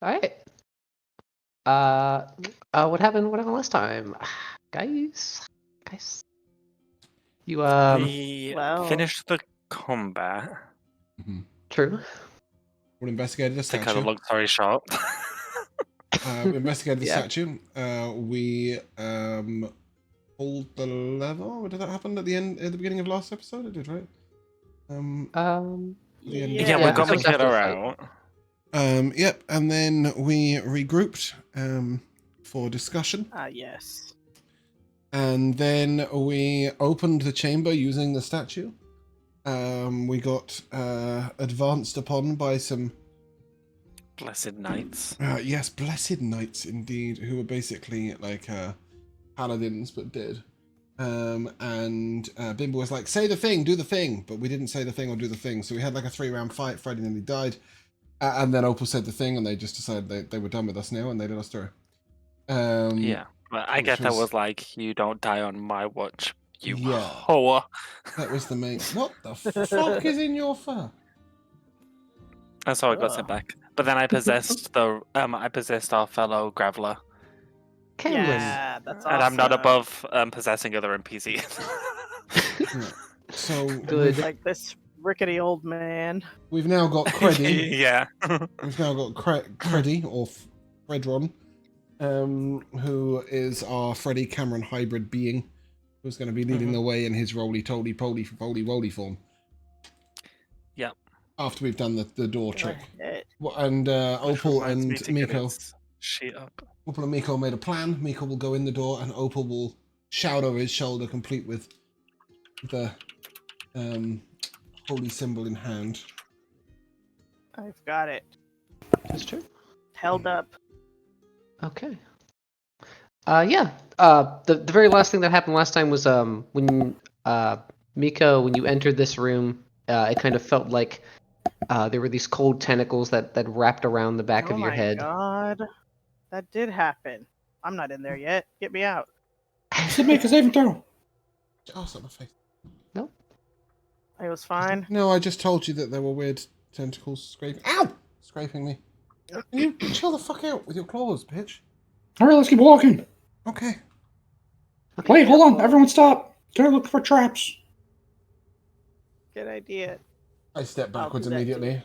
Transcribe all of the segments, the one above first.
Alright. What happened last time? Guys? You, We Well- finished the combat. True. We investigated the To cut a statue. long story short. We investigated the Yeah. statue. We pulled the lever. Did that happen at the beginning of last episode? It did, right? The end yeah, of we Yeah, got the after the killer fight. out. Yep, and then we regrouped for discussion. Yes. And then we opened the chamber using the statue. We got advanced upon by some... Blessed knights. yes, blessed knights indeed, who were basically like paladins but dead. And Bimbo was like, say the thing, do the thing. But we didn't say the thing or do the thing. So we had like a 3-round fight. Freddy nearly died. And then Opal said the thing, and they just decided they were done with us now, and they let us through. Yeah, but I which guess that was- was like, you don't die on my watch, you Yeah. whore. That was the main... What the fuck is in your fur? That's how I got sent back. But then I possessed I possessed our fellow Graveler. Cameron. Yeah, that's awesome. And I'm not above possessing other NPCs. Yeah. So Good. Like this rickety old man. we've now got Creddy. Yeah. We've now got Creddy, or Fredron, who is our Freddy Cameron hybrid being, who's going to be leading the way in his roly-poly form. Yep. After we've done the door trick. Eh, And Which Opal reminds me and to get Miko. its sheet up. Opal and Miko made a plan. Miko will go in the door, and Opal will shout over his shoulder, complete with the holy symbol in hand. I've got it. That's true. Held up. Okay. Yeah. The very last thing that happened last time was when Miko, when you entered this room, it kind of felt like there were these cold tentacles that wrapped around the back of your head. Oh my god. That did happen. I'm not in there yet. Get me out. Should make a saving throw. Oh, it's not my face. I was fine. No, I just told you that there were weird tentacles scraping. Ow! Scraping me. Can you chill the fuck out with your claws, bitch? Alright, let's keep walking. Okay. Wait, hold on. Everyone stop. Gotta look for traps. Good idea. I step I'll backwards do that too. immediately.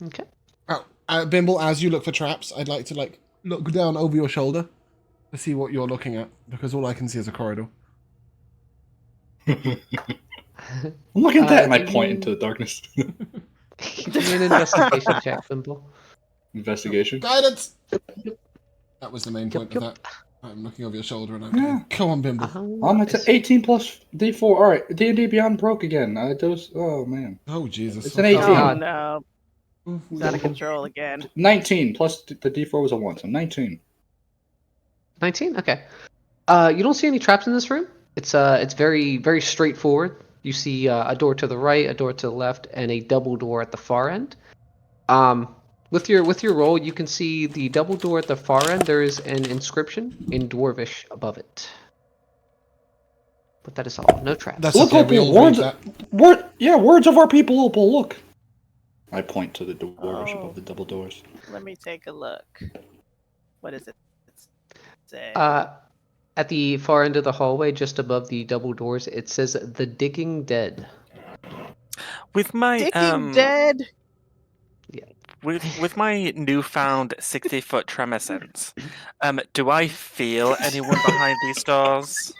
Okay. Oh, Bimble, as you look for traps, I'd like to look down over your shoulder to see what you're looking at, because all I can see is a corridor. I'm looking at that and I you- point into the darkness. Give me an investigation check, Thimble. Investigation. Guidance! That was the main point Yup, of that. I'm looking over your shoulder and I'm Yeah. going, come on, Bimble. It's 18 plus D4. Alright, D&D Beyond broke again. Oh man. Oh, Jesus. It's an 18. Oh God. no. It's out of control again. 19 plus the D4 was a 1, so 19. 19? Okay. You don't see any traps in this room. It's very, very straightforward. You see a door to the right, a door to the left, and a double door at the far end. With your roll, you can see the double door at the far end. There is an inscription in Dwarvish above it. But that is all. No traps. That's Look, okay, we Opal, all read words, that. words of our people, Opal, look. I point to the doors Oh. above the double doors. Let me take a look. What is it? Say. At the far end of the hallway, just above the double doors, it says "The Digging Dead." With my Digging dead. with my newfound 60-foot tremor sense, do I feel anyone behind these doors?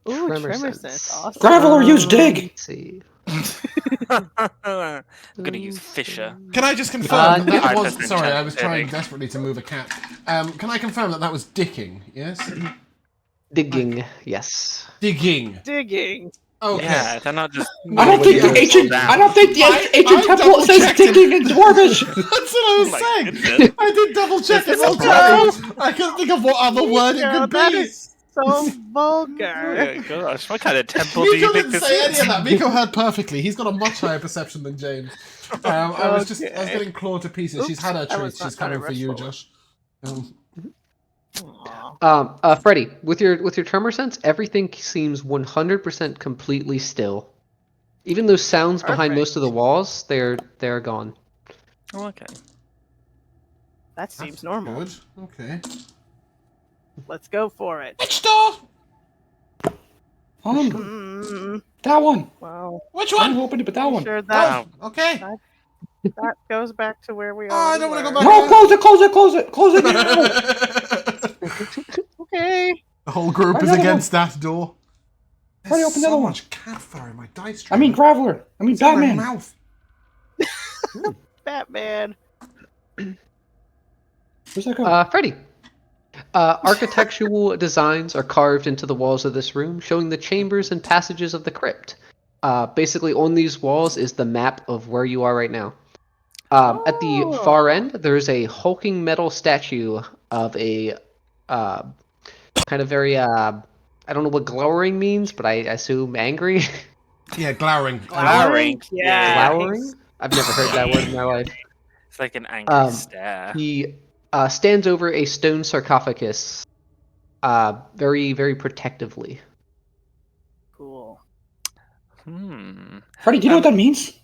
Ooh, Tremor tremor sense. sense. Awesome. Graveler, use dig! Let's see. I'm gonna use Fisher. Can I just confirm that no. was... Sorry, I was trying Digging. desperately to move a cat. Can I confirm that was dicking, yes? Digging, yes. Digging. Digging. Okay. Yeah, they're not just. I don't think the ancient I temple says double-checked it. digging in Dwarvish! That's what I was My saying. goodness. I did double check it This is all a time. I couldn't think of what other word it Girl, could that be. is so Oh vulgar. my gosh, what kind of temple do Miko you think didn't this say any is? of that. Miko heard perfectly. He's got a much higher perception than James. I was getting clawed to pieces. She's had her Oops, I was treat. She's not trying to coming for you, rush Josh. Aw. Freddy, with your tremor sense, everything seems 100% completely still. Even those sounds behind Perfect. most of the walls, they're gone. Oh, okay. That seems That's normal. Good. Okay. Let's go for it. Which door? Mm, That one. well, Which I one? don't open it, but that pretty one. sure that Oh, okay. that goes back to where we Oh, I already don't want to go were. back. No, close it, close it, close it, close it now. Okay. The whole group Right, is another against that door. Already There's opened so the other one. much cat fur in my dice I mean, tray. Graveler. I mean, It's in my Batman. mouth. Batman. Where's that go? Freddy. Architectural designs are carved into the walls of this room, showing the chambers and passages of the crypt. Basically, on these walls is the map of where you are right now. At the far end, there's a hulking metal statue of a kind of very, I don't know what glowering means, but I assume angry. Yeah, glowering. Glowering? Yeah. Glowering? I've never heard that word in my life. It's like an angry stare. He stands over a stone sarcophagus, very, very protectively. Cool. Freddy, do you know what that means?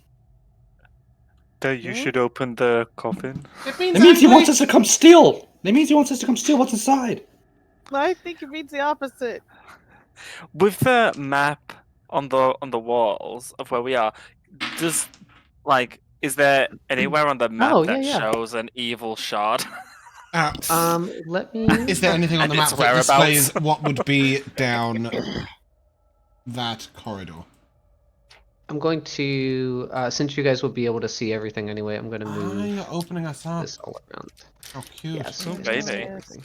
That you should open the coffin. It means, It means he angry. wants us to come steal. It means he wants us to come steal what's inside. I think it means the opposite. With the map on the walls of where we are, is there anywhere on the map Oh, that yeah. shows an evil shard? Let me. Is there anything on And the map its that whereabouts. displays what would be down that corridor? I'm going to, since you guys will be able to see everything anyway, I'm going to move You're opening us up. this all around. Oh, cute. Yeah, so Oh, you guys can see baby. everything.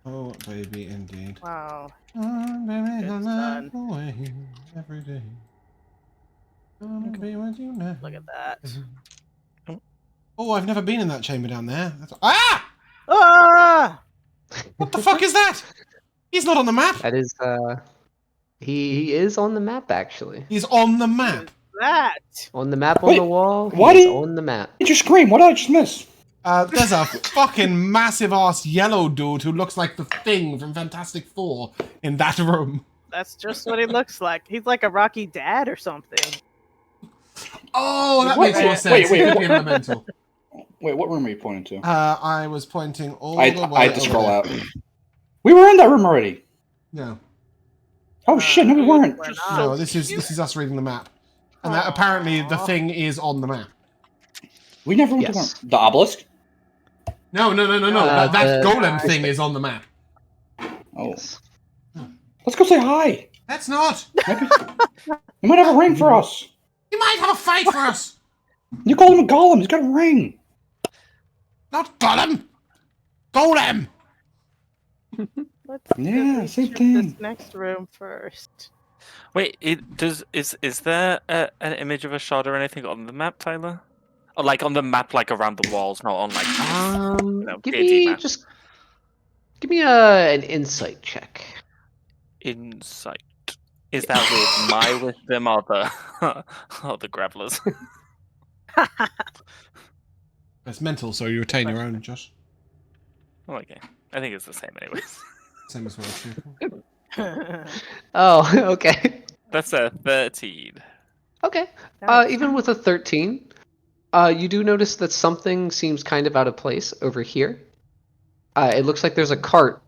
Oh, baby, indeed. Wow. Oh, baby, Good I son. love away every day. Gonna be with you now. Look at that. Oh, I've never been in that chamber down there. Ah! Ah! What the fuck is that? He's not on the map. That is, he is on the map, actually. He's on the map. That. On the map on Wait, the wall, what he's is- on the map. Did you scream? What did I just miss? There's a fucking massive ass yellow dude who looks like the Thing from Fantastic Four in that room. That's just what he looks like. He's like a Rocky dad or something. Oh, that Wait, makes more wait, sense. wait, He wait, could be elemental. Wait, what room are you pointing to? I was pointing all I the way had to over scroll there. out. We were in that room already. No, Oh shit, no we weren't. We're Just not. no, this is us reading the map, and that apparently the Aw. Thing is on the map. We never went Yes. to the obelisk. No. That the- golem thing is on the map. Oh, Yes. let's go say hi. That's not. Maybe he might have a ring for us. He might have a fight for us. You called him a golem. He's got a ring. Not golem. Golem. Let's Yeah, at least same check thing. this next room first. Wait, is there an image of a shard or anything on the map, Tyler? Or like on the map, like around the walls, not on like Give D&D me map. just give me an insight check. Insight. Is that with my wisdom or the gravelers? It's mental, so you retain your own, Josh. Oh, okay, I think it's the same anyways. Same as well. Oh, okay. That's a 13. Okay. Nice. Even with a 13, you do notice that something seems kind of out of place over here. It looks like there's a cart,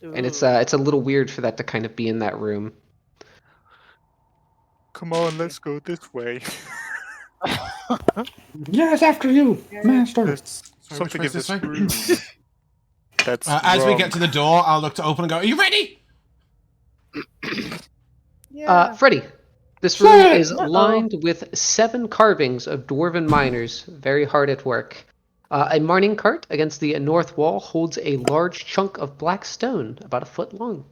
and it's a little weird for that to kind of be in that room. Come on, let's go this way. Yes, after you, master. There's Sorry, something which in way's this this room. That's As we wrong. get to the door, I'll look to open and go, "Are you ready?" Yeah. Freddy, this room Shit! is lined with 7 carvings of dwarven miners, very hard at work. A mining cart against the north wall holds a large chunk of black stone, about a foot long.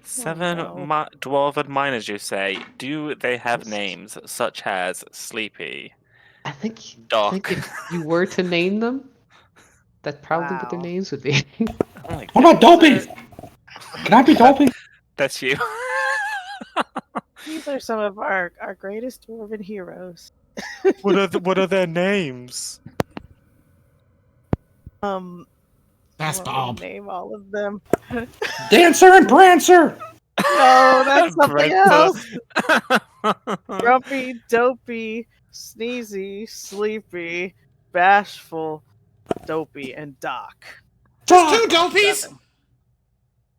7 no. dwarven miners, you say? Do they have names such as Sleepy? I think Doc. if you were to name them, that's probably what their Wow. names would be. Oh my What about God. Dopey? Can I be Dopey? That's you. These are some of our greatest dwarven heroes. What are their names? That's I won't Bob. Name all of them. Dancer and Prancer. No, that's something Brentford. else. Grumpy, Dopey, Sneezy, Sleepy, Bashful, Dopey, and Doc. Just 2 dopies? 7.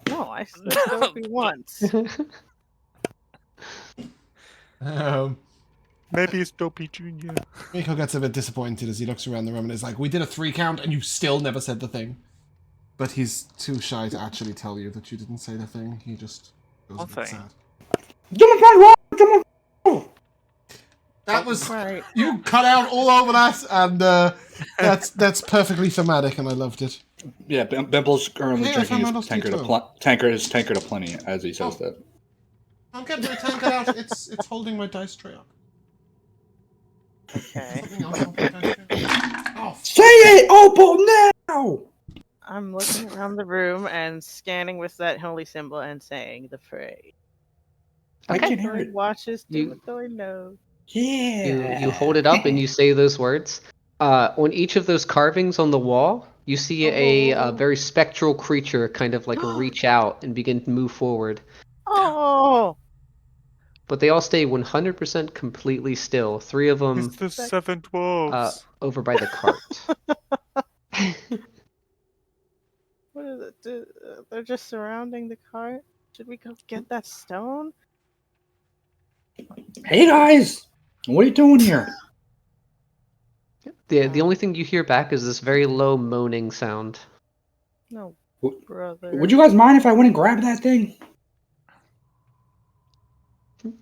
No, I said Dopey once. Maybe it's Dopey Jr. Rico gets a bit disappointed as he looks around the room and is like, we did a 3 count and you still never said the thing. But he's too shy to actually tell you that you didn't say the thing. He just goes a bit sad. That was... Right. You cut out all over that, and that's perfectly thematic, and I loved it. Yeah, Bimble's currently Hey, I found drinking my his tankard lost tankard of plenty as he says that. I'm getting my tankard out. It's holding my dice tray up. Okay. Oh, Say it, Opal, now! I'm looking around the room and scanning with that holy symbol and saying the phrase. I can hear Though he it. watches, do You- it though he knows. Yeah. You hold it up and you say those words. On each of those carvings on the wall, you see a very spectral creature kind of like reach out and begin to move forward. Oh! But they all stay 100% completely still. 3 of them It's the 7 dwarves. over by the cart. What is it? They're just surrounding the cart? Should we go get that stone? Hey guys, what are you doing here? The only thing you hear back is this very low moaning sound. No, W- brother. Would you guys mind if I went and grabbed that thing? You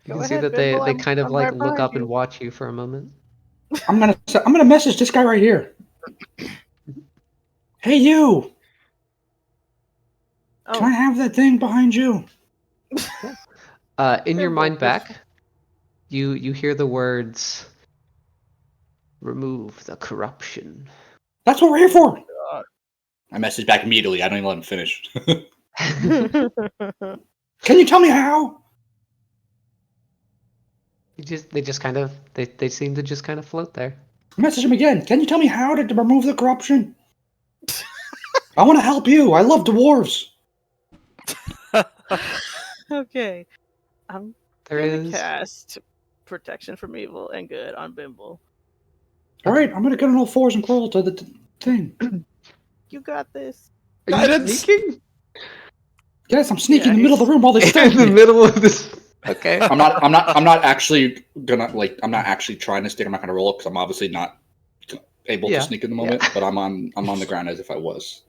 Go can see ahead, that they Bimble, kind of I'm like right look behind up you. and watch you for a moment. I'm gonna message this guy right here. Hey you, can I Oh, have that thing behind you? In your Bimble, mind good back, you hear the words, "Remove the corruption." That's what we're here for. God. I message back immediately. I don't even let him finish. Oh. Can you tell me how? They just kind of they seem to just kind of float there. Message him again. Can you tell me how to remove the corruption? I want to help you. I love dwarves. Okay. I'm There gonna is cast Protection from Evil and Good on Bimble. All right, I'm gonna get on all fours and crawl to the thing. You got this. Are you Guidance! sneaking Yes, I'm sneaking Yeah, in the middle of the room while they in stab the me. middle of this? Okay. I'm not actually gonna I'm not actually trying to stick. I'm not gonna roll it because I'm obviously not able Yeah, to sneak in the moment. But I'm on the ground as if I was.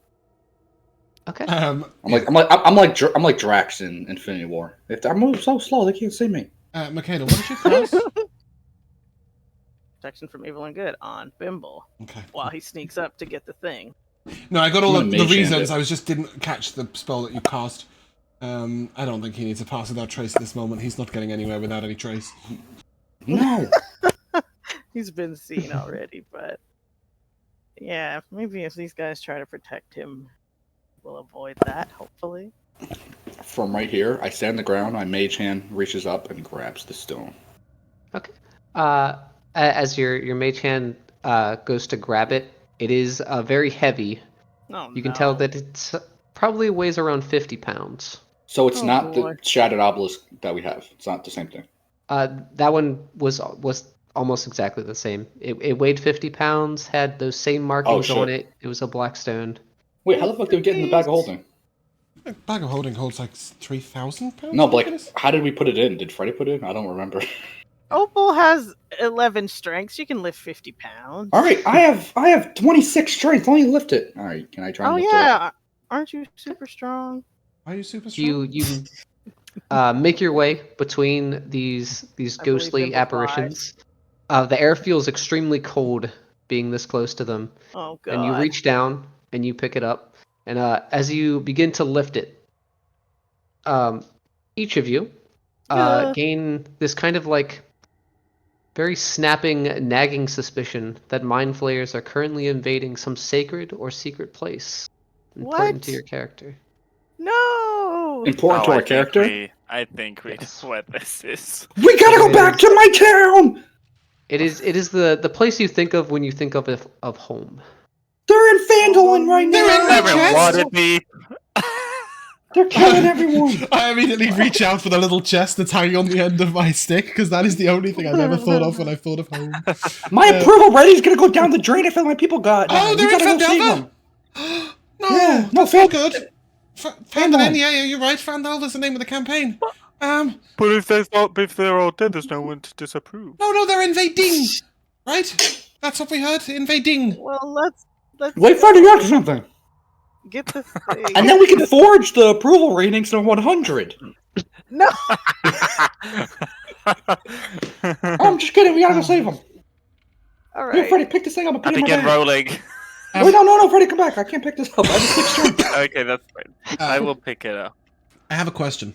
Okay. I'm like Drax in Infinity War. If I move so slow, they can't see me. Michaela, what did you cast? Protection from Evil and Good on Bimble Okay. while he sneaks up to get the thing. No, I got all I'm the gonna mage hand reasons. it. I was just didn't catch the spell that you cast. I don't think he needs a pass without trace at this moment. He's not getting anywhere without any trace. No. He's been seen already, but yeah, maybe if these guys try to protect him, we'll avoid that, hopefully. From right here, I stand on the ground. My mage hand reaches up and grabs the stone. Okay. As your mage hand goes to grab it, it is very heavy. Oh, You can tell that it's probably weighs around 50 pounds. So it's Oh, not boy. the shattered obelisk that we have. It's not the same thing. That one was almost exactly the same. It weighed 50 pounds, had those same markings shit. on it. It was a black stone. Wait, how the fuck did we get in the bag of holding? A bag of holding holds like 3,000 pounds. No, I but think it like, is. how did we put it in? Did Freddy put it in? I don't remember. Opal has 11 strength. She can lift 50 pounds. All right, I have 26 strength. Let me lift it. All right, can I try and Oh, lift it? yeah. Aren't you super strong? Are you super strong? You make your way between these I believe ghostly Bimble apparitions. The air feels extremely cold being this close to them. Oh, God. And you reach down and you pick it up. And as you begin to lift it, each of you gain this kind of like very snapping, nagging suspicion that mind flayers are currently invading some sacred or secret place important What? to your character. No! Important to our character. I think we Yes. know what this is. We gotta go back to my town. It is the place you think of when you think of home. They're in Phandelver right They're in now. my chest. Waterdeep. They're killing everyone. I immediately reach out for the little chest that's hanging on the end of my stick, because that is the only thing I've ever thought of when I thought of home. My approval rating's gonna go down the drain if my people got. Oh, they're in Phandelver? No, Yeah, no, that's not Phan- good. Phandelver, yeah, you're right. Phandelver's the name of the campaign. But if they're all dead, there's no one to disapprove. No, they're invading. Right? That's what we heard. Invading. Well, let's Wait for the York or something. get this thing. And then we can forge the approval ratings to 100. No. Oh, I'm just kidding. We gotta go save them. All Here, right. Freddie, pick this thing up and put I it in my begin bag. rolling. Wait, no, Freddie, come back. I can't pick this up. I have a 6 strength. Okay, that's fine. I will pick it up. I have a question.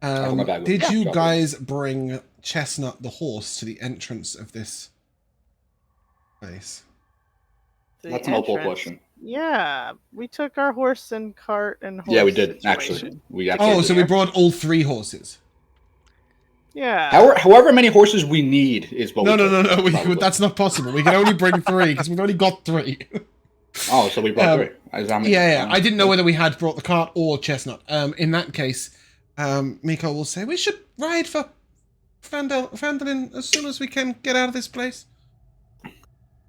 got my bag with Did me. you Yeah. guys bring Chestnut the horse to the entrance of this place? The That's an Opal entrance. question. Yeah, we took our horse and cart and horse. Yeah, we did, situation. actually. We actually Oh, did. so we brought all 3 horses. Yeah. However many horses we need is what No, we took, no. probably. That's not possible. We can only bring 3 because we've only got 3. Oh, so we brought 3. Yeah. I didn't know whether we had brought the cart or Chestnut. In that case, Miko will say we should ride for Phandelver as soon as we can get out of this place.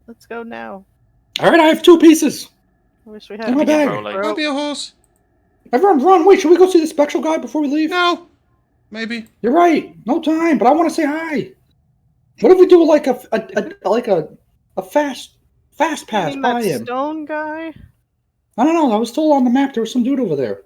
Let's go now. Alright, I have 2 pieces. I wish we In had my bag. Rolling. I'll be a horse. Everyone run. Wait, should we go see the spectral guy before we leave? No, maybe. You're right. No time, but I want to say hi. What if we do like a fast pass You mean by that him? stone guy? I don't know. I was told on the map there was some dude over there.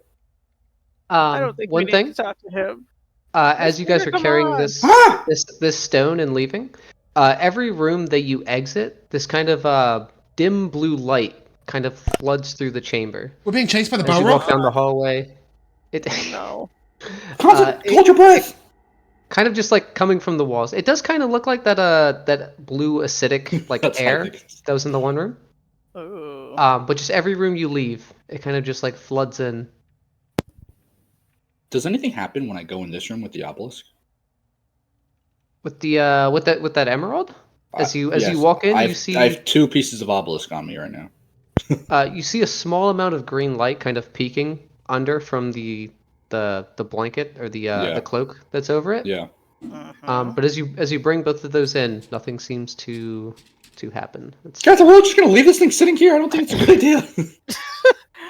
I don't think one we thing, need to talk to him. as you guys are Come carrying on. this Ah! this stone and leaving, every room that you exit, this kind of dim blue light kind of floods through the chamber. We're being chased by the As you walk Balrog. down the hallway, it No. Hold your breath. kind of just like coming from the walls. It does kind of look like that blue acidic like That's air like- that was in the one room. Ooh. But just every room you leave, it kind of just like floods in. Does anything happen when I go in this room with the obelisk? With the with that emerald, as you walk in, you see I have 2 pieces of obelisk on me right now. you see a small amount of green light kind of peeking under from the blanket or the cloak that's over it. Yeah. But as you bring both of those in, nothing seems to happen. Guys, are we just gonna leave this thing sitting here? I don't think it's a good idea.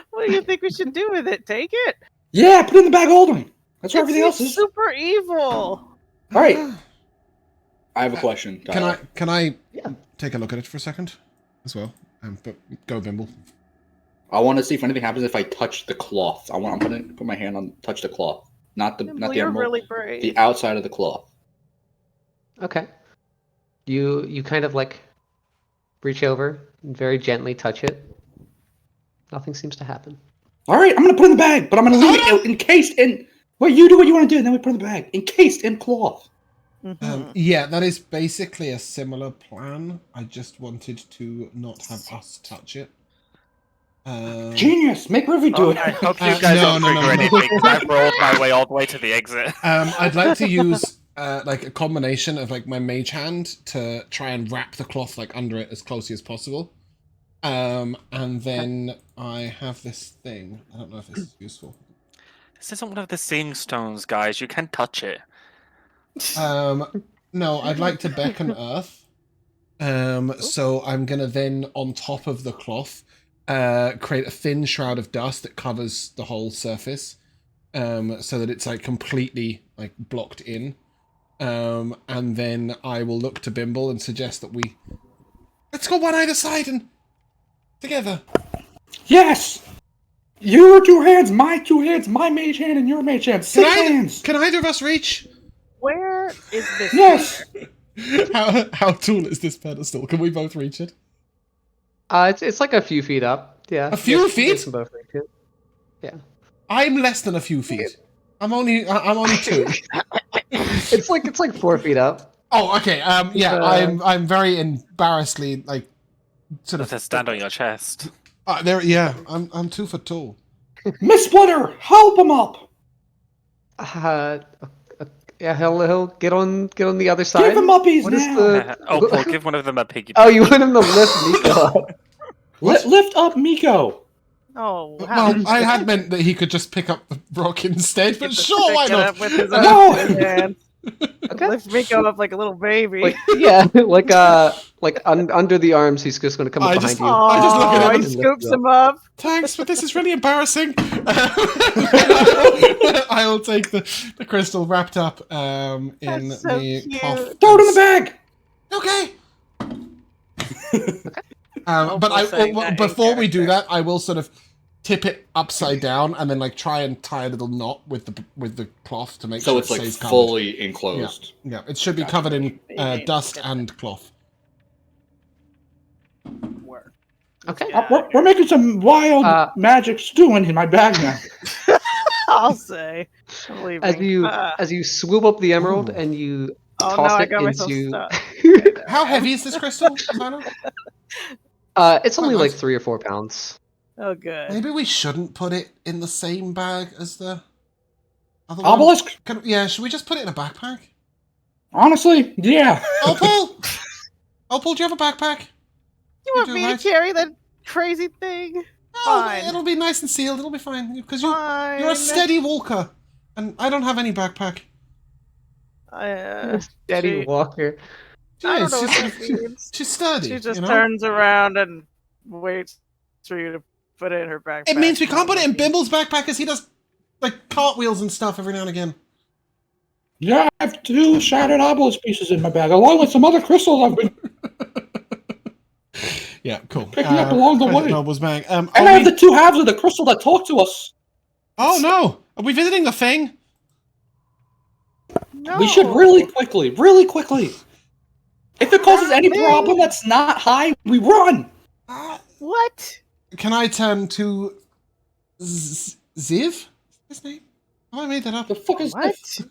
What do you think we should do with it? Take it? Yeah, put it in the bag holding. That's where everything else It's is. super evil. All right. I have a question. Can I Yeah. take a look at it for a second as well? But go Bimble. I want to see if anything happens if I touch the cloth. I'm gonna put my hand on touch the cloth, not the Well, you're emerald, really brave. the outside of the cloth. Okay. You kind of like reach over and very gently touch it. Nothing seems to happen. All right, I'm gonna put it in the bag, but I'm gonna leave it encased in. Wait, you do what you want to do, and then we put it in the bag, encased in cloth. Mhm. Yeah, that is basically a similar plan. I just wanted to not have us touch it. Genius! Make Rivi do it. I hope you guys no, don't no, trigger no, no. anything. I've rolled my way all the way to the exit. I'd like to use like a combination of like my mage hand to try and wrap the cloth like under it as closely as possible. And then I have this thing. I don't know if this is useful. This isn't one of the seeing stones, guys. You can touch it. No, I'd like to beckon Earth. So I'm gonna then, on top of the cloth, create a thin shroud of dust that covers the whole surface, so that it's like completely like blocked in. And then I will look to Bimble and suggest that let's go one either side and together. Yes! Your 2 hands, my 2 hands, my mage hand, and your mage hand. 6 hands! Can either of us reach? Where is this? Yes! How tall is this pedestal? Can we both reach it? It's like a few feet up. Yeah. A few You feet? can both reach it. Yeah. I'm less than a few feet. I'm only 2. It's like 4 feet up. Oh, okay. Yeah, I'm very embarrassedly like sort of To stand on your chest. there. Yeah, I'm 2 foot tall. Miss Splitter, help him up! Yeah, he'll get on the other side. Give him uppies What is now! the- Oh, Paul, give one of them a piggy. Oh, you want him to lift Miko up? Lift up Miko! Oh, how? Well, I had meant that he could just pick up the rock instead, but Just sure, why pick it not? up with his No! own hand. Okay. Lift Miko up like a little baby. Like under the arms, he's just going to come up behind you. I just look at him He and lift scoops you up. him up. Thanks, but this is really embarrassing. I will take the crystal wrapped up in That's so the cute. cloth. Throw it in the bag! Okay. Oh, But saying that before in we do character. that, I will sort of tip it upside down and then like try and tie a little knot with the cloth to make So sure it's it like stays covered. fully enclosed. Yeah, it should be Gotcha. covered in Maybe dust get and cloth. Work. Okay. We're making some wild magic stewing in my bag now. I'll say. I'm leaving. As you swoop up the emerald Ooh. and you Oh toss no, I it got myself into. stuck. How heavy is this crystal, Vecna? It's only Quite like nice. 3 or 4 pounds. Oh, good. Maybe we shouldn't put it in the same bag as the other one. Obelisk? Should we just put it in a backpack? Honestly, yeah. Opal, do you have a backpack? You want do me right. to carry that crazy thing? Oh, Fine. it'll be nice and sealed. It'll be fine because you're a Fine. steady walker, and I don't have any backpack. Steady walker. I don't know she's, what that means. she's sturdy. She just you know? turns around and waits for you to put it in her backpack. It means we can't put it in Bimble. Bimble's backpack because he does like cartwheels and stuff every now and again. Yeah, I have 2 shattered obelisk pieces in my bag, along with some other crystals I've been Yeah, cool. picking up along the way. Noble's bag. And I have the 2 halves of the crystal that talk to us. Oh no! Are we visiting the thing? No. We should really quickly. If it causes any Thing. problem that's not high, we run. What? Can I turn to Ziv? His name? Have I made that up? The fuck is What? this?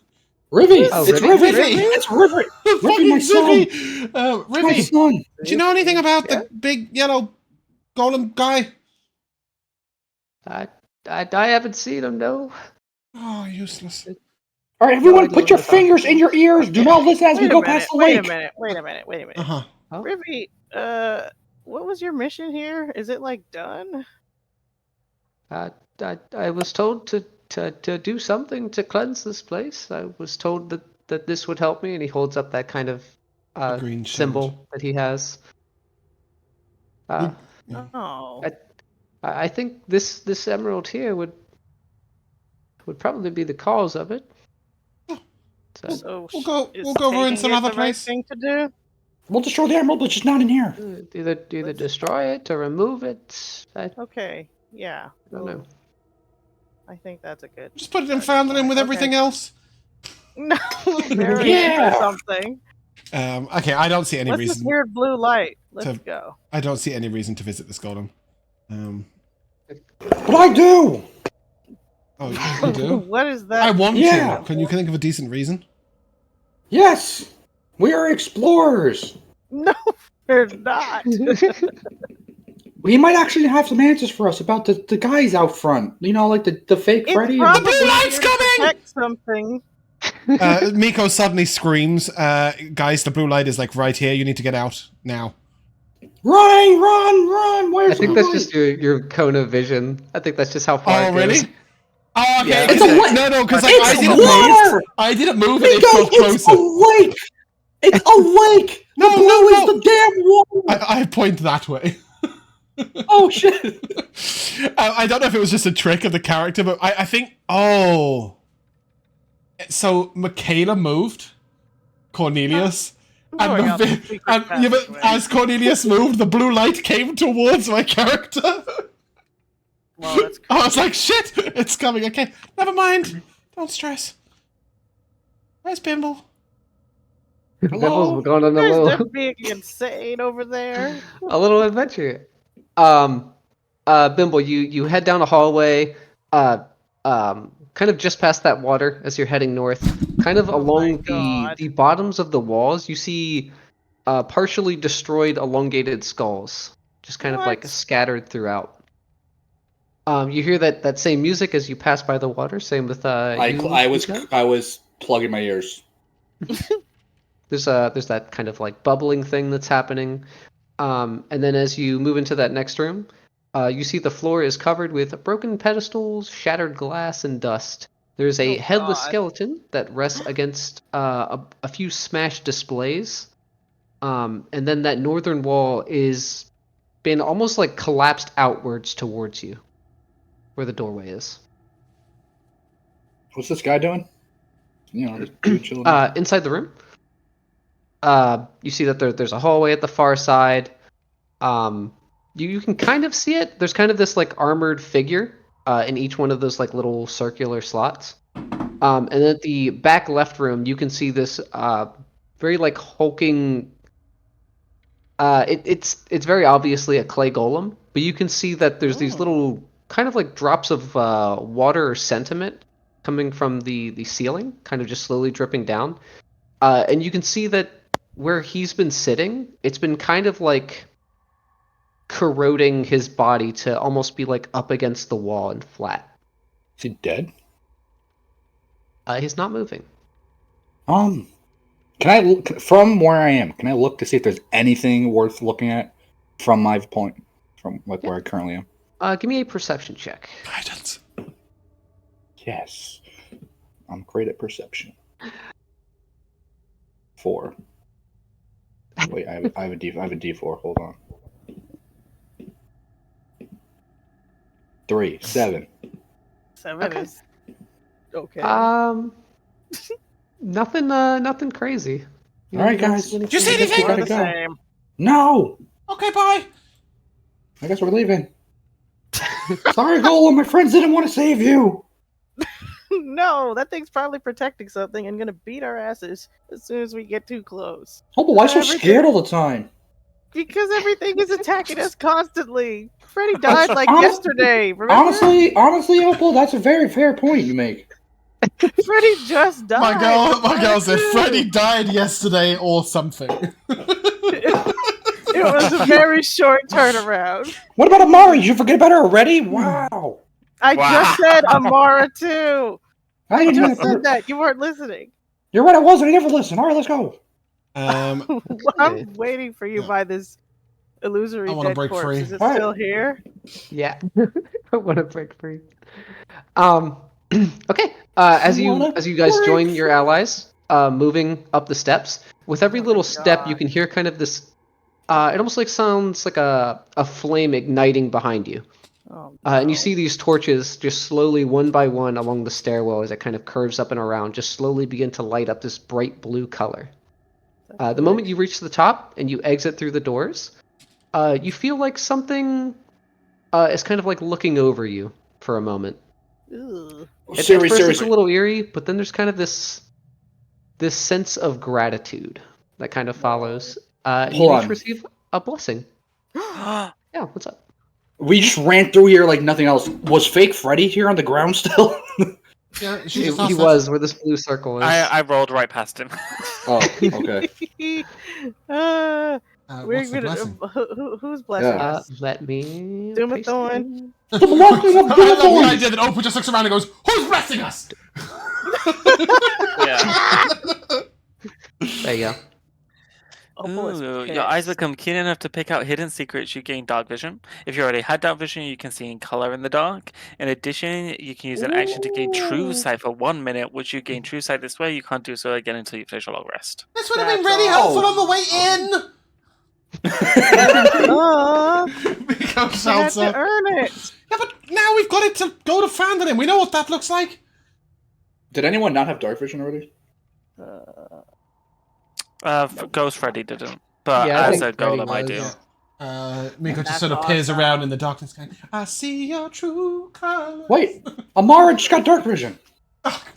Rivy. Oh, It's Rivy. Rivy. It's Rivy. Rivy, my son. Zivvy! My Rivy, son. do you know anything about the big yellow golem guy? I haven't seen him, no. Oh, useless. All right, everyone, put your fingers in your ears. Do not listen as we go past the Wait lake. a minute. Uh-huh. Rivy, what was your mission here? Is it like done? I was told to do something to cleanse this place. I was told that this would help me, and he holds up that kind of The green shield. symbol that he has. Yeah. Oh. I think this emerald here would probably be the cause of it. So So We'll go ruin taking some it other the right place. thing to do? We'll destroy the emerald, but she's not in here. either destroy it or remove it. I Okay, yeah. don't know. I think that's a good. Just put it in Phandelver with Okay. everything else. No, there it is Yeah. or something. Okay, I don't see any What's this reason. weird blue light? Let's to- go. I don't see any reason to visit this golem. But I do. Oh, you do? What is that? I want Yeah. to. Can you think of a decent reason? Yes, we are explorers. No, we're not. We might actually have some answers for us about the guys out front. You know, like the fake It's Freddy. probably blue light's here to coming! protect something. Miko suddenly screams, guys, the blue light is like right here. You need to get out now. Run! Where's I think the that's light? just your cone of vision. I think that's just how far Oh, it really? goes. Oh, okay. Yeah. It's a lake. No, because like, It's I didn't water. move. I didn't move, and it Miko, got it's closer. a lake. It's a lake. No, the blue no, is no. the damn water. I point that way. Oh shit! I don't know if it was just a trick of the character, but I think. Oh, so Michaela moved Cornelius, I'm going out the secret yeah, but passageway. as Cornelius moved, the blue light came towards my character. Well, that's I was like, "Shit, it's coming." Okay, never mind. Don't stress. Where's Bimble? Bimble's going on a There's little them being insane over there. adventure. Bimble, you head down a hallway, kind of just past that water as you're heading north. Kind of Oh my along God. the bottoms of the walls, you see partially destroyed elongated skulls, just kind of like What? scattered throughout. You hear that same music as you pass by the water. Same with I was plugging my ears. There's that kind of like bubbling thing that's happening, and then as you move into that next room, You see the floor is covered with broken pedestals, shattered glass, and dust. There's a Oh, headless God. skeleton that rests against a few smashed displays. And then that northern wall is been almost like collapsed outwards towards you, where the doorway is. What's this guy doing? You know, this dude chilling. there. Inside the room, you see that there's a hallway at the far side. You can kind of see it. There's kind of this like armored figure in each one of those like little circular slots. And then at the back left room, you can see this very like hulking. It's very obviously a clay golem, but you can see that there's these little kind of like drops of water or sentiment coming from the ceiling, kind of just slowly dripping down. And you can see that where he's been sitting, it's been kind of like corroding his body to almost be like up against the wall and flat. Is he dead? He's not moving. Can I look from where I am? Can I look to see if there's anything worth looking at from my point, from like where I currently am? Give me a perception check. Guidance. Yes, I'm great at perception. 4. Wait, I have a D4. Hold on. 3, 7. 7 Okay. is okay. Nothing crazy. All right, guys. Did you see anything? We're the gotta go. same. No, Okay, bye. I guess we're leaving. Sorry, Golem. My friends didn't want to save you. No, that thing's probably protecting something and gonna beat our asses as soon as we get too close. Oh, but why so Everything- scared all the time? Because everything is attacking us constantly. Freddy died like Honest- yesterday. Remember? Honestly, Opal, that's a very fair point you make. Freddy just died. My girl said Freddy died yesterday or something. It was a very short turnaround. What about Amara? Did you forget about her already? Wow. I just said Amara too. I I didn't just said that. You weren't listening. You're right, I wasn't. I never listened. All right, let's go. I'm waiting for you Yeah. by this illusory I wanna dead break corpse. free. Is it Alright. still here? Yeah, I want to break free. Okay. As you guys break join your allies, moving up the steps, with every Oh my little step, you God. can hear kind of this. It almost like sounds like a flame igniting behind you. Oh, And you no. see these torches just slowly, one by one, along the stairwell as it kind of curves up and around, just slowly begin to light up this bright blue color. The moment you reach the top and you exit through the doors, you feel like something is kind of like looking over you for a moment. Ugh. At Siri, first Siri. it's a little eerie, but then there's kind of this sense of gratitude that kind of follows. And you Hold each on. receive a blessing. Yeah, what's up? We just ran through here like nothing else. Was fake Freddy here on the ground still? Yeah, He, she just he asked was where this blue circle is. I rolled right past him. Oh, okay. We're what's the gonna. blessing? Who's blessing Yeah. us? Let me. Doom paste Thorn. it in. The blessing of I love the Delzoun. idea that Opal just looks around and goes, "Who's blessing us?" Yeah. There you go. Opal is Ooh, your eyes pissed. become keen enough to pick out hidden secrets. You gain dark vision. If you already had dark vision, you can see in color in the dark. In addition, you can use an action to gain true Ooh. sight for 1 minute, which you gain true sight this way. You can't do so again until you finish a long rest. This would have been That's really all. helpful on the way in. You Because had shouts to up. earn it. Yeah, but now we've got it to go to Phandelver. We know what that looks like. Did anyone not have dark vision already? Ghost Freddy didn't, but Yeah, I as think a Freddy golem, I do. was. Miko just That's sort of peers awesome. around in the darkness going, I see your true colors. Wait, Amara just got dark vision.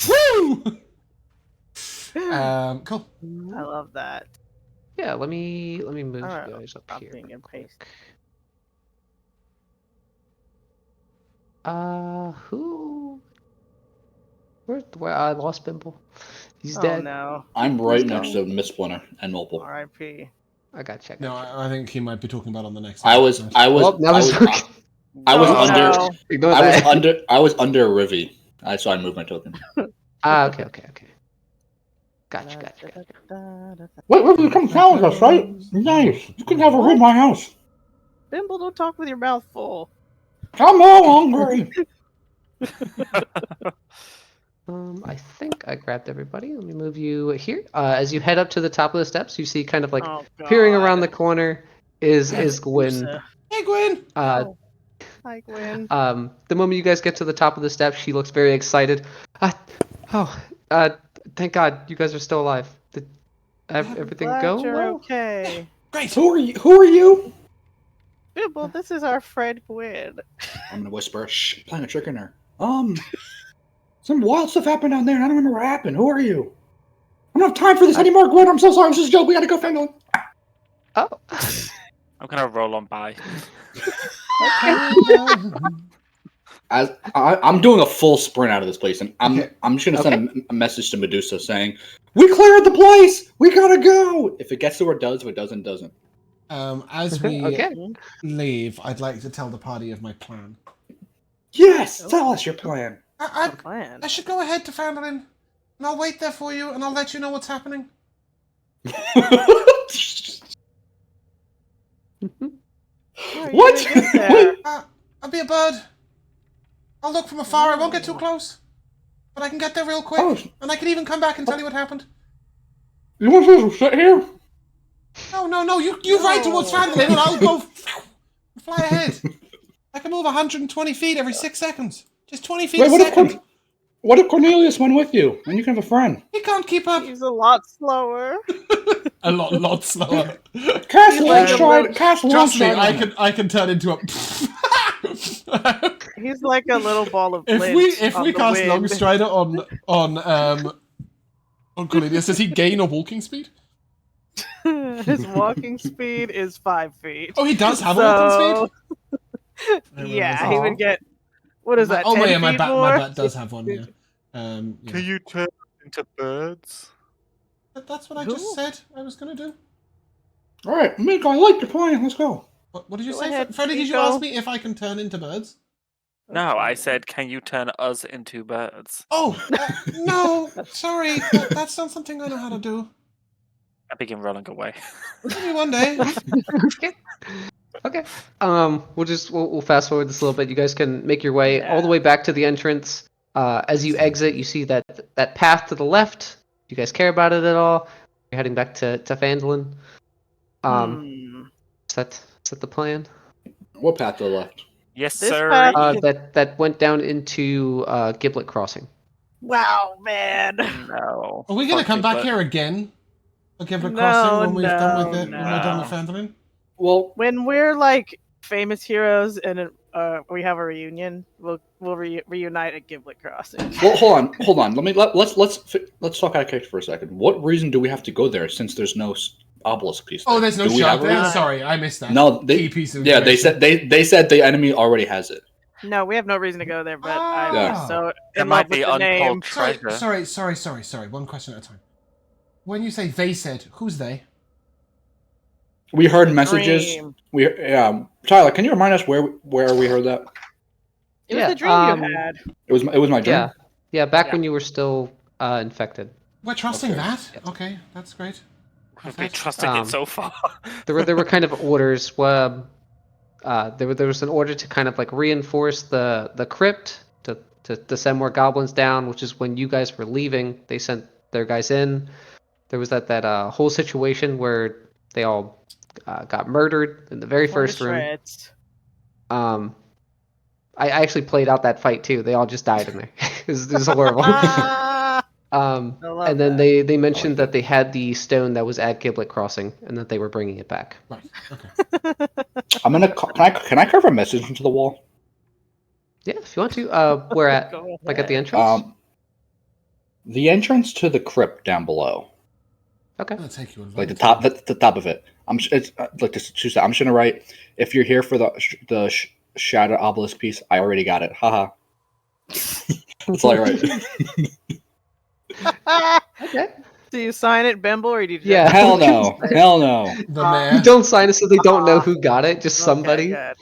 Woo! Cool. I love that. Yeah, let me move Alright, you guys up here. copying and real paste. quick. Who? Where I lost Bimble. He's Oh dead. no. I'm right He's next gone. to Miss Splinter and Opal. R.I.P. I got check. No, I think he might be talking about on the next I one. was Well, now I this was, I was Oh, under no. Ignore I was that. under a Rivy. So I moved my token. Okay. Gotcha. Wait, you come challenge us, right? Nice. You can have a room in my house. Bimble, don't talk with your mouth full. I'm all hungry. I think I grabbed everybody. Let me move you here. As you head up to the top of the steps, you see kind of like Oh, peering God. around the corner is Gwyn. Medusa. Hey, Gwen. Oh. Hi, Gwen. The moment you guys get to the top of the steps, she looks very excited. Thank God you guys are still alive. Did everything Glad go you're well? okay. Great. Who are you? Bibble, this is our friend Gwen. I'm gonna whisper. Shh, playing a trick in her. Some wild stuff happened down there, and I don't remember what happened. Who are you? I don't have time for this anymore, Gwen. I'm so sorry. This is a joke. We gotta go, Phandelver. Oh. I'm gonna roll on by. I'm doing a full sprint out of this place, and I'm just gonna send a message to Medusa saying, "We cleared the place. We gotta go." If it gets to where it does, if it doesn't, doesn't. As we Okay. leave, I'd like to tell the party of my plan. Yes, tell us your plan. Plan. I should go ahead to Phandelver, and I'll wait there for you, and I'll let you know what's happening. What? I'll be a bird. I'll look from afar. I won't get too close, but I can get there real quick, Oh. and I can even come back and tell you what happened. You want to sit here? No. You ride towards Phandelver, and I'll go fly ahead. I can move 120 feet every 6 seconds. Just 20 feet a second. What if Cornelius went with you, and you can have a friend? He can't keep up. He's a lot slower. A lot slower. Cast like launch Cast launch Trust me, stride. I can turn into a. He's like a little ball of If lint we on the cast wind. Long Strider on Cornelius, does he gain a walking speed? His walking speed is 5 feet. Oh, he does have a walking speed. Yeah, he would get. What is that? Oh 10 yeah, my feet bat more? does have one. Yeah. Yeah. Can you turn into birds? That's what I just said I was gonna do. All right, Miko, I like your plan. Let's go. What did you Go say, ahead, Freddie? Did you Nico. ask me if I can turn into birds? No, I said, can you turn us into birds? Oh no, sorry. That's not something I know how to do. I begin rolling away. Maybe one day. Okay. We'll fast forward this a little bit. You guys can make your way all the way back to the entrance. As you exit, you see that path to the left. Do you guys care about it at all? You're heading back to Phandelver. Is that the plan? What path to the left? Yes, This sir. path- That went down into Giblet Crossing. Wow, man. No. Are we gonna Fuck come you, back but- here again? Or give a No, crossing when we've done with no, it? When we're done with no. Phandelver? Well, When we're like famous heroes and we have a reunion, we'll reunite at Giblet Crossing. well, hold on. Let's talk out of character for a second. What reason do we have to go there since there's no obelisk piece? Oh, there's no Do we shot have a there. reason? Sorry, I missed that. No, key piece of yeah, they information. said the enemy already has it. No, we have no reason to go there, but I'm Ah. so There in might love with be the name. untold treasure. Sorry. One question at a time. When you say they said, who's they? We heard The messages. dream. Tyler, can you remind us where we heard that? It was Yeah, the dream you had. It was my dream. Yeah. Back Yeah. when you were still infected. We're trusting Okay. that. Okay, that's great. We've been trusting it so far. There were kind of orders where there was an order to kind of like reinforce the crypt to send more goblins down, which is when you guys were leaving. They sent their guys in. There was that whole situation where they all got murdered in the very Torn to first room. shreds. I actually played out that fight too. They all just died in there. It was horrible. Ah, I love And then that. they mentioned that they had the stone that was at Giblet Crossing and that they were bringing it back. Right. Okay. I'm gonna. Can I carve a message into the wall? Yeah, if you want to. Where at? Go Like at the ahead. entrance? The entrance to the crypt down below, Okay. I'm gonna take you. like the top of it. It's like this. I'm just gonna write. If you're here for the shadow obelisk piece, I already got it. Haha. That's all I write. Okay. Do you sign it, Bimble, or do you just... Yeah. Hell no. Hell no. The mayor. Don't sign it so they don't know who got it. Just somebody. Okay,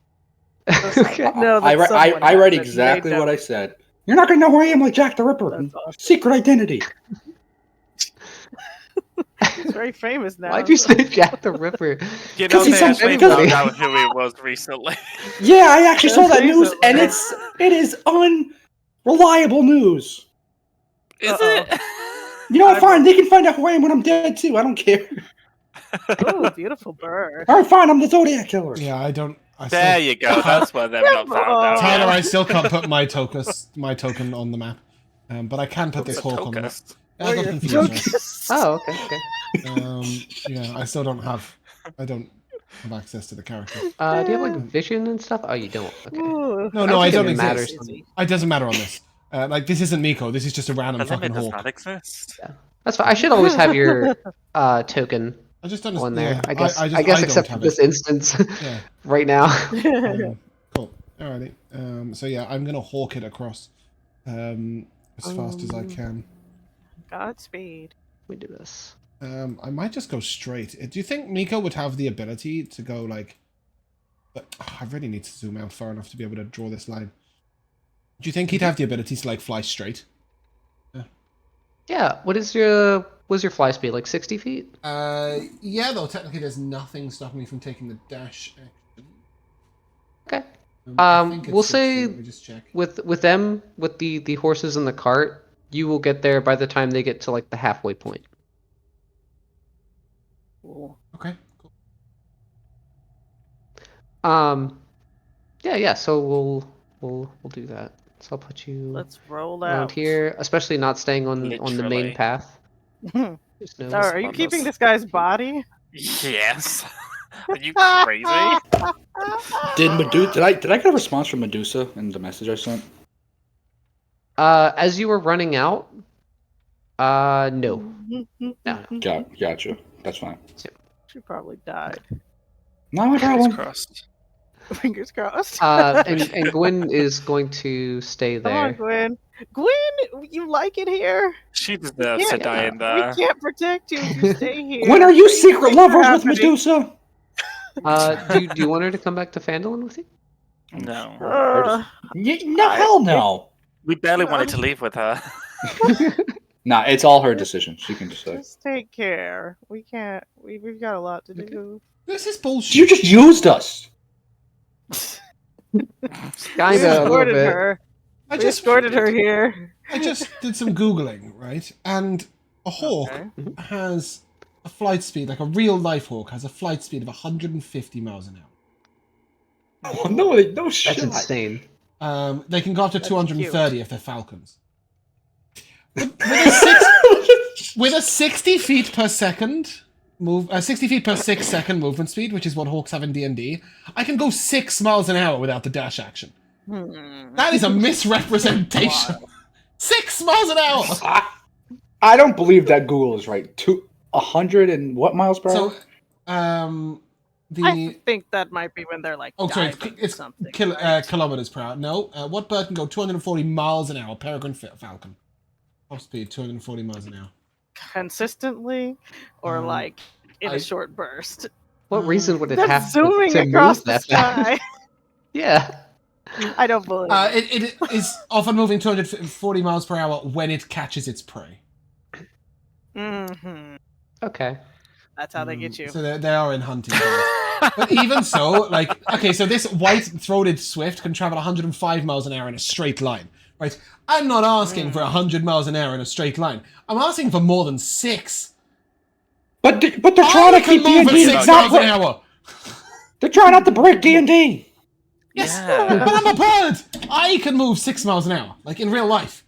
Okay. No, I that's read someone read else. exactly They what I don't. said. You're not gonna know who I am like Jack the Ripper. That's awesome. Secret identity. He's very famous now. Why'd you say Jack the Ripper? You know, 'Cause they he's so actually famous. found out who he was recently. Yeah, I actually saw that news, Recently. and it is unreliable news. Is Uh-oh. it? You know what? Fine, they can find out who I am when I'm dead too. I don't care. Oh, beautiful bird. All right, fine. I'm the Zodiac killer. Yeah, I don't. I There still, you go. That's where they've not found out. Tyler, yet. I still can't put my token on the map, but I can put this hawk on the map. Tocus. I got confused. Right? Oh, okay. Yeah, I still don't have. I don't have access to the character. Do you have like vision and stuff? Oh, you don't. Okay. Ooh, No, I think don't it matters. exist. It doesn't matter on this. Like this isn't Miko. This is just a random The fucking limit does hawk. not exist. That's fine. I should always have your token I just on understand. there. Yeah, I guess. I guess don't except have for this it. instance, Yeah. right now. Cool. Alrighty. So yeah, I'm gonna hawk it across as fast as I can. Godspeed. We do this. I might just go straight. Do you think Miko would have the ability to go like? I really need to zoom out far enough to be able to draw this line. Do you think he'd have the ability to like fly straight? Yeah. What's your fly speed? Like 60 feet? Yeah, though technically there's nothing stopping me from taking the dash action. Okay. I think it's We'll 60. say Let me just check. with them with the horses in the cart, you will get there by the time they get to like the halfway point. Cool. Okay. Cool. Yeah. So we'll do that. So I'll put you Let's roll around out. here, especially not staying on the Literally. main path. So, Just no. are you on keeping this. this guy's body? Yes. Are you crazy? Did I get a response from Medusa in the message I sent? As you were running out, no. Gotcha. That's fine. She probably died. Not my Fingers problem. crossed. Fingers crossed. And Gwen is going to stay Come on, there. Gwen. Gwen, you like it here? She deserves to Yeah. die in We there. can't protect you if you stay here. Gwen, are you secret Things are lovers with happening. Medusa? Do you want her to come back to Phandelver with you? No. No, hell no. We barely wanted to leave with her. Nah, it's all her decision. She can decide. Just take care. We can't. We've got a lot to do. This is bullshit. You just used us. We Kinda a little escorted bit. her. I We just escorted her here. I just did some googling, right? And a hawk Okay. has a flight speed, like a real life hawk, has a flight speed of 150 miles an hour. Oh, no That's shit. insane. They can go up to That's 230 if they're falcons. With a 60 feet per second 60 feet per 6 second movement speed, which is what hawks have in D&D, I can go 6 miles an hour without the dash action. That is a misrepresentation. 6 miles an hour. I don't believe that Google is right. 100 and what miles per hour? So, I think that might be when they're like. Oh, sorry, diving or it's something. Right? kilometers per hour. No, what bird can go 240 miles an hour? Peregrine falcon. Top speed, 240 miles an hour. Consistently, or like in I- a short burst. What reason would it They're have zooming to across move the that fast? sky. Yeah. I don't believe. It is often moving 240 miles per hour when it catches its prey. Mm-hmm. Okay. That's how they get you. So they are in hunting. But even so, like, okay, so this white-throated swift can travel 105 miles an hour in a straight line, right? I'm not asking for 100 miles an hour in a straight line. I'm asking for more than 6. But they're trying to keep move at D&D 6 miles an hour. They're trying not to break D&D. Yes, Yeah. but I'm a bird. I can move 6 miles an hour, like in real life.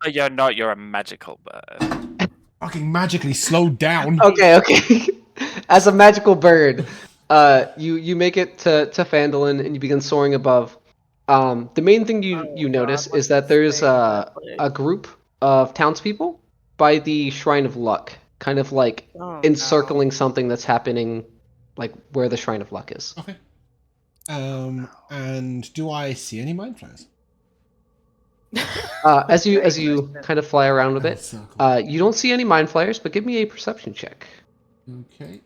But you're not. You're a magical bird. Fucking magically slowed down. Okay. As a magical bird, you make it to Phandelver and you begin soaring above. The main thing you notice is that there's a group of townspeople by the Shrine of Luck, kind of like encircling something that's happening, like where the Shrine of Luck is. Okay. And do I see any mind flayers? As you kind of fly around with it, Circle. you don't see any mind flayers, but give me a perception check. Okay.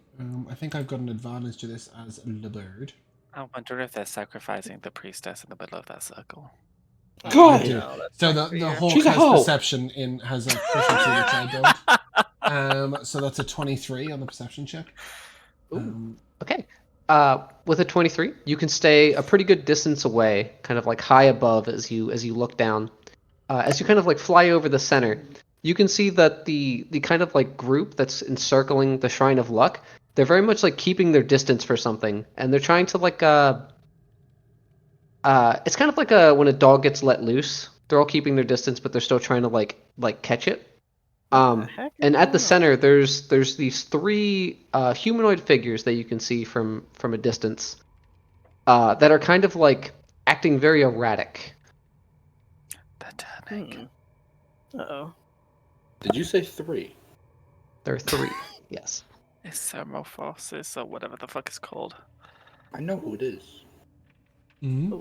I think I've got an advantage to this as the bird. I wonder if they're sacrificing the priestess in the middle of that circle. God. I do. So the hawk She's a has hoe. perception has a proficiency which I don't. So that's a 23 on the perception check. Okay. With a 23, you can stay a pretty good distance away, kind of like high above as you look down. As you kind of like fly over the center, you can see that the kind of like group that's encircling the Shrine of Luck, they're very much like keeping their distance for something, and they're trying to like it's kind of like when a dog gets let loose. They're all keeping their distance, but they're still trying to like catch it. heck is And at the going center, there's these three humanoid figures that you can see from a distance, that are kind of like acting very erratic. They're turning. Uh-oh. Did you say 3? There are three, yes. It's Thermophorsis or whatever the fuck it's called. I know who it is. Mm-hmm.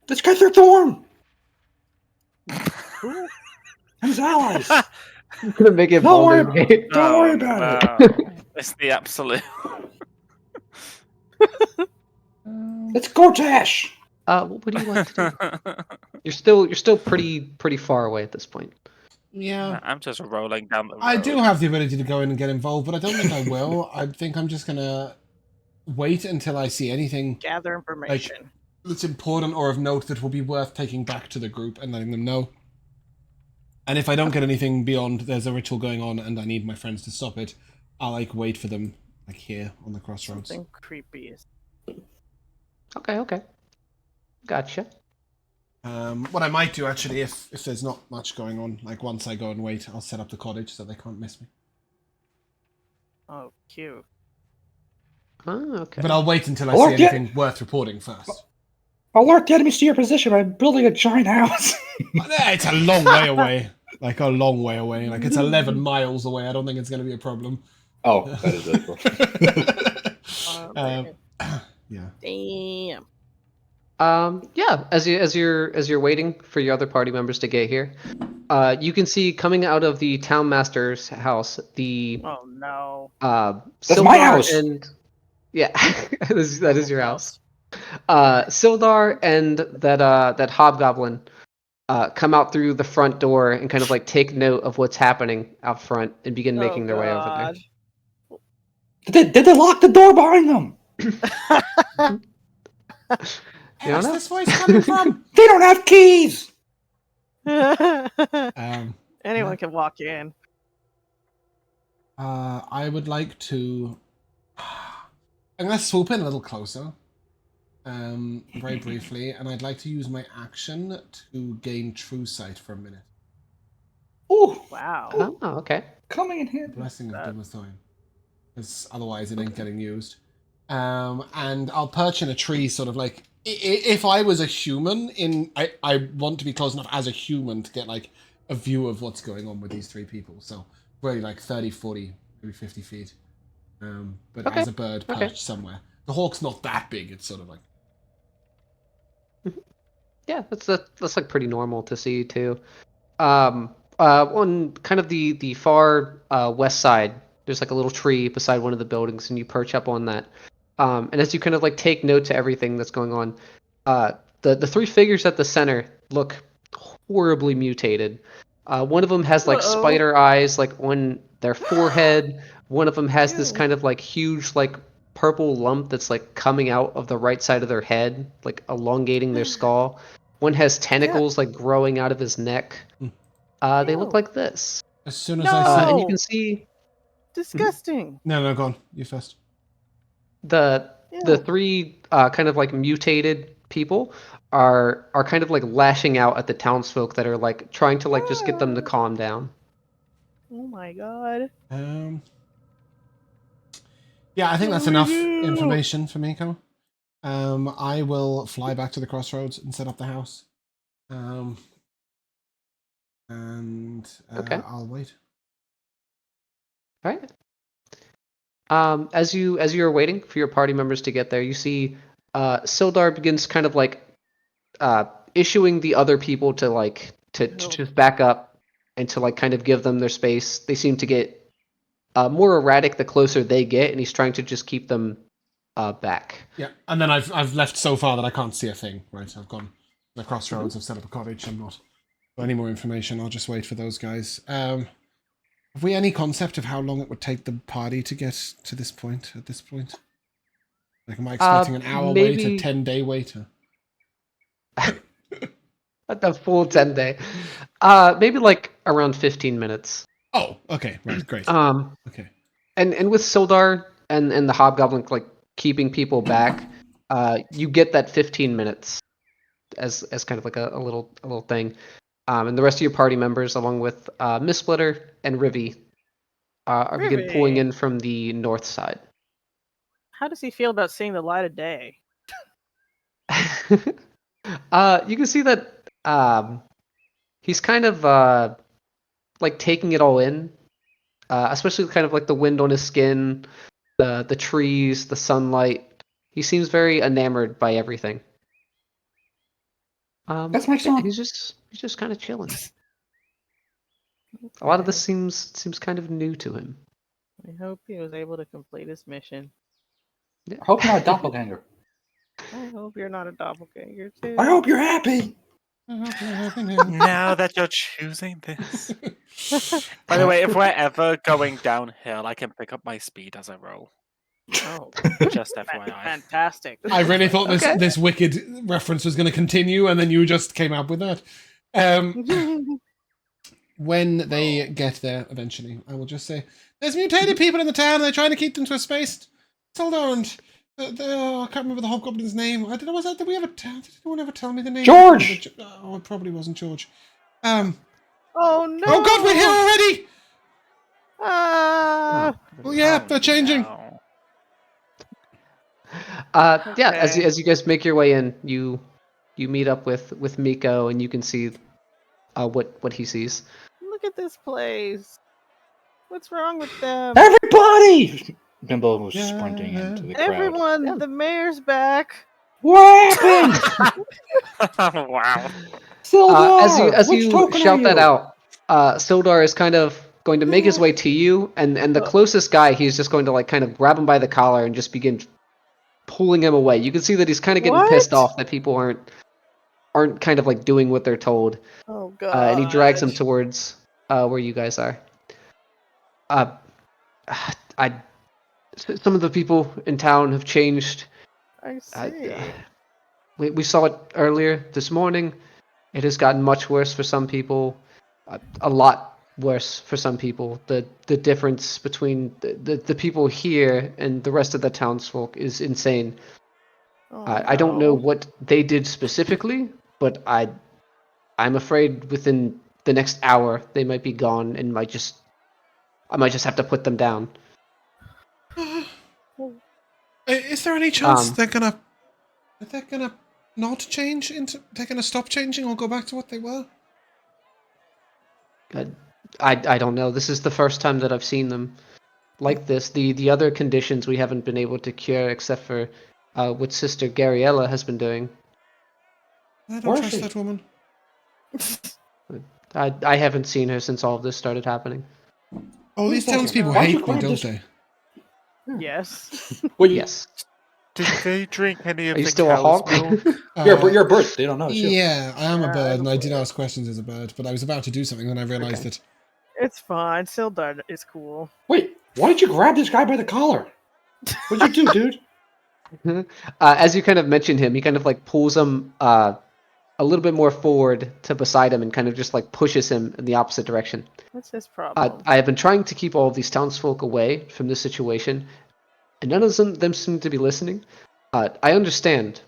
Let's get their Thorn! And his allies! I'm gonna make it Don't worry- Baldur game. Don't worry about it. It's the absolute. Let's go, Tash! What would you like to do? You're still pretty far away at this point. Yeah. I'm just rolling down the road. I do have the ability to go in and get involved, but I don't think I will. I think I'm just gonna wait until I see anything Gather information. that's important or of note that will be worth taking back to the group and letting them know. And if I don't get anything beyond there's a ritual going on and I need my friends to stop it, I'll like wait for them like here on the crossroads. Something creepy is. Okay. Gotcha. What I might do actually, if there's not much going on, like once I go and wait, I'll set up the cottage so they can't miss me. Oh, cute. Oh, okay. But I'll wait until I Or see get- anything worth reporting first. Alert the enemies to your position by building a giant house. It's a long way away. Like a long way away. Like it's 11 miles away. I don't think it's going to be a problem. Oh, that is really cool. Yeah. Damn. Yeah. As you're waiting for your other party members to get here, you can see coming out of the town master's house the Oh no. That's my Sildar house. and yeah, that is your house. Sildar and that hobgoblin come out through the front door and kind of like take note of what's happening out front and begin making their way over there. Did they lock the door behind them? Where's this voice coming from? They don't have keys! Anyone can walk in. I would like to. I'm going to swoop in a little closer. Very briefly, and I'd like to use my action to gain true sight for a minute. Oh, Wow. Oh, okay. coming in here. Blessing of Dimmerthorn. Because otherwise it ain't getting used. And I'll perch in a tree, sort of like... If I was a human, I want to be close enough as a human to get like a view of what's going on with these three people. So really like 30, 40, maybe 50 feet. But Okay. as a bird perched somewhere. The hawk's not that big, it's sort of like... Yeah, that's like pretty normal to see too. On kind of the far west side, there's like a little tree beside one of the buildings, and you perch up on that. And as you kind of like take note to everything that's going on, the three figures at the center look horribly mutated. One of them has like Uh-oh. spider eyes like on their forehead. One of them has this kind of like huge like purple lump that's like coming out of the right side of their head, like elongating their skull. One has tentacles like growing out of his neck. They look Ew. like this. As soon as No! I see... And you can see Disgusting. No, go on. You first. the Ew. three kind of like mutated people are kind of like lashing out at the townsfolk that are like trying to like just get them to calm down. Oh my god. Yeah, I think that's What do enough we do? information for me, Connor. I will fly back to the crossroads and set up the house. Okay. I'll wait. All right. As you're waiting for your party members to get there, you see Sildar begins kind of like issuing the other people to like to just back up and to like kind of give them their space. They seem to get more erratic the closer they get, and he's trying to just keep them back. Yeah, and then I've left so far that I can't see a thing. Right, I've gone to the crossroads. I've set up a cottage. I'm not. For any more information, I'll just wait for those guys. Have we any concept of how long it would take the party to get to this point? At this point, like, am I expecting an hour wait, a maybe 10-day wait? a full 10-day. Maybe like around 15 minutes. Oh, okay, right, great. Okay. And with Sildar and the Hobgoblin like keeping people back, you get that 15 minutes as kind of like a little thing. And the rest of your party members, along with Miss Splitter and Rivy, are begin pulling Rivy. in from the north side. How does he feel about seeing the light of day? You can see that he's kind of like taking it all in, especially kind of like the wind on his skin, the trees, the sunlight. He seems very enamored by everything. That's my son. He's just kind of chilling. A lot of this seems kind of new to him. I hope he was able to complete his mission. I hope you're not a doppelganger. I hope you're not a doppelganger too. I hope you're happy. Now that you're choosing this. By the way, if we're ever going downhill, I can pick up my speed as I roll. Oh, Just FYI. fantastic! I really thought Okay. this wicked reference was going to continue, and then you just came up with that. When they get there eventually, I will just say, "There's mutated people in the town. And they're trying to keep them to a space." Sildar and I can't remember the hobgoblin's name. I don't know. Did anyone ever tell me the name? George! Oh, it probably wasn't George. Oh no! Oh God, we're here already. Ah! Well, yeah, Oh, they're changing. no. Yeah, as Okay. you guys make your way in, you meet up with Miko, and you can see what he sees. Look at this place. What's wrong with them? Everybody! Bimbo was sprinting into the crowd. Everyone, Yeah. the mayor's back. What happened? Wow. Sildar! As which you token are shout that you? out, Sildar is kind of going to make his way to you, and the closest guy, he's just going to like kind of grab him by the collar and just begin pulling him away. You can see that he's kind of getting pissed What? off that people aren't kind of like doing what they're told, Oh god! and he drags him towards where you guys are. Some of the people in town have changed. I see. We saw it earlier this morning. It has gotten much worse for some people, a lot worse for some people. The difference between the people here and the rest of the townsfolk is insane. Oh, I don't know no. what they did specifically, but I'm afraid within the next hour they might be gone, and I might just have to put them down. Is there any chance they're gonna not change into? They're gonna stop changing or go back to what they were? I don't know. This is the first time that I've seen them like this. The other conditions we haven't been able to cure except for what Sister Gabriella has been doing. I don't Where is trust she? that woman. I haven't seen her since all of this started happening. Oh, these Wait a second. townspeople Why'd you hate me, grab don't this- they? Yes. Well, you, Yes. Did they drink any of Are you the still a cow's hawk? milk? you're a bird. They don't know. It's you. Yeah, I am a Yeah, bird, and I I'm did a bird. ask questions as a bird, but I was about to do something when I realized Okay. that. It's fine. Sildar is cool. Wait, why did you grab this guy by the collar? What'd you do, dude? As you kind of mentioned him, he kind of like pulls him a little bit more forward to beside him and kind of just like pushes him in the opposite direction. What's his problem? I have been trying to keep all of these townsfolk away from this situation, and none of them seem to be listening. I understand.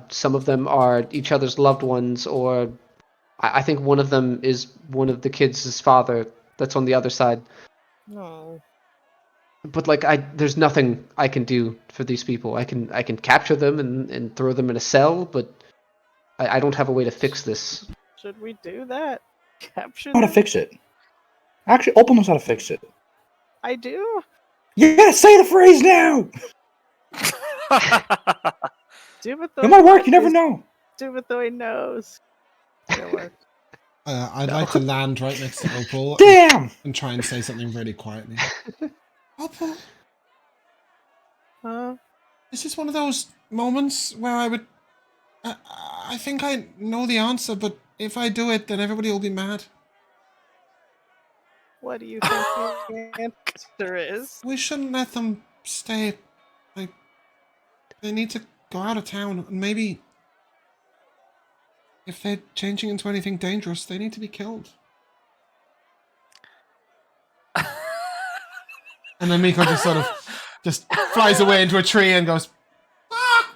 Some of them are each other's loved ones, or I think one of them is one of the kids' father that's on the other side. No. But like there's nothing I can do for these people. I can capture them and throw them in a cell, but I don't have a way to fix this. Should we do that? Capture How to them? fix it? Actually, Opal knows how to fix it. I do? Yeah, say the phrase now. Do it though. It might work. You never know. Do it though he knows. It'll work. I'd like to land right next to Opal Damn. and try and say something really quietly. Opal, Huh? this is one of those moments where I think I know the answer, but if I do it, then everybody will be mad. What do you think the answer is? We shouldn't let them stay. Like, they need to go out of town. And maybe if they're changing into anything dangerous, they need to be killed. And then Miko just sort of just flies away into a tree and goes, "Ah!"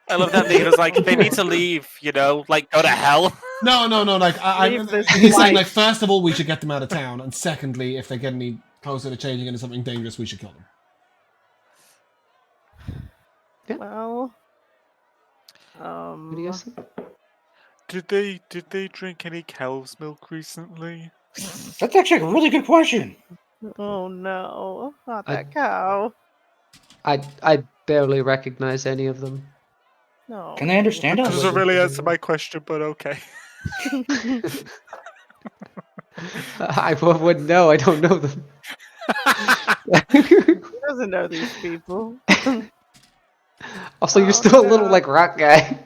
I love that Miko's like, they need to leave, you know, like go to hell. No. Like Leave this he's saying, like, life. first of all, we should get them out of town, and secondly, if they get any closer to changing into something dangerous, we should kill them. Well, What do you guys think? Did they drink any cow's milk recently? That's actually a really good question. oh no, not I- that cow. I barely recognize any of them. No. Can they understand That us? doesn't really answer my question, but okay. I wouldn't know. I don't know them. He doesn't know these people. Also, you're Oh, still a little no. like rock guy.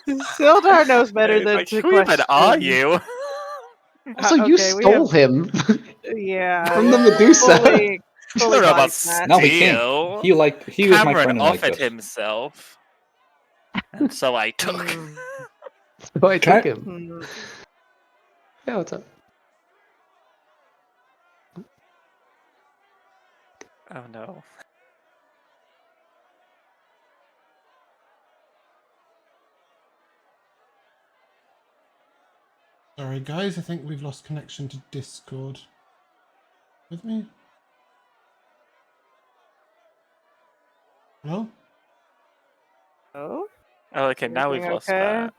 Sildar knows better It's than like, to who even question. are you? Also, you Okay, we stole have- him Yeah. from the Medusa. Fully, I fully don't know about buys that. No, he steal. can't. He was my Cameron friend and liked offered us. himself, and so I took. Mm, So I Can took him. mm. Yeah, what's up? Oh no. Sorry, guys, I think we've lost connection to Discord. With me? Hello? Oh, Oh, okay, now we've Everything lost okay? that.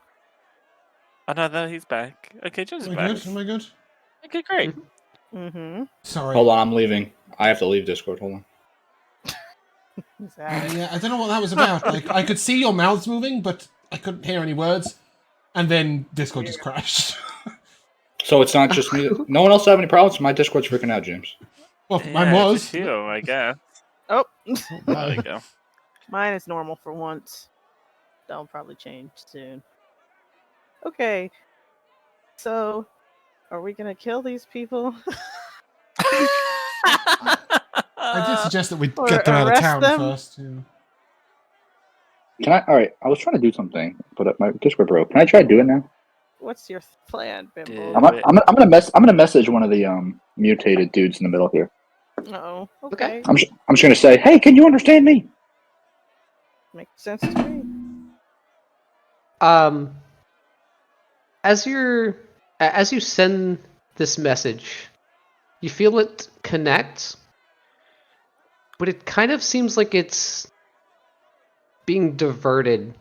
Oh no, he's back. Okay, Joe's Am I back. good? Am I good? Okay, great. mm-hmm. Sorry. Hold on, I'm leaving. I have to leave Discord. Hold on. He's at it. Yeah, I don't know what that was about. Like, I could see your mouths moving, but I couldn't hear any words. And then Discord just crashed. So it's not just me. No one else have any problems? My Discord's freaking out, James. Well, Yeah, mine it's was. just you, I guess. Oh, There we go. mine is normal for once. That'll probably change soon. Okay, so are we gonna kill these people? I did suggest that we or get them out of arrest town them? first. Yeah. Can I? All right. I was trying to do something, but my Discord broke. Can I try to do it now? What's your plan, Bimbo? Dude. I'm gonna message one of the mutated dudes in the middle here. Oh, Okay. okay. I'm just gonna say, hey, can you understand me? Makes sense to me. As you send this message, you feel it connect, but it kind of seems like it's being diverted.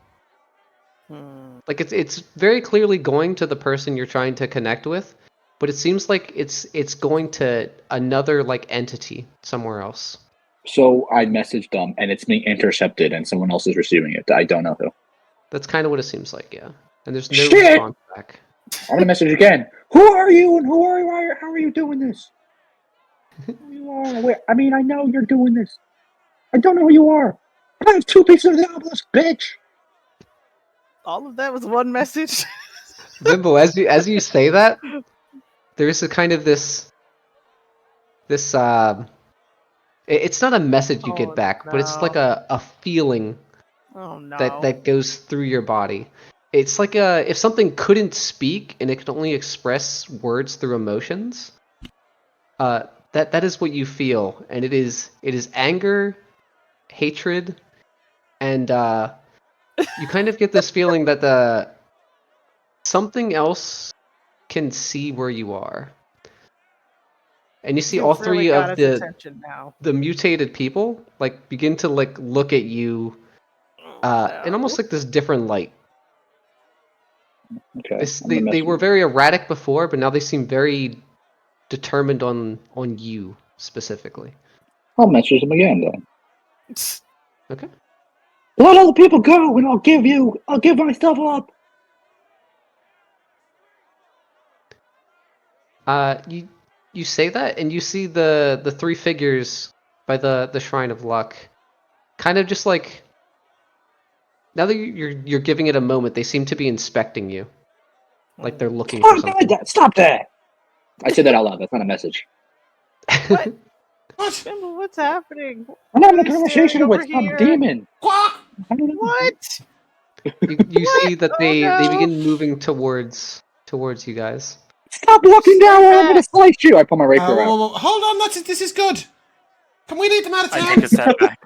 Like it's very clearly going to the person you're trying to connect with, but it seems like it's going to another like entity somewhere else. So I messaged them, and it's being intercepted, and someone else is receiving it. I don't know who. That's kind of what it seems like, yeah. And there's no Shit! response back. I'm gonna message again. Who are you, and who are you? How are you doing this? Who you are? Where? I mean, I know you're doing this. I don't know who you are. I have 2 pieces of the obelisk, bitch. All of that was one message. Bimbo, as you say that, there's a kind of this it's not a message you Oh, get back, but it's like no. a feeling Oh no. that goes through your body. It's like if something couldn't speak and it could only express words through emotions. That is what you feel, and it is anger, hatred, and you kind of get this feeling that something else can see where you are, and you see You've all really three got of his attention now. the mutated people like begin to like look at you in almost like this different light. Okay. They were very erratic before, but now they seem very determined on you specifically. I'll message them again then. Okay. Let all the people go, and I'll give myself up. You say that, and you see the 3 figures by the Shrine of Luck, kind of just like, now that you're giving it a moment, they seem to be inspecting you. like they're looking for Stop something. that! Stop that! I said that out loud. That's not a message. What? What? Thimble, what's happening? I'm having a Are they conversation staring with over some here? demon. Quack! I don't know. What? You What? see that Oh, they no. begin moving towards you guys. Stop walking Stay down or I'm gonna back. slice you. I pull my rapier out. Whoa. Hold on, this is good. Can we lead them out of I town? take a step back.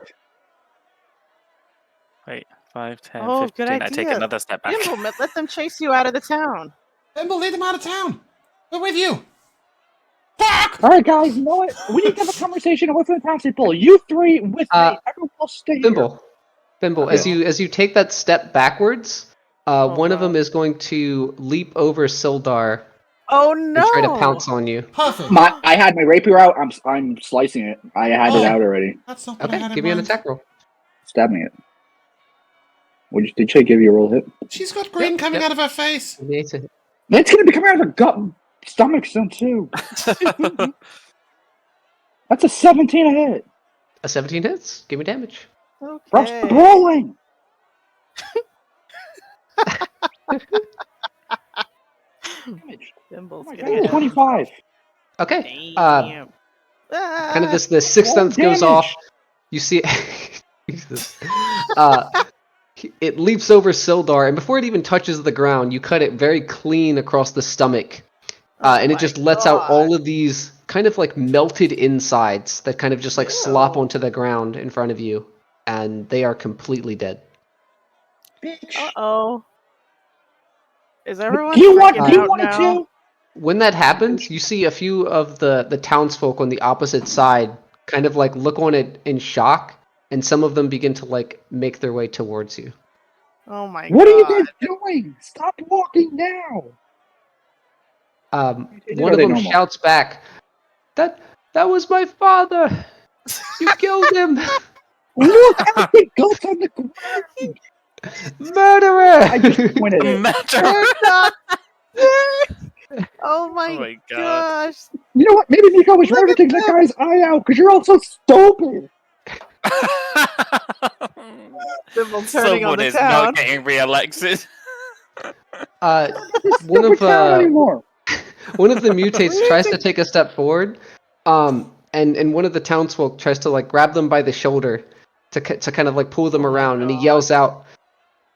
Wait, 5, 10, Oh, good 15. I take idea. another step back. Thimble, let them chase you out of the town. Thimble, lead them out of town. We're with you. Quack! All right, guys. You know what? We need to have a conversation away from the townspeople. You three with me. Everyone else stay here. Thimble, Okay. as you take that step backwards, one of God. them is going to leap over Sildar Oh and no! try to pounce on you. Perfect. I had my rapier out. I'm slicing it. I had it out already. That's not what I Okay, had in give me an mind. attack roll. Stabbing it. Did she give you a roll hit? She's got green Yep, coming yep. out of her face. Give me a hit. It's gonna be coming out of her gut, stomach soon too. That's a 17 a hit. A 17 hits. Give me damage. Bro, Okay. stop rolling. Thimble's Oh my gonna God, get 25. Okay. Damn. Kind of the sixth Roll sense goes damage. off. You see Jesus. It leaps over Sildar, and before it even touches the ground, you cut it very clean across the stomach. And it just lets out all of these kind of like melted insides that kind of just like slop Ew. onto the ground in front of you, and they are completely dead. Bitch. Uh-oh. Is everyone Do you want? freaking Do you out want it now? too? When that happens, you see a few of the townsfolk on the opposite side kind of like look on it in shock, and some of them begin to like make their way towards you. Oh my What god. are you guys doing? Stop walking now. One of them shouts back, that was my father! You killed him! Look at the goats on the ground. Murderer! I just pointed it. Matter. Oh my, Oh my god. gosh. You know what? Maybe Nico was Look right to at take that them. guy's eye out because you're all so stupid. Thimble turning Someone on the is town. not getting re-elected. This One stupid town anymore. of the mutates tries to take a step forward, and one of the townsfolk tries to like grab them by the shoulder to kind of like pull them Oh my around, and he God. yells out,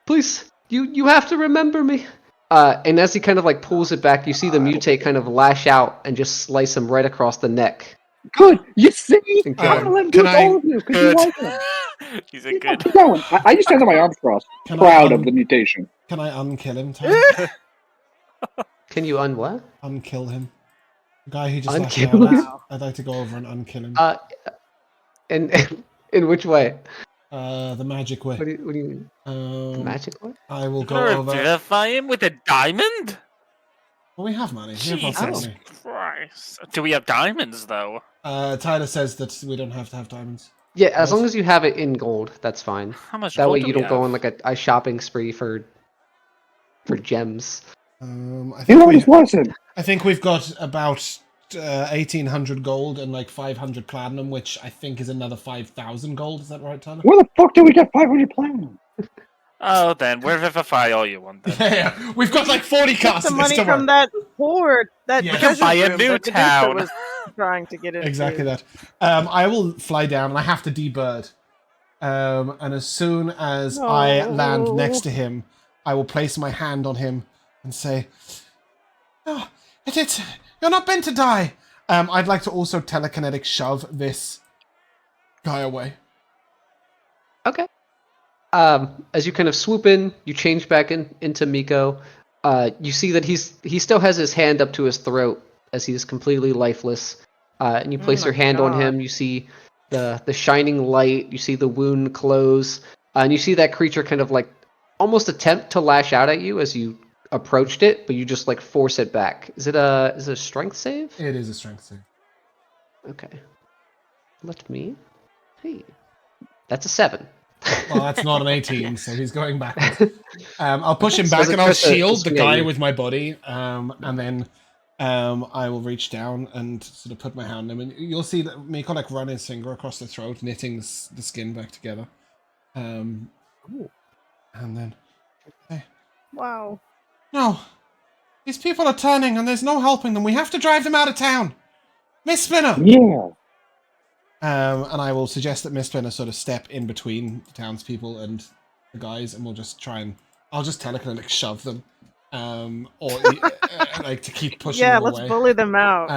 "Please, you have to remember me." And as he kind of like pulls it back, you see the mutate kind of lash out and just slice him right across the neck. Good. You see? And kill I'm him. gonna let him do it to all of you because you Good. like him. He's a good. Keep going. I just stand on my arms crossed, Can proud I, of the mutation. Can I unkill him, Tom? Can you what? Unkill him. The guy who just lashed Unkill out. him? Wow. I'd like to go over and unkill him. And in which way? The magic way. What do you mean? The magic way? I will go Gonna over. vivify him with a diamond? Well, we have money. We have lots of Jesus money. Christ. Do we have diamonds though? Tyler says that we don't have to have diamonds. Yeah, as Right. long as you have it in gold, that's fine. How much That gold way do you we don't go have? on like a shopping spree for gems. I You think learned his lesson. I think we've got about 1,800 gold and like 500 platinum, which I think is another 5,000 gold. Is that right, Tyler? Where the fuck did we get 500 platinum? Oh, then we're vivify all you want. Then. Yeah, we've got like 40 Get casts the of this. money Don't from worry. that hoard, that Yeah. We can treasure buy a room new that Medusa town. was trying to get into. Exactly that. I will fly down and I have to debird. And as soon as I land next to him, I will place my hand on him and say, "Oh, you're not meant to die." I'd like to also telekinetic shove this guy away. Okay. As you kind of swoop in, you change back into Miko. You see that he still has his hand up to his throat as he's completely lifeless. And you place Oh your my hand on God. him. You see the shining light. You see the wound close, and you see that creature kind of like almost attempt to lash out at you as you approached it, but you just like force it back. Is it a strength save? It is a strength save. Okay. Let me. Hey, that's a 7. Well, that's not an 18, so he's going backwards. I'll push him So back is it and I'll just a shield the swing at guy you? with my body, and then I will reach down and sort of put my hand on him, and you'll see that Miko like run his finger across the throat, knitting the skin back together. And then, Wow. no, These people are turning and there's no helping them. We have to drive them out of town. Miss Spinner! Yeah. And I will suggest that Miss Spinner sort of step in between the townspeople and the guys, and we'll just try and... I'll just telekinetic shove them. Or like to keep pushing them away. let's bully them out.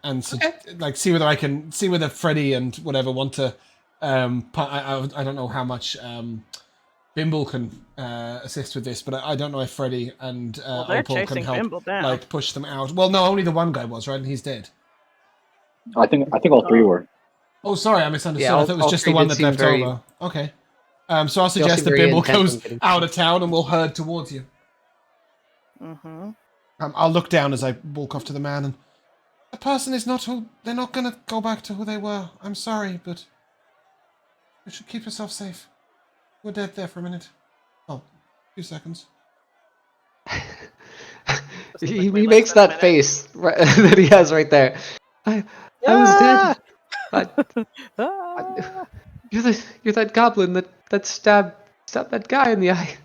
And so, like see whether Freddy and whatever want to... I don't know how much... Bimble can assist with this, but I don't know if Freddy and Opal can help Bimble down. like push them out. Well, no, only the one guy was, right? And he's dead. I think all three were. Oh, sorry, I misunderstood. Yeah, I thought it was just the one that left very... over. Okay. So I'll suggest that Bimble goes out of town and we'll herd towards you. Mm-hmm. I'll look down as I walk off to the man, and the person is not who... They're not going to go back to who they were. I'm sorry, but you should keep yourself safe. We're dead there for a minute. Oh, a few seconds. he makes that face that he has right there. I was dead. You're that goblin that stabbed that guy in the eye.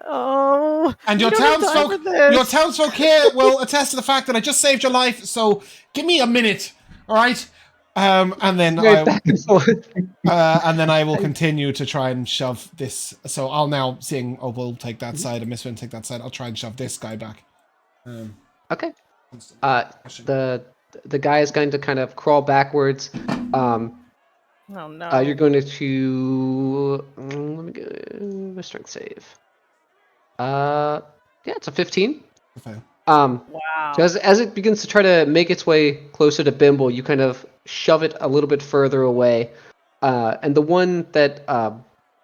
Oh, and your townsfolk here will attest to the fact that I just saved your life. So give me a minute, all right? And then I will continue to try and shove this. So I'll now seeing Opal take that side and Miss Wynn take that side. I'll try and shove this guy back. Okay. The guy is going to kind of crawl backwards. Oh no. You're going to let me go my strength save. Yeah, it's a 15. Okay. Wow. So as it begins to try to make its way closer to Bimble, you kind of shove it a little bit further away. And the one that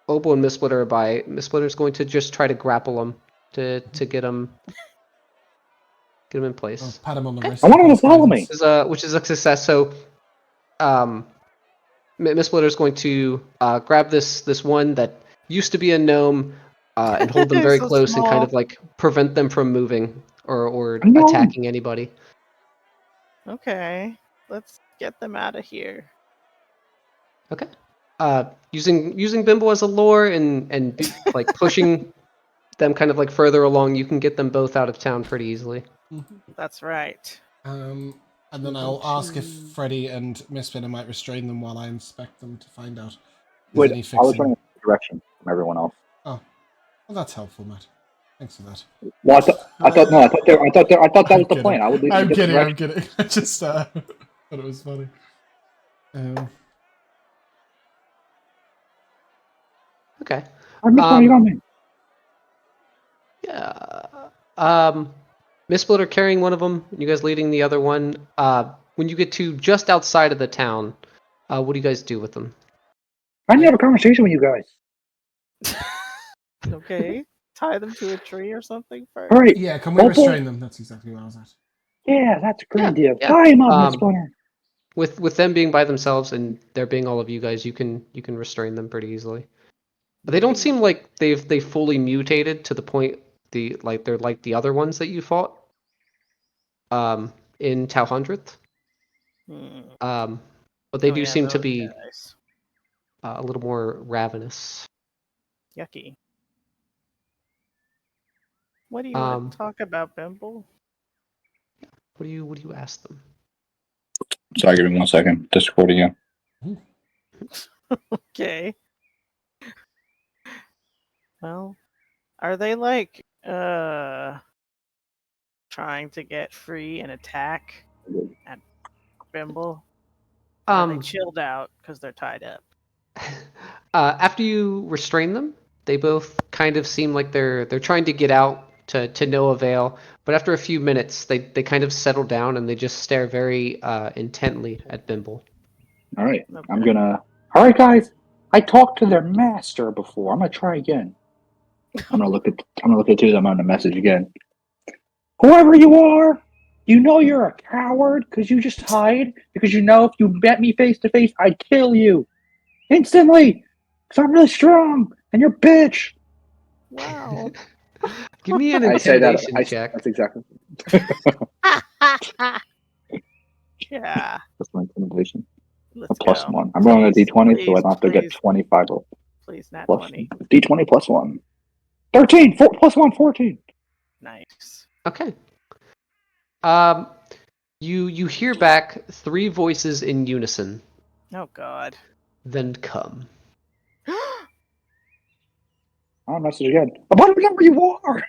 Opal and Miss Splitter are by, Miss Splitter is going to just try to grapple him to get him in place. Oh, pat him on the wrist. I want him to follow me. Which is a success. So, Miss Splitter is going to grab this one that used to be a gnome and hold them very So close small. and kind of like prevent them from moving or attacking anybody. Okay, let's get them out of here. Okay. Using Bimble as a lure and like pushing them kind of like further along, you can get them both out of town pretty easily. That's right. And then I'll ask if Freddy and Miss Spinner might restrain them while I inspect them to find out. Wait, I was running in a direction from everyone else. Oh, well, that's helpful, Matt. Thanks for that. Well, I thought that was the plan. I would leave. I'm kidding. I just thought it was funny. Okay. I missed one. You got me. Yeah. Miss Splitter carrying one of them, you guys leading the other one. When you get to just outside of the town, what do you guys do with them? I need to have a conversation with you guys. Okay. Tie them to a tree or something first. All right. Yeah, can we restrain them? That's exactly what I was at. Yeah, that's a great idea. Yeah. Tie him up, Miss Splinter. With them being by themselves and there being all of you guys, you can restrain them pretty easily. But they don't seem like they fully mutated to the point they're like the other ones that you fought in Tau 100th. But they do seem to be a little more ravenous. Yucky. What do you want to talk about, Bimble? What do you ask them? Sorry, give me 1 second. Discord again. Okay. Well, are they like trying to get free and attack at Bimble? Or are they chilled out because they're tied up? After you restrain them, they both kind of seem like they're trying to get out to no avail. But after a few minutes, they kind of settle down and they just stare very intently at Bimble. All right, Okay. All right, guys. I talked to their master before. I'm gonna try again. I'm gonna look at the two of them on the message again. Whoever you are, you know you're a coward because you just hide. Because you know if you met me face to face, I'd kill you instantly. Because I'm really strong and you're a bitch. Wow. Give me an I say that. intimidation check. That's exactly. Yeah. That's my intimidation. Let's A plus go. 1. I'm rolling a Please, d20, so I don't have to get please. 25 Please, nat plus 20. d20 plus 1. 13. 4 plus 1, 14. Nice. Okay. You hear back 3 voices in unison. Oh God. Then come. I'll message again. I want to know where you are.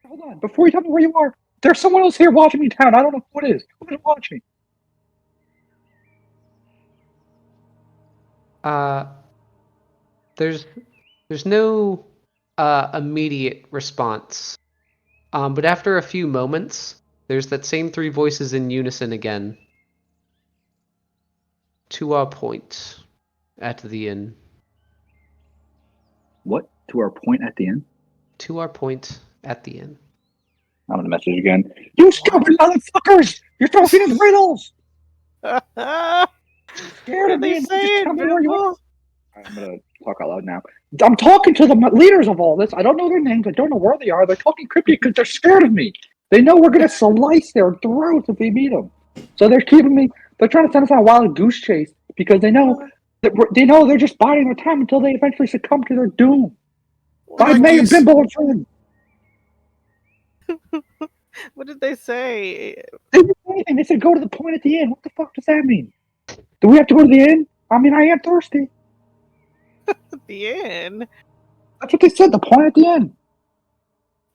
Hold on. Before you tell me where you are, there's someone else here watching me down. I don't know who it is. Who's watching? There's no immediate response. But after a few moments, there's that same 3 voices in unison again. To our point at the inn. What? To our point at the end? To our point at the inn. I'm gonna message again. You stupid motherfuckers! You're talking in riddles! What Scared of are me they and just saying, tell me where you are. Bimbo? I'm gonna talk out loud now. I'm talking to the leaders of all this. I don't know their names. I don't know where they are. They're talking cryptic because they're scared of me. They know we're gonna slice their throats if we meet them. So they're keeping me. They're trying to send us on a wild goose chase because they know that they're just biding their time until they eventually succumb to their doom. By Mayor Bimbo and friend. What did they say? They didn't say anything. They said go to the point at the end. What the fuck does that mean? Do we have to go to the end? I mean, I am thirsty. The end. That's what they said. The point at the end.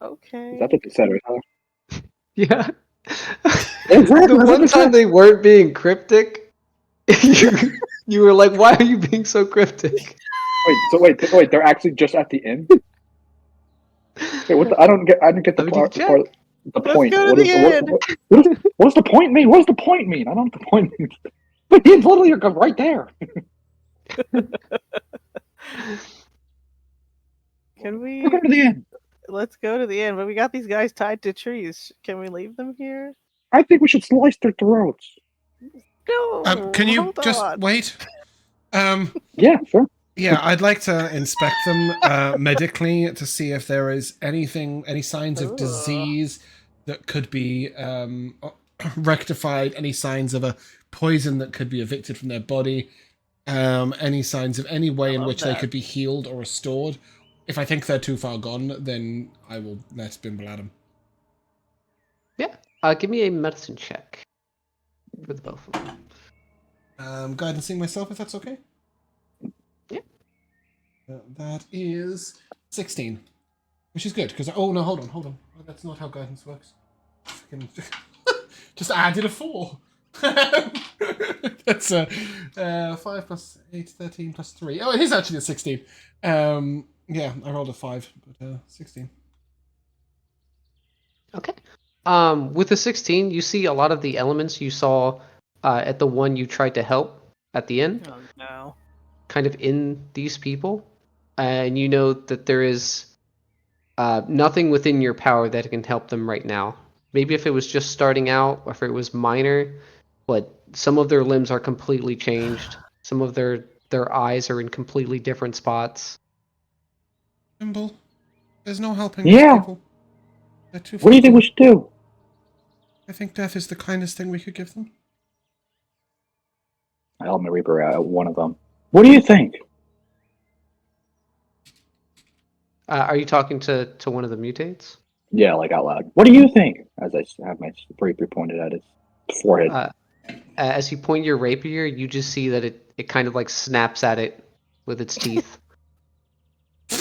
Okay. That's what they said, right? Yeah. Exactly, The that's what one they time said. they weren't being cryptic, you were like, why are you being so cryptic? Wait. They're actually just at the end. Wait, what? I didn't get the I mean, part. you check. The Let's point. go to What the is end. what does the point mean? What does the point mean? I don't know what the point means. But the end's literally right there. Can we? We're going to the end. Let's go to the end. But we got these guys tied to trees. Can we leave them here? I think we should slice their throats. No. Can you hold just on. wait? Yeah, sure. Yeah, I'd like to inspect them medically to see if there is any signs of Ugh. disease that could be rectified, any signs of a poison that could be evicted from their body, any signs of any way in love which they that. could be healed or restored. If I think they're too far gone, then I will let Bimble at them. Yeah. Give me a medicine check for the both of them. Guidancing myself, if that's okay. Yeah. That is 16, which is good because oh no, hold on. That's not how guidance works. Fucking just added a 4. That's 5 plus 8, 13 plus 3. Oh, it is actually a 16. Yeah, I rolled a 5, but 16. Okay. With the 16, you see a lot of the elements you saw at the one you tried to help at the end, Oh no. kind of in these people. And you know that there is nothing within your power that can help them right now. Maybe if it was just starting out, or if it was minor, but some of their limbs are completely changed. Some of their eyes are in completely different spots. Bimble, there's no helping Yeah. these people. They're too What do you think far we should do? I think death is the kindest thing we could give them. I help my Reaper out one of them. What do you think? Are you talking to one of the mutates? Yeah, like out loud. What do you think? As I have my Reaper pointed at his forehead. As you point your rapier, you just see that it kind of like snaps at it with its teeth.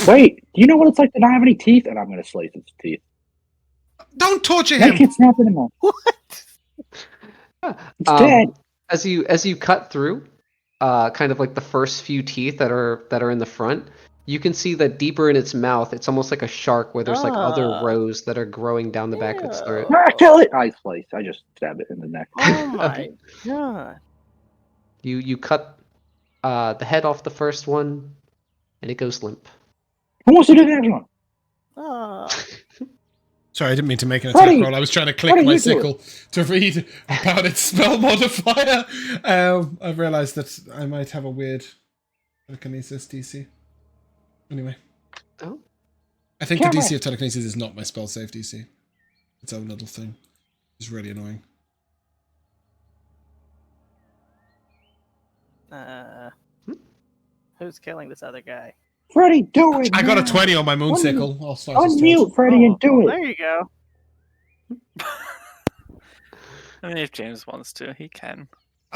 Wait, do you know what it's like to not have any teeth? And I'm going to slice its teeth. Don't torture I him! can't snap anymore. What? It's dead. As you cut through, kind of like the first few teeth that are in the front, you can see that deeper in its mouth, it's almost like a shark where there's like other rows that are growing down the back of its throat. Ah, kill it! I slice. I just stab it in the neck. Oh my god. You cut the head off the first one, and it goes limp. Who wants to do the next one? Sorry, I didn't mean to make an attack Freddie! roll. I was trying to click Freddie, my you do it. sickle to read about its spell modifier. I've realised that I might have a weird telekinesis DC. Anyway. Oh. I think Camera. the DC of telekinesis is not my spell save DC. Its own little thing. It's really annoying. Who's killing this other guy? Freddy, do it! I got a now. 20 on my moonsicle. I'll start his Unmute turn. Freddy and do it. There you go. I mean, if James wants to, he can.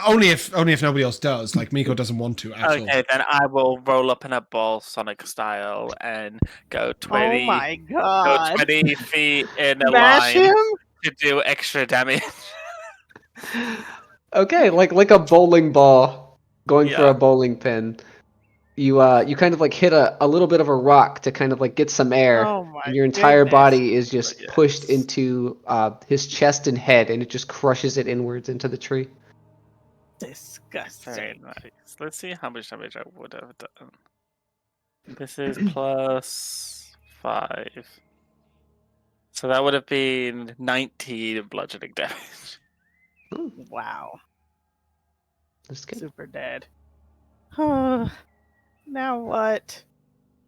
Only if nobody else does. Like Miko doesn't want to at all. Okay, then I will roll up in a ball, Sonic style, and go 20. Oh my Go god. 20 feet in a Smash line him? to do extra damage. Okay, like a bowling ball going for Yeah. a bowling pin. You kind of like hit a little bit of a rock to kind of like get some air, Oh my and your entire goodness. body is just Yes. pushed into his chest and head, and it just crushes it inwards into the tree. Very Disgusting. nice. Let's see how much damage I would have done. This is plus 5. So that would have been 19 bludgeoning damage. Wow. That's good. Super dead. Now what?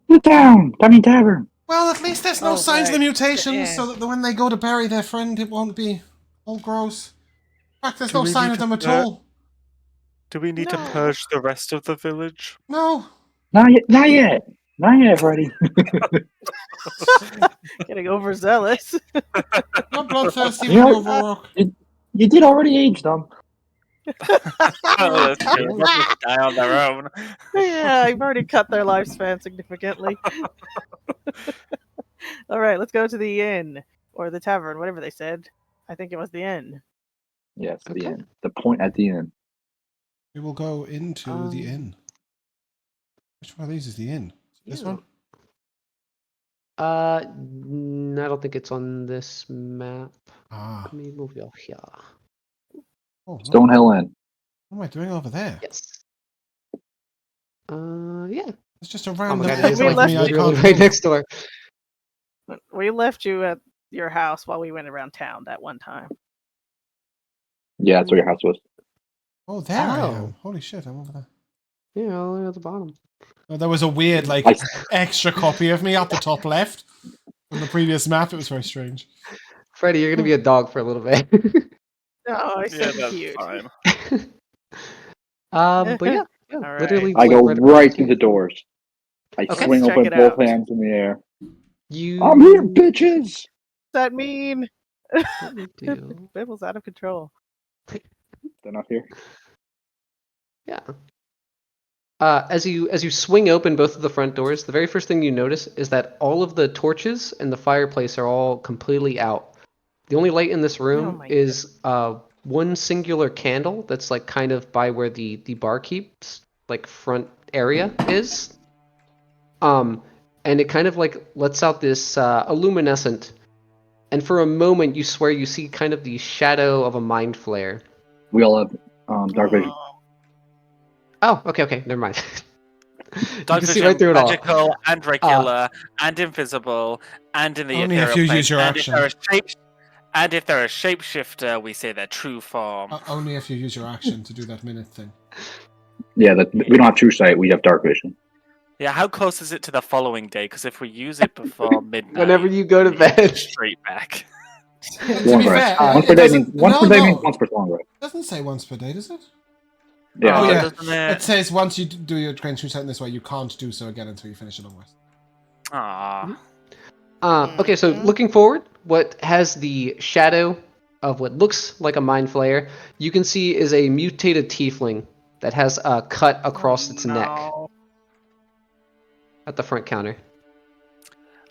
Get down, Dummy Tavern. Well, at least there's no Oh, signs of the right. mutations, Yeah. so that when they go to bury their friend, it won't be all gross. In fact, there's Do no we sign need of to them at purge- all. Do we need to No. purge the rest of the village? No. Not yet, not yet. Not yet, Freddy. Getting overzealous. Not bloodthirsty You when know- you overwork. You did already age them. Oh, that's true. They'll just die on their own. Yeah, you've already cut their lifespan significantly. All right, let's go to the inn or the tavern, whatever they said. I think it was the inn. Yes, the Okay. end. The point at the end. We will go into the Um, inn. Which one of these is the inn? This Ew. one? I don't think it's on this map. Ah. Let me move you here. Oh, no. Stonehill Inn. What am I doing over there? Yes. Yeah. It's just a Oh random my god, it it is is We like like me. I left literally can't right move. next door. We left you at your house while we went around town that one time. Yeah, that's where your house was. Oh, there I Oh. am. Holy shit, I'm over there. Yeah, all the way at the bottom. Oh, there was a weird, like, I- extra copy of me up the top left from the previous map. It was very strange. Freddy, you're gonna be a dog for a little bit. No, I Yeah, said that's cute. fine. But yeah, All right. literally. I like, go across right the through the doors. I Okay. swing Let's check open it both out. hands in the air. You. I'm here, bitches! That mean? Let me do. Bibble's out of control. They're not here. Yeah. As you swing open both of the front doors, the very first thing you notice is that all of the torches in the fireplace are all completely out. The only light in this room my is one singular candle that's like kind of by where the barkeep's like front area is. And it kind of like lets out this illuminescent, and for a moment you swear you see kind of the shadow of a mind flare. We all have dark vision. Oh, okay, never mind. You Dark can see vision, right through it all. magical and regular and invisible and in the Only if ethereal you plane. use your and action. If they're a shapeshifter, we say their true form. Only if you use your action to do that minute thing. Yeah, we don't have true sight. We have dark vision. Yeah, how close is it to the following day? Because if we use it before midnight, Whenever you go to we get bed. straight back. And to Long be rest. fair, Once it per day doesn't. means once per day means once per long rest. It doesn't say once per day, does it? Yeah. Oh, Oh, yeah. doesn't it? It says once you do your train true sight in this way, you can't do so again until you finish a long rest. Aw. Okay, so looking forward, what has the shadow of what looks like a mind flayer, you can see is a mutated tiefling that has a cut across its neck No. at the front counter.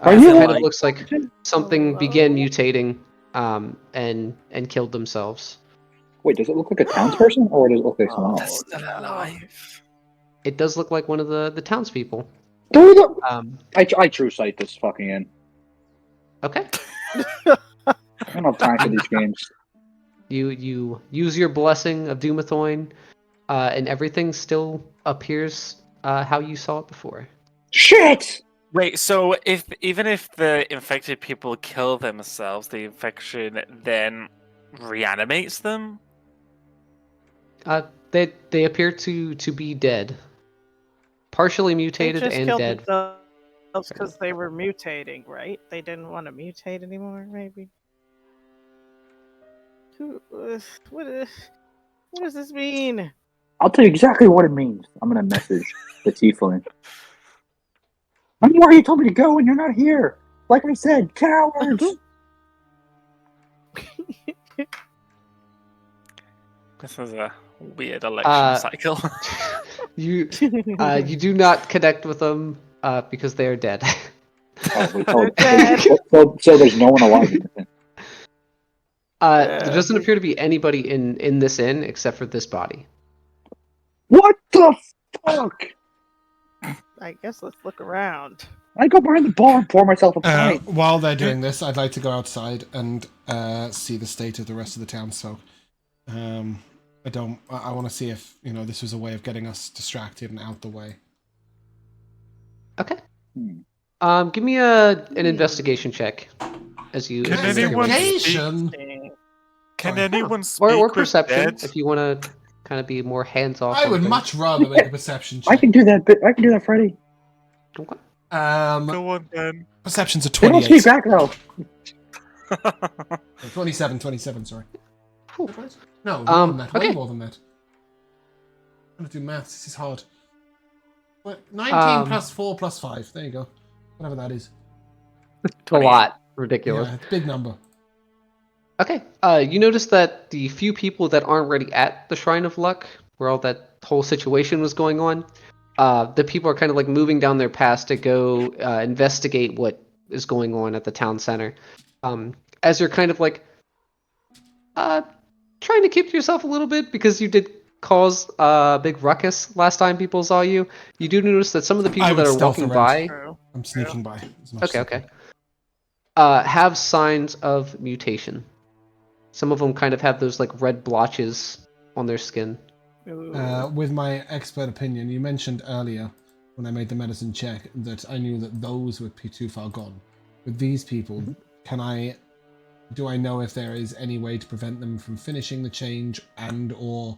Are It you kind of like- looks like something Hello? began mutating and killed themselves. Wait, does it look like a townsperson or does it look like someone Oh, else? Still no. alive. It does look like one of the townspeople. Do the- I I true sight this fucking in. Okay. I don't have time for these games. You use your blessing of Doomatoin, and everything still appears how you saw it before. Shit! Wait, so even if the infected people kill themselves, the infection then reanimates them? They appear to be dead, partially They mutated just and killed dead. themselves because they were mutating, right? They didn't want to mutate anymore, maybe. What does this mean? I'll tell you exactly what it means. I'm gonna message the tiefling. I'm where you told me to go, and you're not here. Like I said, cowards. This is a weird election cycle. You do not connect with them because they are dead. Oh, Dead. so there's no one alive in the inn. There doesn't appear to be anybody in this inn except for this body. What the fuck? I guess let's look around. I go behind the bar and pour myself a pint. While they're doing this, I'd like to go outside and see the state of the rest of the townsfolk. I want to see if this was a way of getting us distracted and out the way. Okay. Give me an investigation check as you. Can as you anyone make your way. Investigation? Can anyone speak or with perception dead? if you want to kind of be more hands off. I would much rather make a perception check. I can do that. I can do that, Freddy. Okay. Go on, Ben. Perception's a They don't 28. speak back though. 27, sorry. Cool. No, more than that. Way okay. more than that. I'm going to do maths. This is hard. What? 19 plus 4 plus 5. There you go. Whatever that is. A lot. Ridiculous. Yeah, it's a big number. Okay. You notice that the few people that aren't already at the Shrine of Luck, where all that whole situation was going on, the people are kind of like moving down their paths to go investigate what is going on at the town center. As you're kind of like trying to keep to yourself a little bit because you did cause a big ruckus last time people saw you. You do notice that some of the people that are walking by. I'm sneaking by. As much as I can. Have signs of mutation. Some of them kind of have those like red blotches on their skin. With my expert opinion, you mentioned earlier when I made the medicine check that I knew that those would be too far gone. With these people, do I know if there is any way to prevent them from finishing the change and or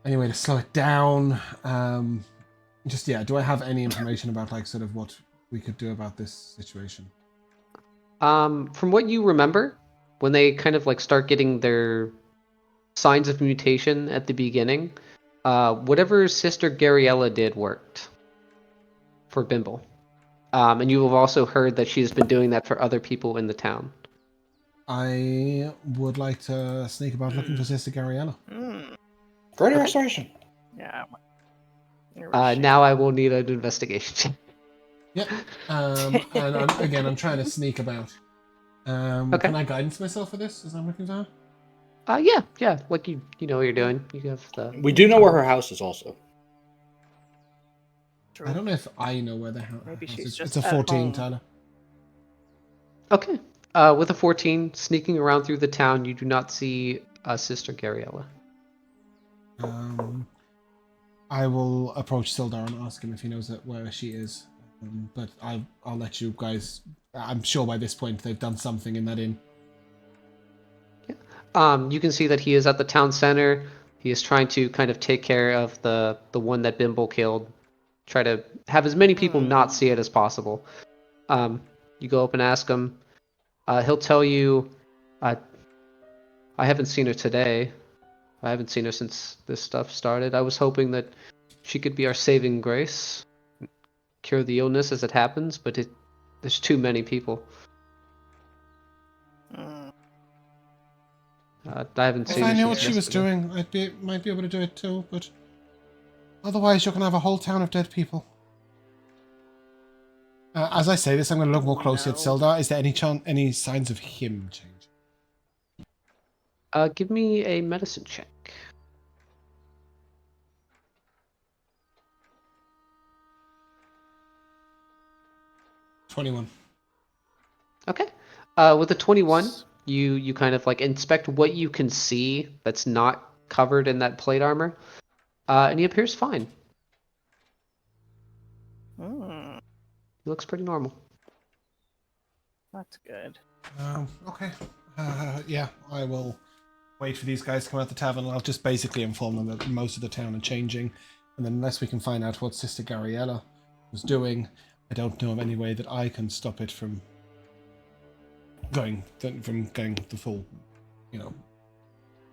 any way to slow it down? Do I have any information about like sort of what we could do about this situation? From what you remember, when they kind of like start getting their signs of mutation at the beginning, whatever Sister Gariella did worked for Bimble. And you have also heard that she's been doing that for other people in the town. I would like to sneak about looking for Sister Gariella. Greater restoration. Yeah. Now I will need an investigation check. Yep. And I'm trying to sneak about. Okay. Can I guidance myself for this as I'm looking for her? Yeah. Like you know what you're doing. You have the. We do know where her house is also. I don't know if I know where the house Maybe is. she's just It's a at 14, home. Tyler. Okay. With a 14, sneaking around through the town, you do not see Sister Gariella. I will approach Sildar and ask him if he knows where she is. But I'll let you guys. I'm sure by this point they've done something in that inn. You can see that he is at the town center. He is trying to kind of take care of the one that Bimble killed. Try to have as many people not see it as possible. You go up and ask him. He'll tell you, I haven't seen her today. I haven't seen her since this stuff started. I was hoping that she could be our saving grace, cure the illness as it happens, but there's too many people. I haven't seen If her I knew what since she was yesterday. doing, I might be able to do it too. But otherwise, you're gonna have a whole town of dead people. As I say this, I'm going to look more closely at Sildar. Is there any signs of him changing? Give me a medicine check. $21. Okay. With a 21, you kind of like inspect what you can see that's not covered in that plate armor, and he appears fine. He looks pretty normal. That's good. Okay. Yeah, I will wait for these guys to come out the tavern. I'll just basically inform them that most of the town are changing, and then unless we can find out what Sister Gariella was doing, I don't know of any way that I can stop it from going the full,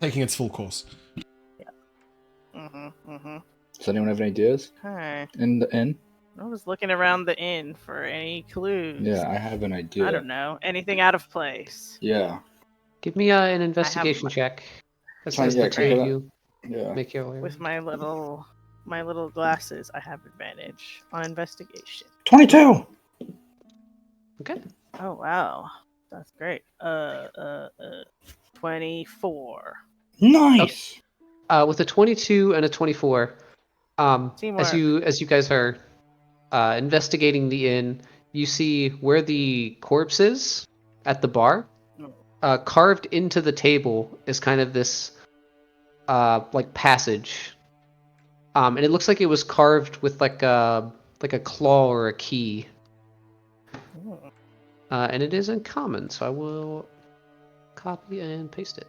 taking its full course. Does anyone have any ideas? Okay. In the inn? I was looking around the inn for any clues. Yeah, I have an idea. I don't know. Anything out of place. Yeah. Give me an investigation check. As Trying- the yeah, two of check it you Yeah. make your way. With my little glasses, I have advantage on investigation. 22. Okay. Oh wow. That's great. 24. Nice. With a 22 and a 24, as Teamwork. you guys are investigating the inn, you see where the corpse is at the bar. Carved into the table is kind of this like passage, and it looks like it was carved with like a claw or a key, and it is in common. So I will copy and paste it.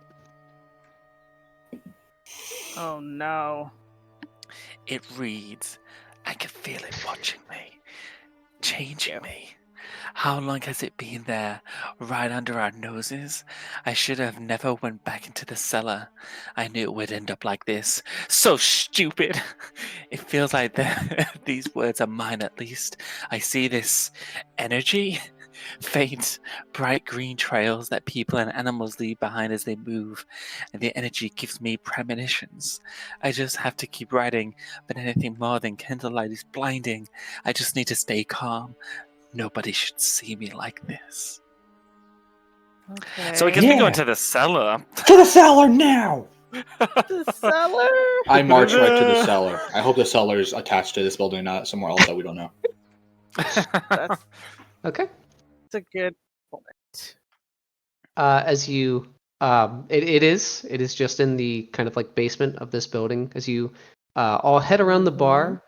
Oh no. It reads, I can feel it watching me, changing me. How long has it been there, right under our noses? I should have never went back into the cellar. I knew it would end up like this. So stupid. It feels like these words are mine at least. I see this energy, faint, bright green trails that people and animals leave behind as they move, and the energy gives me premonitions. I just have to keep writing, but anything more than candlelight is blinding. I just need to stay calm. Nobody should see me like this. Okay. So I guess we go Yeah. into the cellar. To the cellar now. The cellar. I march right to the cellar. I hope the cellar is attached to this building, not somewhere else that we don't know. That's Okay. a good point. As you, it is just in the kind of like basement of this building. As you all head around the bar,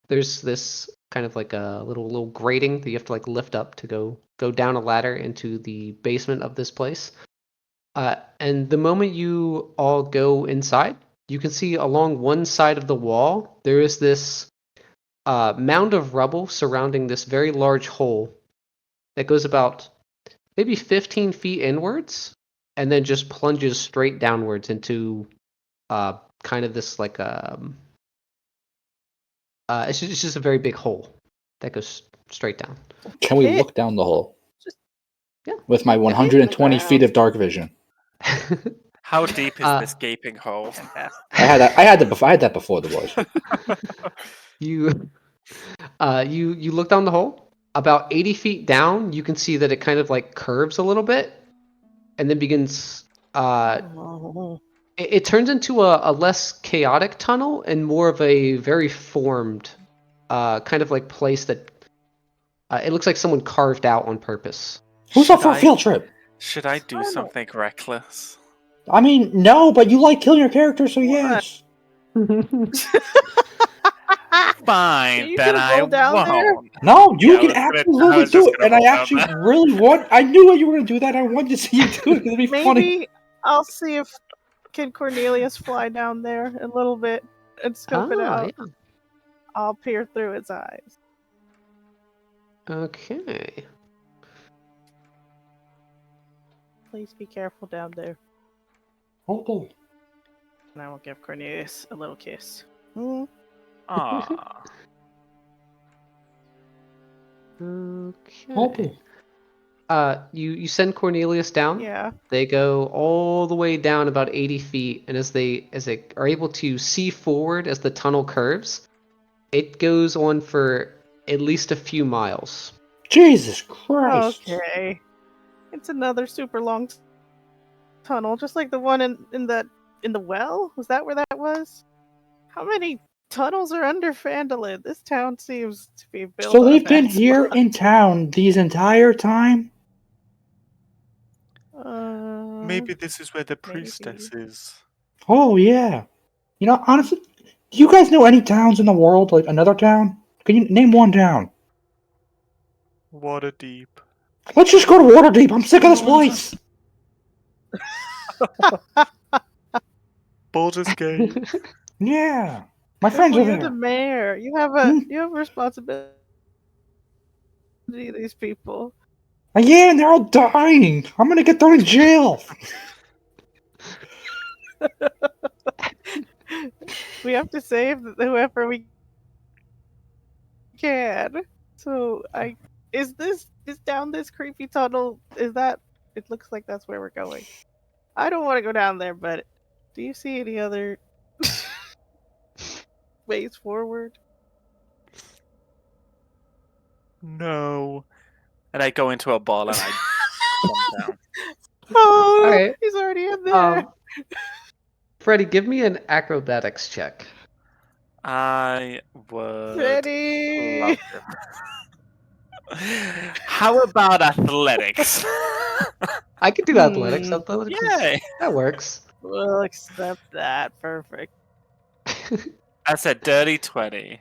there's this kind of like a little grating that you have to like lift up to go down a ladder into the basement of this place. And the moment you all go inside, you can see along one side of the wall there is this mound of rubble surrounding this very large hole that goes about maybe 15 feet inwards and then just plunges straight downwards into kind of this like it's just a very big hole that goes straight down. Can we Hey. look down the hole? Yeah. With my 120 feet of dark vision. How deep is this gaping hole? I had that before the boys. You look down the hole. About 80 feet down, you can see that it kind of like curves a little bit, and then begins. It turns into a less chaotic tunnel and more of a very formed, kind of like place that it looks like someone carved out on purpose. Who's up for a field trip? Should I do something reckless? I mean, no, but you like killing your character, so yes. Fine, You then gonna I roll down there? won't. No, you Yeah, I can was gonna- I absolutely was do just it, gonna and I roll down actually there. really I knew you were going to do that. I wanted to see you do it. It'd be funny. Maybe I'll see if can Cornelius fly down there a little bit and scope it out. Yeah. I'll peer through its eyes. Okay. Please be careful down there. Okay. And I will give Cornelius a little kiss. Aw. Okay. You send Cornelius down. Yeah. They go all the way down about 80 feet, and as they are able to see forward as the tunnel curves, it goes on for at least a few miles. Jesus Christ. Okay. It's another super long tunnel, just like the one in the well. Was that where that was? How many tunnels are under Phandelver? This town seems to be built. So on a they've been bad here spot. in town these entire time? Maybe this is where the priestess is. Oh, yeah. You know, honestly, do you guys know any towns in the world, like another town? Can you name one town? Waterdeep. Let's just go to Waterdeep. I'm sick of this place. Baldur's Gate. Yeah. My friends are You're the there. mayor. You have a responsibility to these people. Yeah, and they're all dying. I'm gonna get thrown in jail. We have to save whoever we can. So is down this creepy tunnel? Is that? It looks like that's where we're going. I don't want to go down there, but do you see any other ways forward? No. And I go into a ball and I jump down. Oh, All right. he's already in there. Freddie, give me an acrobatics check. I would Ready? love to. How about athletics? I could do athletics. Hmm. Athletics Yay! that works. We'll accept that. Perfect. That's a dirty 20.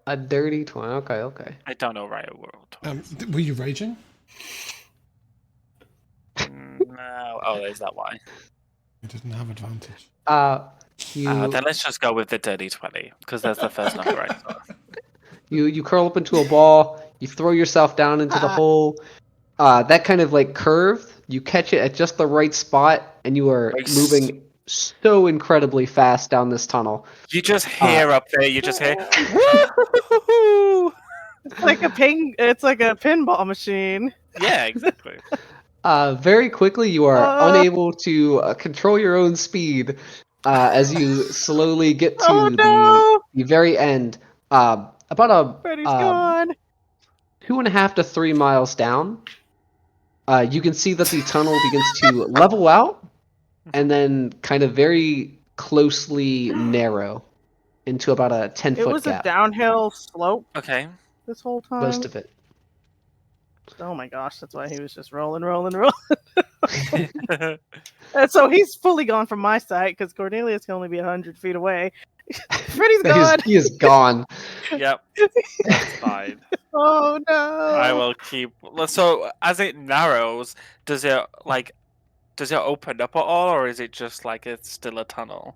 A dirty 20. Okay. I don't know Riot World. Were you raging? No. Oh, there's that why. You didn't have advantage. Then let's just go with the dirty 20, because that's the first number I saw. You curl up into a ball. You throw yourself down into the hole. That kind of like curve. You catch it at just the right spot, and you are moving so incredibly fast down this tunnel. You just hear up there. You just hear. It's like a pinball machine. Yeah, exactly. Very quickly, you are unable to control your own speed as you slowly get to the very end. About Freddy's gone. 2.5 to 3 miles down, you can see that the tunnel begins to level out and then kind of very closely narrow into about a 10-foot gap. It was a downhill slope Okay. this whole time. Most of it. Oh my gosh, that's why he was just rolling. And so he's fully gone from my sight because Cornelius can only be 100 feet away. Freddy's gone. He is gone. Yep. That's fine. Oh no. I will keep. So as it narrows, does it open up at all, or is it just like it's still a tunnel?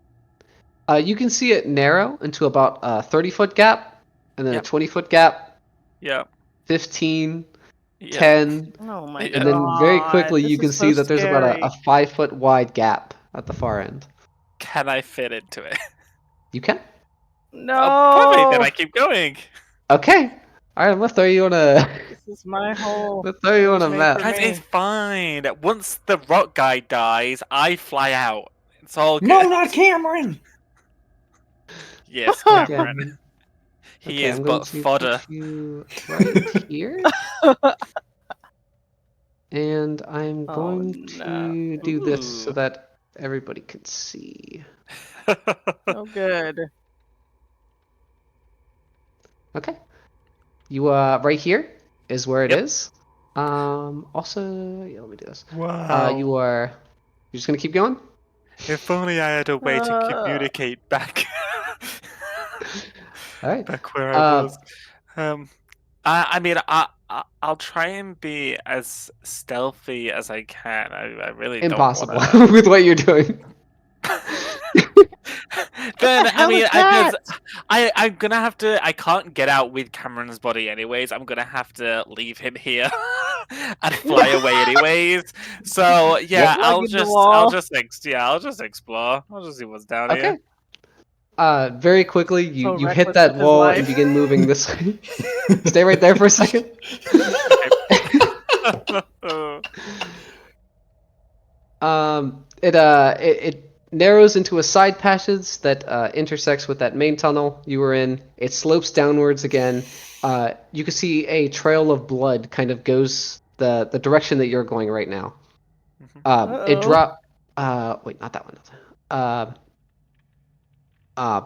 You can see it narrow into about a 30-foot gap, and then Yep. a 20-foot gap. Yeah. 15. Yep. 10, Oh my And and then very quickly this you can is see so that there's about scary. a 5-foot wide gap at the far end. Can I fit into it? You can? No. Perfect. Then I keep going. Okay. All right, I'm gonna throw you on a. This is my whole. Let's throw you on a made map. for Guys, me. it's fine. Once the rock guy dies, I fly out. It's all good. No, not Cameron. Yes, Okay. Cameron. He Okay, is I'm going but to fodder. put you right here. And I'm Oh, going to do this so Ooh. that everybody can see. Oh, good. Okay. You right here is where it Yep. is. Also, yeah, let me do this. Wow. You're just gonna keep going? If only I had a way to communicate back. All right. Back where I was. I mean, I'll try and be as stealthy as I can. I really Impossible don't want with what you're doing. Then the hell is I'm gonna have to. I can't get out with Cameron's body anyways. I'm gonna have to leave him here and fly away anyways. So yeah, Yep. I'll Plug in the just wall. explore. I'll just see what's down Okay. here. Very quickly, you So hit reckless that with his wall and life. begin moving this way. Stay right there for a second. It narrows into a side passage that intersects with that main tunnel you were in. It slopes downwards again. You can see a trail of blood kind of goes the direction that you're going right now. It drop. Wait, not that one.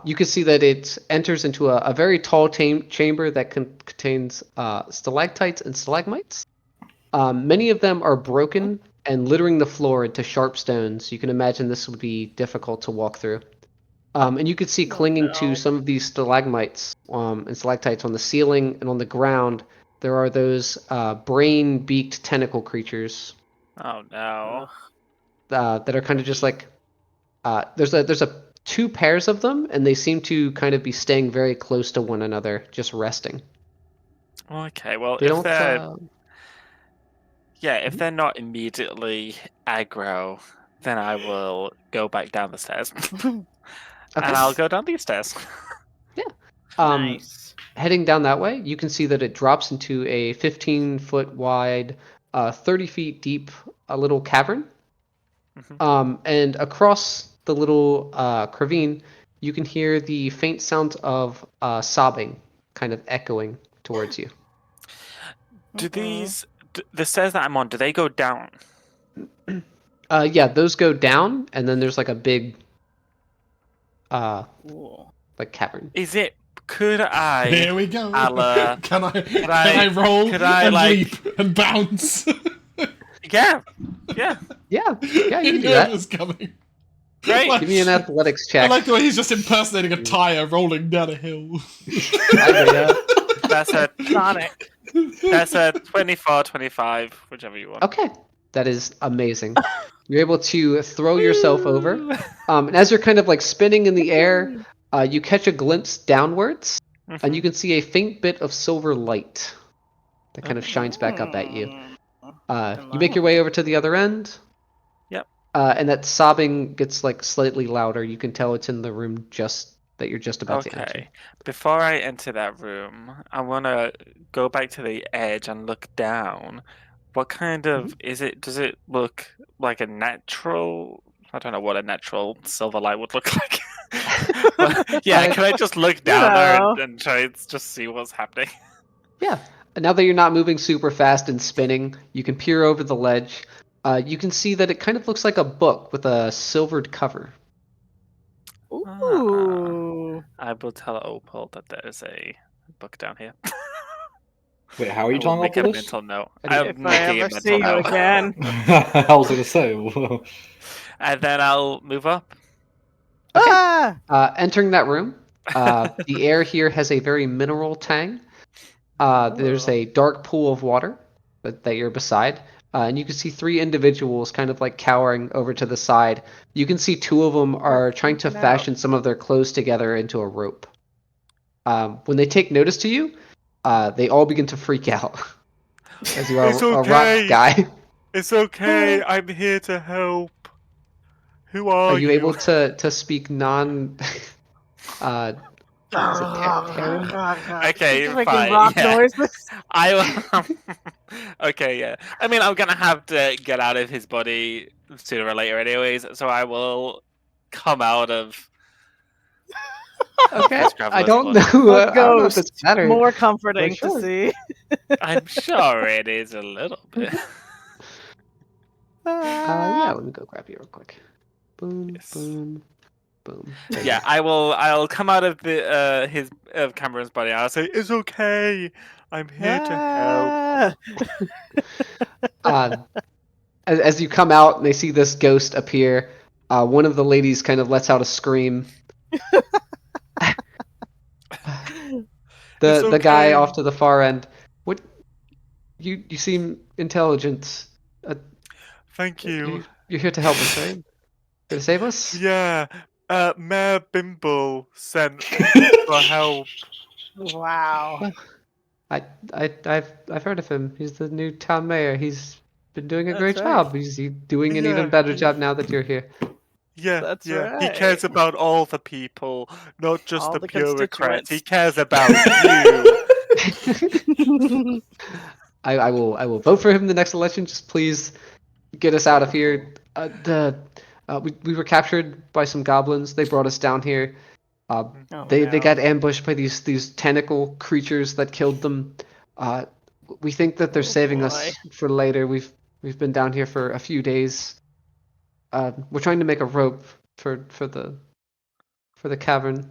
You can see that it enters into a very tall chamber that contains stalactites and stalagmites. Many of them are broken and littering the floor into sharp stones. You can imagine this would be difficult to walk through. And you can see clinging to some of these stalagmites and stalactites on the ceiling and on the ground, there are those brain-beaked tentacle creatures Oh no. that are kind of just like there's a 2 pairs of them, and they seem to kind of be staying very close to one another, just resting. Okay, well, They if don't. they're if they're not immediately aggro, then I will go back down the stairs. Okay. And I'll go down these stairs. Um, Nice. heading down that way, you can see that it drops into a 15-foot wide, 30 feet deep, a little cavern. And across the little ravine, you can hear the faint sounds of sobbing kind of echoing towards you. Do the stairs that I'm on, do they go down? Yeah, those go down, and then there's like a big Cool. like cavern. Could I? Here we go. I'll, Can I roll could I, and like- leap and bounce? Yeah. Yeah, you can You do knew that. it was coming. Great. Like- Give me an athletics I check. like the way he's just impersonating a tire rolling down a hill. That's a Sonic. 24, 25, whichever you want. Okay, that is amazing. You're able to throw yourself over, and as you're kind of like spinning in the air, you catch a glimpse downwards, and you can see a faint bit of silver light that kind of shines back up at you. You make your way over to the other end. Yep. And that sobbing gets like slightly louder. You can tell it's in the room that you're just about to enter. Okay. Before I enter that room, I want to go back to the edge and look down. What kind of is it? Does it look like a natural? I don't know what a natural silver light would look like. But, yeah, can I just look down there and try and just see what's happening? Yeah. And now that you're not moving super fast and spinning, you can peer over the ledge. You can see that it kind of looks like a book with a silvered cover. Ooh. I will tell Opal that there is a book down here. Wait, how are you I will telling make Opal a this? mental note. If I'm If I making a ever see mental you note. again. I was gonna say. And then I'll move up. Okay. Ah! Entering that room, the air here has a very mineral tang. There's a dark pool of water that you're beside, and you can see 3 individuals kind of like cowering over to the side. You can see 2 of them are trying to fashion some of their clothes together into a rope. When they take notice to you, they all begin to freak out. As you are It's a rock okay. guy. It's okay. I'm here to help. Who are Are you able to speak non? Okay, Just making fine. rock Yeah. noises. I will. Okay, yeah. I mean, I'm gonna have to get out of his body sooner or later, anyways. So I will come out of. Okay, This I traveler's don't body. know. A I don't know if it's ghost. better. More comforting sure. to see. I'm sure it is a little bit. Yeah, let me go grab you real quick. Boom, Yes. boom, boom. There you Yeah, go. I'll come out of the his Cameron's body. I'll say it's okay. I'm here to help. As you come out and they see this ghost appear, one of the ladies kind of lets out a scream. The guy okay. off to the far end. What? You seem intelligent. Thank you. You're here to help us, right? Here to save us? Yeah, Mayor Bimble sent for help. Wow. I've heard of him. He's the new town mayor. He's been doing a That's great right. job. He's doing an even Yeah. better job now that you're here. Yeah, That's yeah. He right. cares about all the people, not just All the the bureaucrats. He constituents. cares about you. I will vote for him in the next election. Just please get us out of here. We were captured by some goblins. They brought us down here. They got ambushed by these tentacle creatures that killed them. We think that they're saving us for later. We've been down here for a few days. We're trying to make a rope for the cavern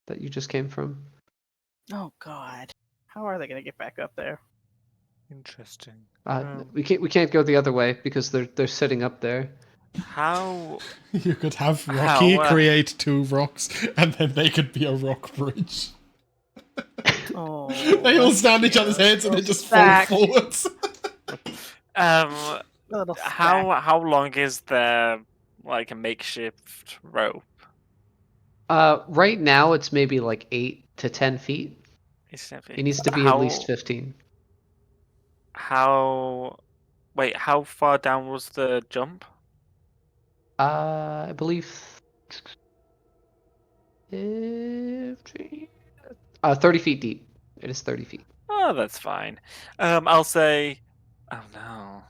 that you just came from. Oh God. How are they gonna get back up there? Interesting. We can't go the other way because they're sitting up there. How? You could have Rocky How, create 2 rocks, and then they could be a rock bridge. Oh. They all stand each other's heads and they just fall Stack. forwards. A little stack. How long is the like a makeshift rope? Right now it's maybe like 8 to 10 feet. It needs to be at least 15. Wait, how far down was the jump? I believe 50, 30 feet deep. It is 30 feet. Oh, that's fine. I'll say. Oh no,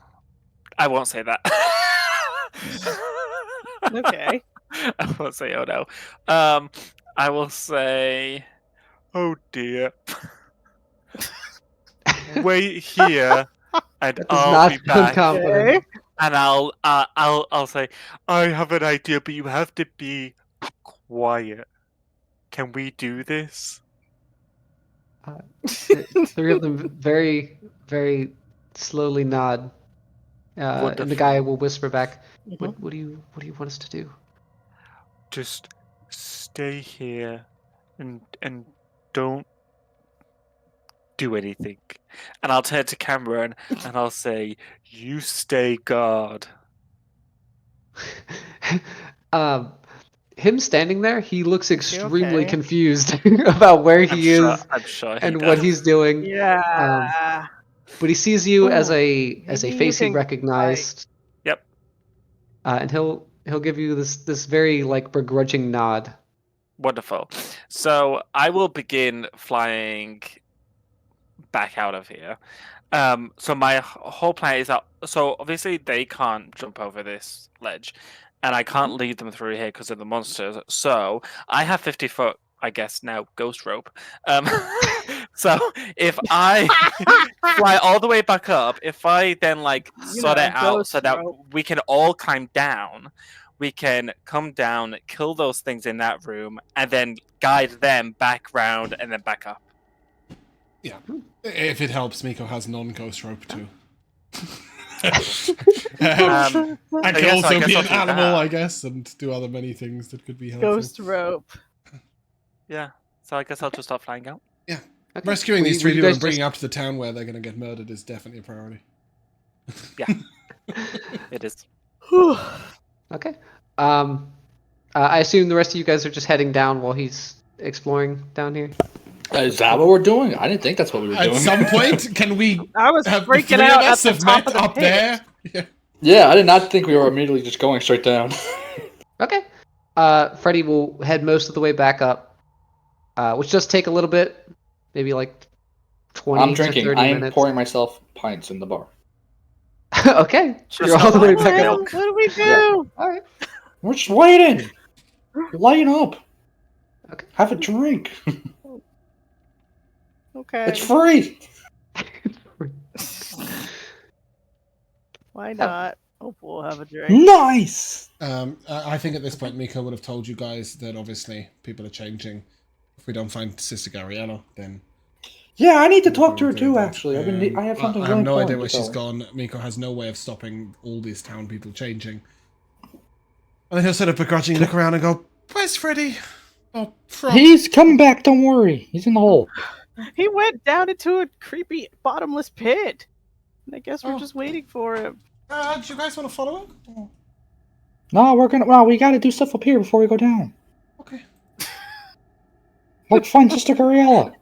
I won't say that. Okay. I won't say. Oh no. I will say. Oh dear. Wait here, and That does I'll not be sound back. confident. Okay. And I'll say, I have an idea, but you have to be quiet. Can we do this? The three of them very, very slowly nod. And the guy Wonderful. will whisper back, Mhm. what do you want us to do? Just stay here and don't do anything. And I'll turn to Cameron and I'll say, you stay guard. um, him standing there, he looks he extremely okay? confused about where he is I'm sure he and what does. he's doing. Yeah. But he sees you as Ooh, a maybe face you he can, recognized, Yep. and he'll give you this very like begrudging nod. Wonderful. So I will begin flying back out of here. So my whole plan is that. So obviously they can't jump over this ledge, and I can't lead them through here because of the monsters. So I have 50-foot, I guess now, ghost rope. So if I fly all the way back up, if I then like sort it out so ghost that rope. we can all climb down, we can come down, kill those things in that room, and then guide them back round and then back up. Yeah. If it helps, Miko has non-ghost rope too. Um, and I can guess- I also guess be I'll an do animal, that. I guess, and do other many things that could be helpful. Ghost rope. Yeah. So I guess I'll just start flying out. Okay. Rescuing Will these you- three will you people guys and bringing up to the town where they're going to get murdered is definitely a priority. It is. Okay. I assume the rest of you guys are just heading down while he's exploring down here. Is that what we're doing? I didn't think that's what we were At doing. some point, can we I was have the freaking three out of at us the have top met of the up pit. there? Yeah. Yeah, I did not think we were immediately just going straight down. Okay. Freddy will head most of the way back up, which does take a little bit, maybe like 20 I'm to drinking. 30 I am minutes. pouring myself pints in the bar. Okay. Just You're not all the way like back milk. up. What do we do? Yeah. All right. We're just waiting. Lighten up. Okay. Have a drink. Okay. It's free. Why not? Hope we'll have a drink. Nice. I think at this point, Miko would have told you guys that obviously people are changing. If we don't find Sister Gabriella, then Yeah, I need to we'll talk to go her do too. that. Actually, I have something I really have no idea important where to she's tell her. gone. Miko has no way of stopping all these town people changing. And then he'll sort of begrudgingly look around and go, "Where's Freddy?" Oh, Frog. He's coming back. Don't worry. He's in the hole. He went down into a creepy bottomless pit. And I guess we're Oh. just waiting for him. Do you guys want to follow him? Oh, No, we're gonna. Well, we got to do stuff up here before we go down. okay, Like find Sister Gabriella.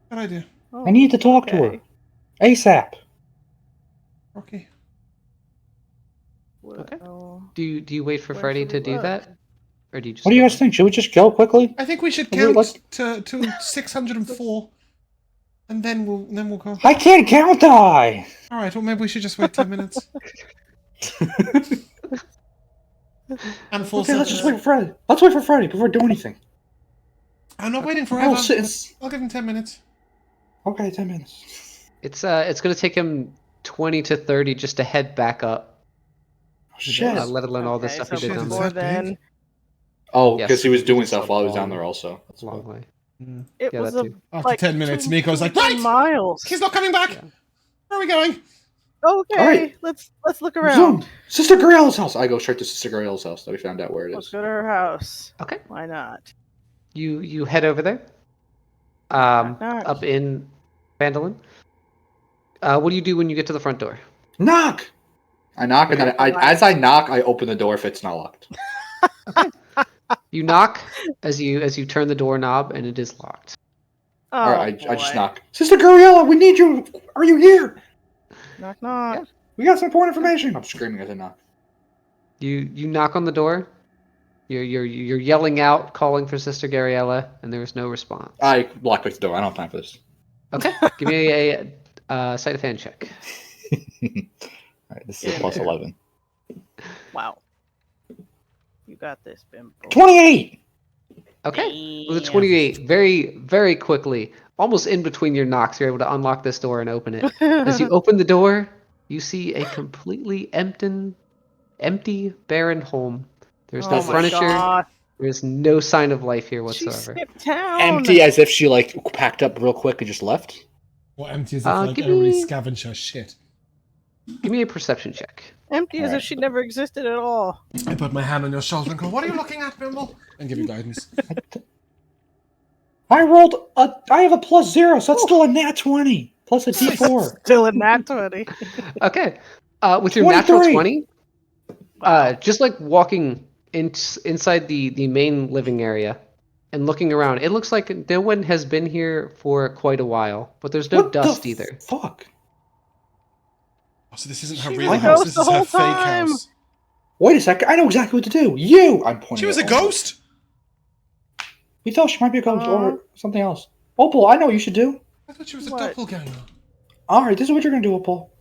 good idea. Oh, I need to talk to her okay. ASAP. Okay. Okay. Well, Do you wait for Where Freddy should to we do look? that, or do you just? What do you go guys think? Should we just go quickly? I think we should Wait, count let's- to 604, and then we'll go. I can't count die. All right. Well, maybe we should just wait 10 minutes. And full Okay, let's just wait circle. for Freddy. Let's wait for Freddy before we do anything. I'm not waiting forever. Oh, it's I'll give him 10 minutes. okay. 10 minutes. It's going to take him 20 to 30 just to head back up. Shit. Let alone all the okay, stuff so he did shit, down it's there. before that big? then, Oh, Yes. because he was doing It's stuff a while he was down long- there also. That's Long why. way. it Yeah, was that a too. After like 10 minutes, 2 Miko's like, 2 right! miles. He's not coming back! Yeah. Where are we going? Okay, Alright. let's look Zoom. around. Sister Gabriella's house. I go straight to Sister Gabriella's house that we found out where it Let's is. go to her house. Okay. Why not? You head over there. Knock, knock. Up in Phandelver. What do you do when you get to the front door? Knock. I knock, and then as I knock, I open the door if it's not locked. You knock as you turn the doorknob, and it is locked. Oh, All right, I just boy. knock. Sister Gabriella, we need you. Are you here? Knock, knock. Yeah. We got some important information. I'm screaming as I knock. You knock on the door, You're yelling out, calling for Sister Gabriella, and there is no response. I lockpicked the door. I don't have time for this. Okay, give me a sleight of hand check. Alright, this is a plus 11. Wow. You got this, Bimbo. 28! Okay, with a 28, very, very quickly, almost in between your knocks, you're able to unlock this door and open it. As you open the door, you see a completely empty, barren home. There's no Oh my furniture. God. There's no sign of life here She whatsoever. skipped town. Empty as if she, like, packed up real quick and just left? Or empty as if like give everybody me- scavenged her shit. Give me a perception check. Empty as Alright. if she never existed at all. I put my hand on your shoulder and go, "What are you looking at, Bimble?" And give you guidance. I have a plus 0, so that's still a nat 20. Plus a d4. Still in that 20. Okay, with your natural 23. 20, just like walking inside the main living area and looking around, it looks like no one has been here for quite a while, but there's no What the dust either. Fuck? Oh, so this isn't her She real was a house. ghost This the is her whole fake time. house. Wait a second. I know exactly what to do. You! I'm pointing She was at a Opal. ghost. You thought she might be a ghost or something else. Opal, I know what you should do. I thought she was a What? doppelganger. Alright, this is what you're gonna do, Opal.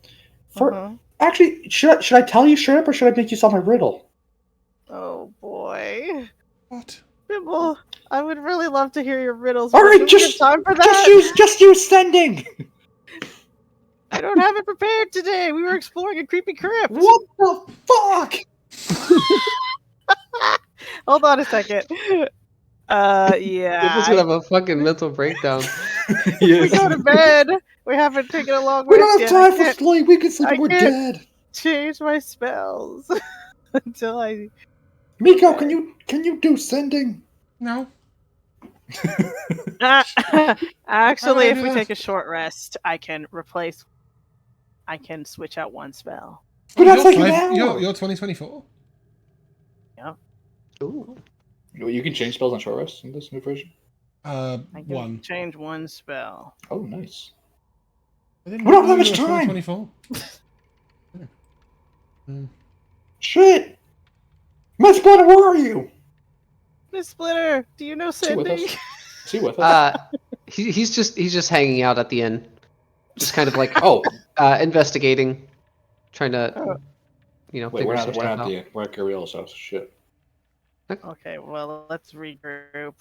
Uh-huh. Actually, should I tell you straight up or should I make you solve my riddle? Oh boy. What? Bimble, I would really love to hear your riddles. All but right, do we have just- time for that. Just use sending! I don't have it prepared today. We were exploring a creepy crypt. What the fuck? Hold on a second. Yeah. People's gonna have a fucking mental breakdown. We go to bed. We haven't taken a long We rest don't have yet. time I for can't sleep. We can sleep I when we're can't- dead. change my spells until I. Miko, can you do sending? No. Actually, if we do take a short rest, I can switch out one spell. But that's like an You're hour. 2024. Ooh. You can change spells on short rest in this new version. I can One. change one spell. Oh, nice. I didn't We don't have know much you were time. 2024. Shit! Miss Splitter, where are you? Miss Splitter, do you know Is he with Cindy? us? Is he with us? He's just hanging out at the inn, just kind of like Oh, investigating, trying to wait, figure we're some not stuff out. we're at Gabriel's house. Shit. Okay, well, let's regroup.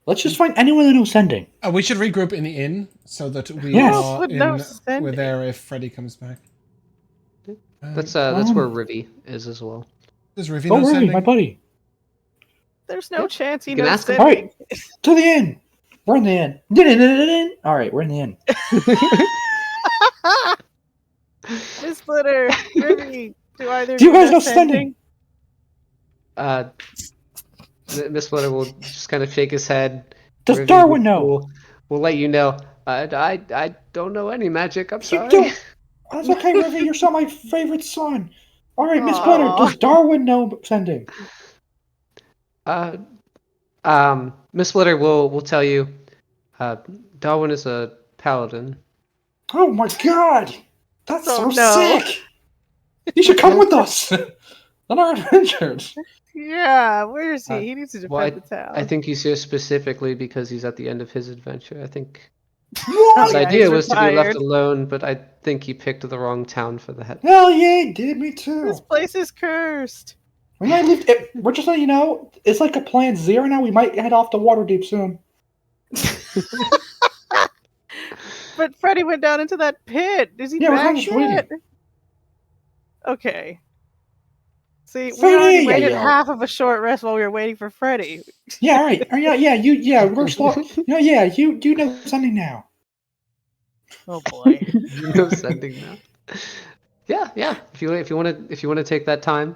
Let's just find anyone that knows sending. We should regroup in the inn so that we Yes. are Would know we're sending. there if Freddy comes back. That's where Rivy is as well. Does Rivi Oh, know really, sending? my buddy. There's no chance he You can knows ask him. sending. To the inn. We're in the inn. All right, we're in the inn. Miss Splitter, Ruby, do either Do you of guys know know sending? Miss Splitter will just kind of shake his head. Does Rivy Darwin know? We'll let you know. I don't know any magic. I'm You sorry. don't. That's okay, Rivi. You're still my favorite son. All right, Miss Aw. Splitter, does Darwin know sending? Miss Splitter will tell you. Darwin is a paladin. Oh my god! That's Oh, so no. sick! You should come with us on our adventures. Yeah, where is he? Uh, He needs to defend well, the town. I think he's here specifically because he's at the end of his adventure. I think What? his yeah, idea he's was to be left retired. alone, but I think he picked the wrong town for that. Hell yeah, he did. Me too. This place is cursed. We might leave. We're just letting you know. It's like a plan zero now. We might head off to Waterdeep soon. But Freddy went down into that pit. Is he Yeah, we're back kind of waiting. yet? Okay. See, we Freddy! already Yeah, waited yeah. half of a short rest while we were waiting for Freddy. Yeah, right. We're slow. You know something now. Oh boy. No sending now. Yeah. If you want to take that time.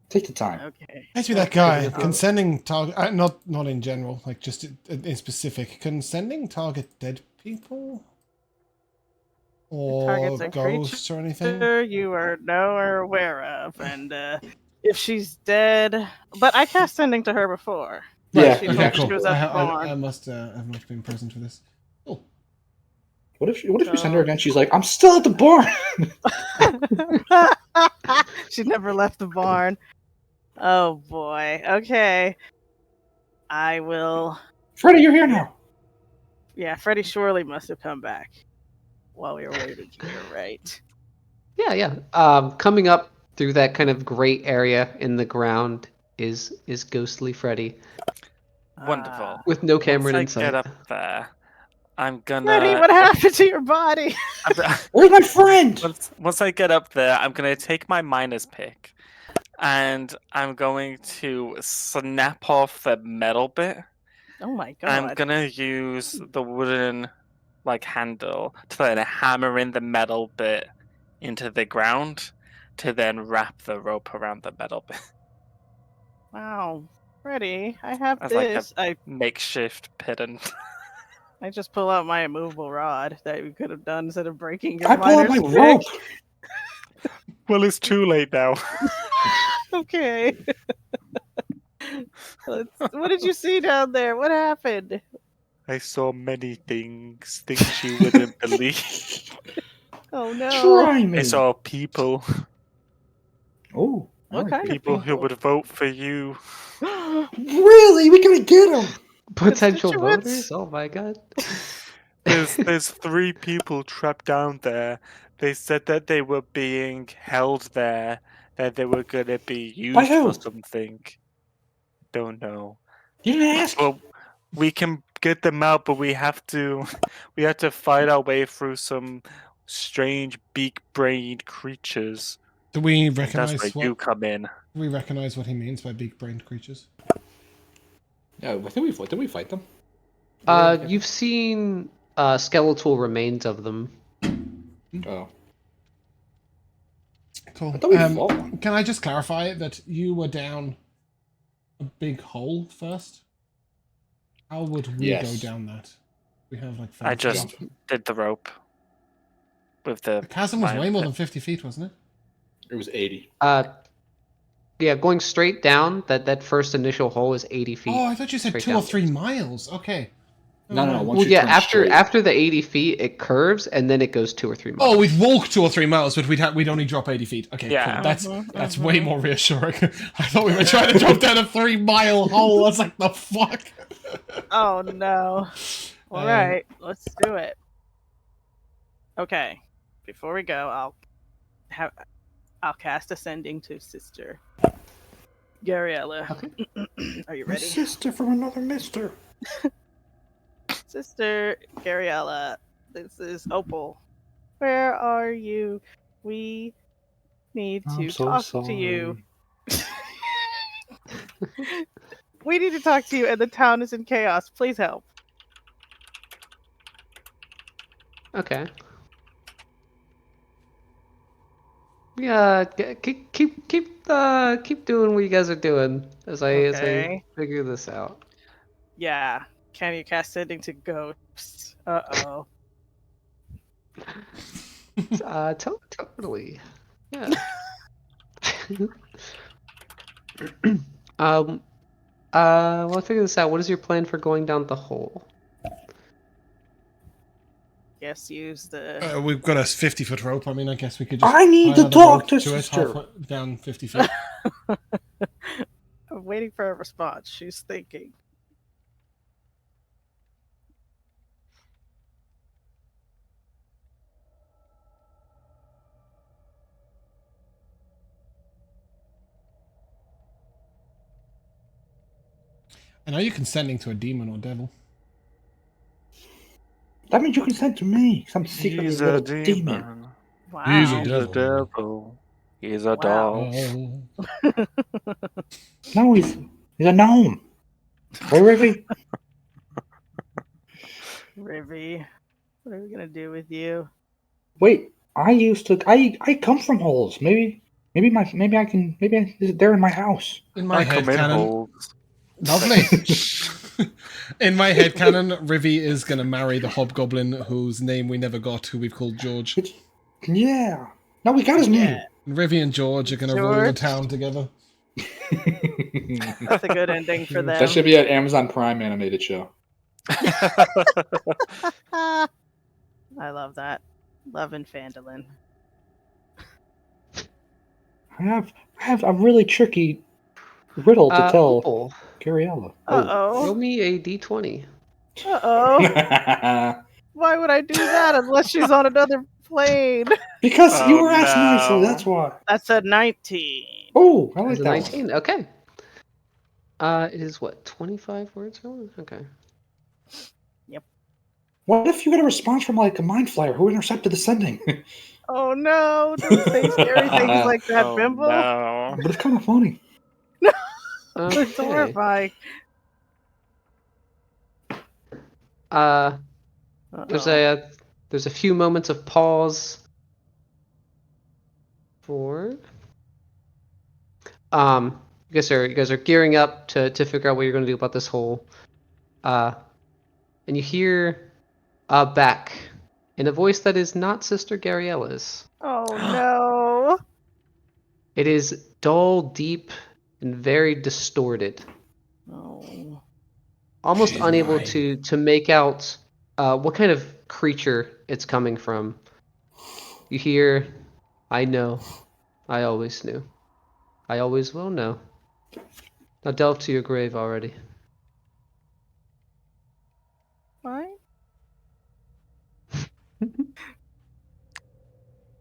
Take the time. Okay. Ask me that guy. Yeah. Can sending target? Not in general. Like just in specific. Can sending target dead people? Or Targets a ghosts or anything? You are aware of, and if she's dead, but I cast sending to her before. Yeah, she okay, told me cool. she was at the I barn. must have not been present for this. Oh, What if we send her again? She's like, I'm still at the barn. She never left the barn. Oh boy. Okay. I will. Freddy, you're here now. Yeah, Freddy surely must have come back while we were waiting here, right? Yeah. Coming up through that kind of gray area in the ground is ghostly Freddy Wonderful. with no camera Once in I get sight. up there, I'm Freddy, gonna. what happened to your body? Where's my friend? Once I get up there, I'm gonna take my miner's pick, and I'm going to snap off the metal bit. Oh my I'm god. gonna use the wooden handle to then hammer in the metal bit into the ground to then wrap the rope around the metal bit Wow. Freddy, I have as like a this. makeshift pittance. I just pull out my immovable rod that we could have done instead of breaking your I pull out miner's my pick. rope. Well, it's too late now. Okay. What did you see down there? What happened? I saw many things you wouldn't believe. Oh no. Try me. I saw people Oh, What alright, kind of people who people? would vote for you. Really? We gotta get him. Potential Constituents? voters? Oh my god. There's 3 people trapped down there. They said that they were being held there, that they were gonna be By used for who? something. Don't know. You didn't ask. Well, we can get them out, but we have to fight our way through some strange beak-brained creatures. Do we And that's where recognize you what come in. do we recognize what he means by big-brained creatures? Yeah, I think did we fight them? You've seen skeletal remains of them. Oh, Cool. I thought we fought one. Can I just clarify that you were down a big hole first? How would we Yes. go down that? We have like 30 I just feet. did the rope with the The chasm was my- way more than 50 feet, wasn't it? It was 80. Yeah, going straight down, that first initial hole is 80 feet. Oh, I thought you said straight 2 or down. 3 miles. Okay. No. Alright. Once Well, you yeah, turn after straight. after the 80 feet, it curves and then it goes 2 or 3 miles. Oh, we'd walk 2 or 3 miles, but we'd only drop 80 feet. Okay, Yeah. cool. That's way more reassuring. I thought we were trying to drop down a 3-mile hole. I was like, the fuck? Oh no. All right, let's do it. Okay. Before we go, I'll cast Ascending to Sister Gabriella. Okay. Are you My ready? sister from another mister. Sister Gabriella, this is Opal. Where are you? We need to talk to you. We need to talk to you, and the town is in chaos. Please help. Okay. Yeah, keep doing what you guys are doing as I figure this out. Yeah. Can you cast Sending to Ghosts? Uh-oh. Totally. Yeah. Well, I'll figure this out. What is your plan for going down the hole? Yes, use the... We've got a 50-foot rope. I mean, I guess we could just I need tie to another talk rope to it sister. halfway down 50 feet. I'm waiting for a response. She's thinking. I know you can sending to a demon or devil. That means you can send to me, 'cause I'm secretly He's a little a demon. Wow. He's a He's a devil. He's a Wow. doll. Oh. No, he's a gnome. Right, Rivy? Rivy, what are we gonna do with you? Wait, I come from holes. Maybe they're in my house. In my I head come in canon, holes. lovely. In my head canon, Rivy is gonna marry the hobgoblin whose name we never got, who we've called George. Yeah. No, we got his name. And Rivy and George are gonna rule the George? town together. That's a good ending for them. That should be an Amazon Prime animated show. I love that. Love and Phandelin. I have a really tricky riddle to tell Opal, Gabriella. roll Uh-oh. me a d20. Uh-oh. Why would I do that unless she's on another plane? Because you Oh, were asked nicely, no. that's why. That's a 19. Oh, I like As a that 19, okay. It is what, 25 words? Okay. What if you get a response from like a mind flayer who intercepted the sending? Oh no, don't say scary things like that, Oh, Bimble. no. But it's kind of funny. It's Okay. horrifying. There's Uh-oh. a few moments of pause for you guys are gearing up to figure out what you're going to do about this hole. And you hear back in a voice that is not Sister Gariella's. Oh no. It is dull, deep, and very distorted. Oh. Almost She's unable mine. to make out what kind of creature it's coming from. You hear, I know. I always knew. I always will know. Now delve to your grave already. Fine.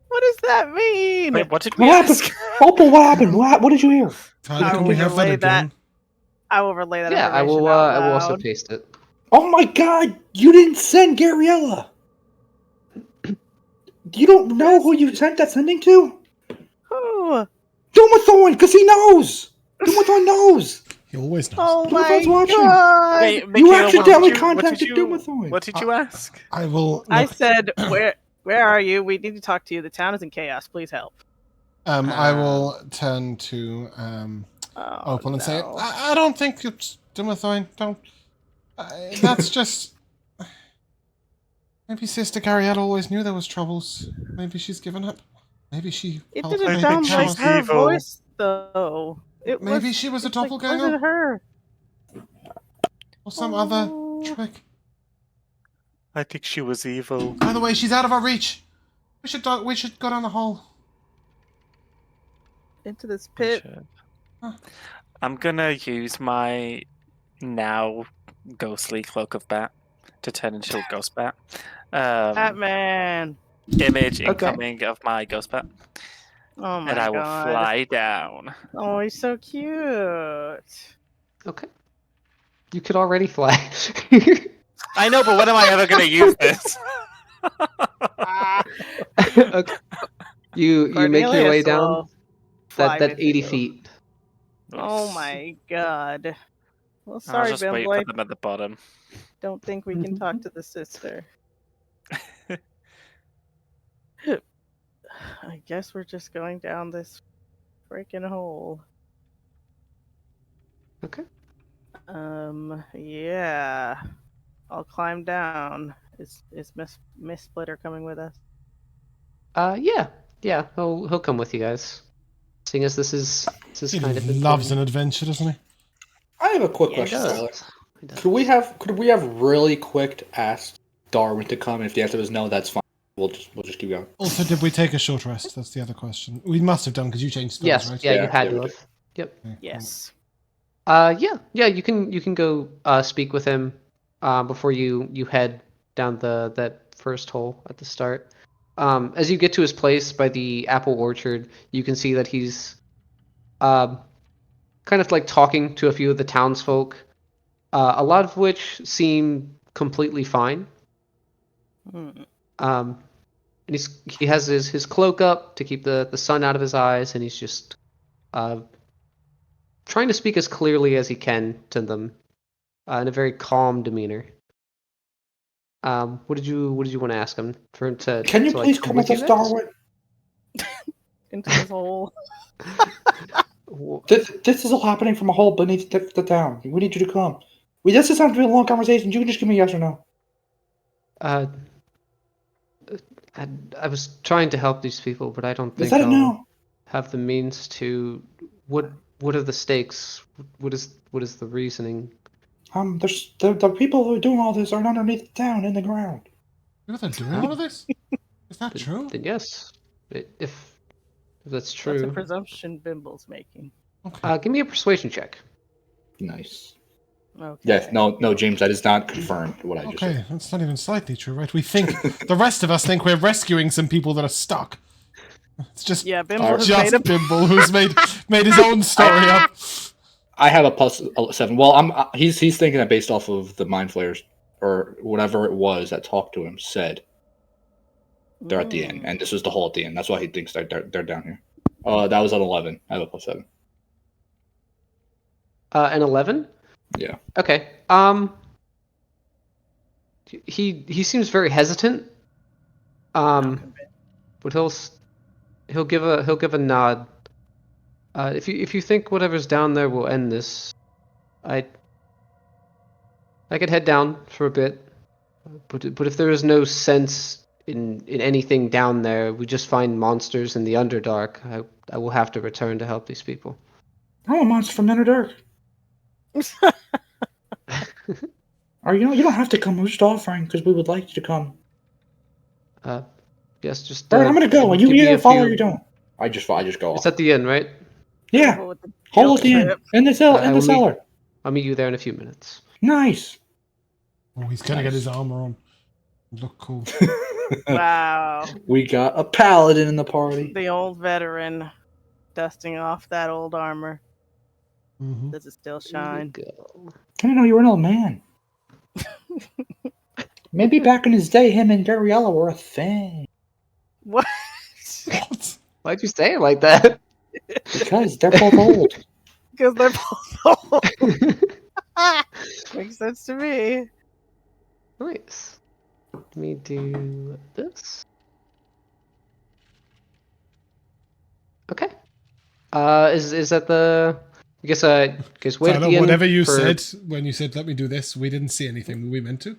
What does that mean? Wait, what did we What happened? ask? Opal, what happened? What did you hear? Tyler, I can will we have that relay that. again? I will relay that Yeah, I information will. out I will also loud. paste it. Oh my god, you didn't send Gabriella! You don't know who you sent that sending to? Oh, Dumathorn, because he knows! Dumathorn knows! He always knows. oh Dumathorn's my watching. god! Wait, You Michaela, accidentally what contacted did you, Dumathorn. what did you ask? I will. I Look, said, where are you? We need to talk to you. The town is in chaos. Please help. I will turn to Oh, Opal and say, no. I don't think it's Dumathorn. Don't. That's just. Maybe Sister Gabriella always knew there was troubles. Maybe she's given up. Maybe she It felt didn't her sound she's like powers. her evil. voice, though. Maybe she was a it, like, doppelganger? wasn't her. Or some other Oh. trick. I think she was evil. By the way, she's out of our reach. We should go down the hole. Into this We pit. should. Huh. I'm gonna use my now ghostly cloak of bat to turn into a ghost bat. Batman. Image Okay. incoming of my ghost bat. Oh my And I will god. fly down. Oh, he's so cute. Okay. You could already fly. I know, but when am I ever gonna use this? Okay. You make your way Cornelius down will fly that with 80 you. feet. Oh my god. Well, I'll sorry, just wait Bimble. for them at the bottom. Don't think we can talk to the sister. I guess we're just going down this freaking hole. Okay. Yeah. I'll climb down. Is Miss Splitter coming with us? Yeah. He'll come with you guys. Seeing as this is He kind of loves an important. adventure, doesn't he? I have a quick He question, does. Tyler. He does. Could we have really quick asked Darwin to come, and if the answer was no, that's fine. We'll just keep going. Also, did we take a short rest? That's the other question. We must have done because you changed spells, Yes. right? Yeah, Yeah, you had yeah, to we have. did. Yep. Okay, cool. Yes. Yeah. You can go speak with him before you head down that first hole at the start. As you get to his place by the apple orchard, you can see that he's kind of like talking to a few of the townsfolk, a lot of which seem completely fine. Hmm. And he has his cloak up to keep the sun out of his eyes, and he's just trying to speak as clearly as he can to them in a very calm demeanor. What did you want to ask him for him to? Can you to, like, please come with you us, guys? Darwin? Into this hole. This is all happening from a hole beneath the town. We need you to come. This doesn't have to be a long conversation. You can just give me a yes or no. I was trying to help these people, but I don't Is think that a I'll no? have the means to. What are the stakes? What is the reasoning? There's the people who are doing all this are underneath the town in the ground. You're the doing all of this? Is that true? Then yes, if that's That's a true. presumption Bimble's making. Okay. Give me a persuasion check. Nice. Okay. Yes. No, James. That is not confirmed. What I just Okay, said. that's not even slightly true, right? We think the rest of us think we're rescuing some people that are stuck. It's just Yeah, Bimble has just made a Bimble who's made his own story up. I have a +7. Well, he's thinking that based off of the mind flayers or whatever it was that talked to him said they're at the inn, and this was the hole at the inn. That's why he thinks they're down here. That was an 11. I have a +7. An 11. Yeah. Okay. He seems very hesitant. But he'll give a nod. If you think whatever's down there will end this, I could head down for a bit. But if there is no sense in anything down there, we just find monsters in the Underdark. I will have to return to help these people. I'm a monster from Netherdark. Or you don't have to come. We're just offering because we would like you to come. Yes, just. All right, I'm gonna go. You give me either a follow or few- you don't. I just go It's off. at the inn, right? Yeah. Careful with the Hole guilt at the end. trip. In the I will cellar. I'll meet you there in a few minutes. Nice. Oh, he's gonna get his armor on. Look cool. Wow. We got a paladin in the party. The old veteran dusting off that old armor. Mm-hmm. Does it still Here we shine? go. I didn't know you were an old man. Maybe back in his day, him and Gabriella were a thing. What? What? Why'd you say it like that? Because they're both old. Because they're both old. Makes sense to me. Nice. Let me do this. Okay. Is that the? I guess wait at Tyler, the end. whatever you for... said when you said let me do this, we didn't see anything. Were we meant to?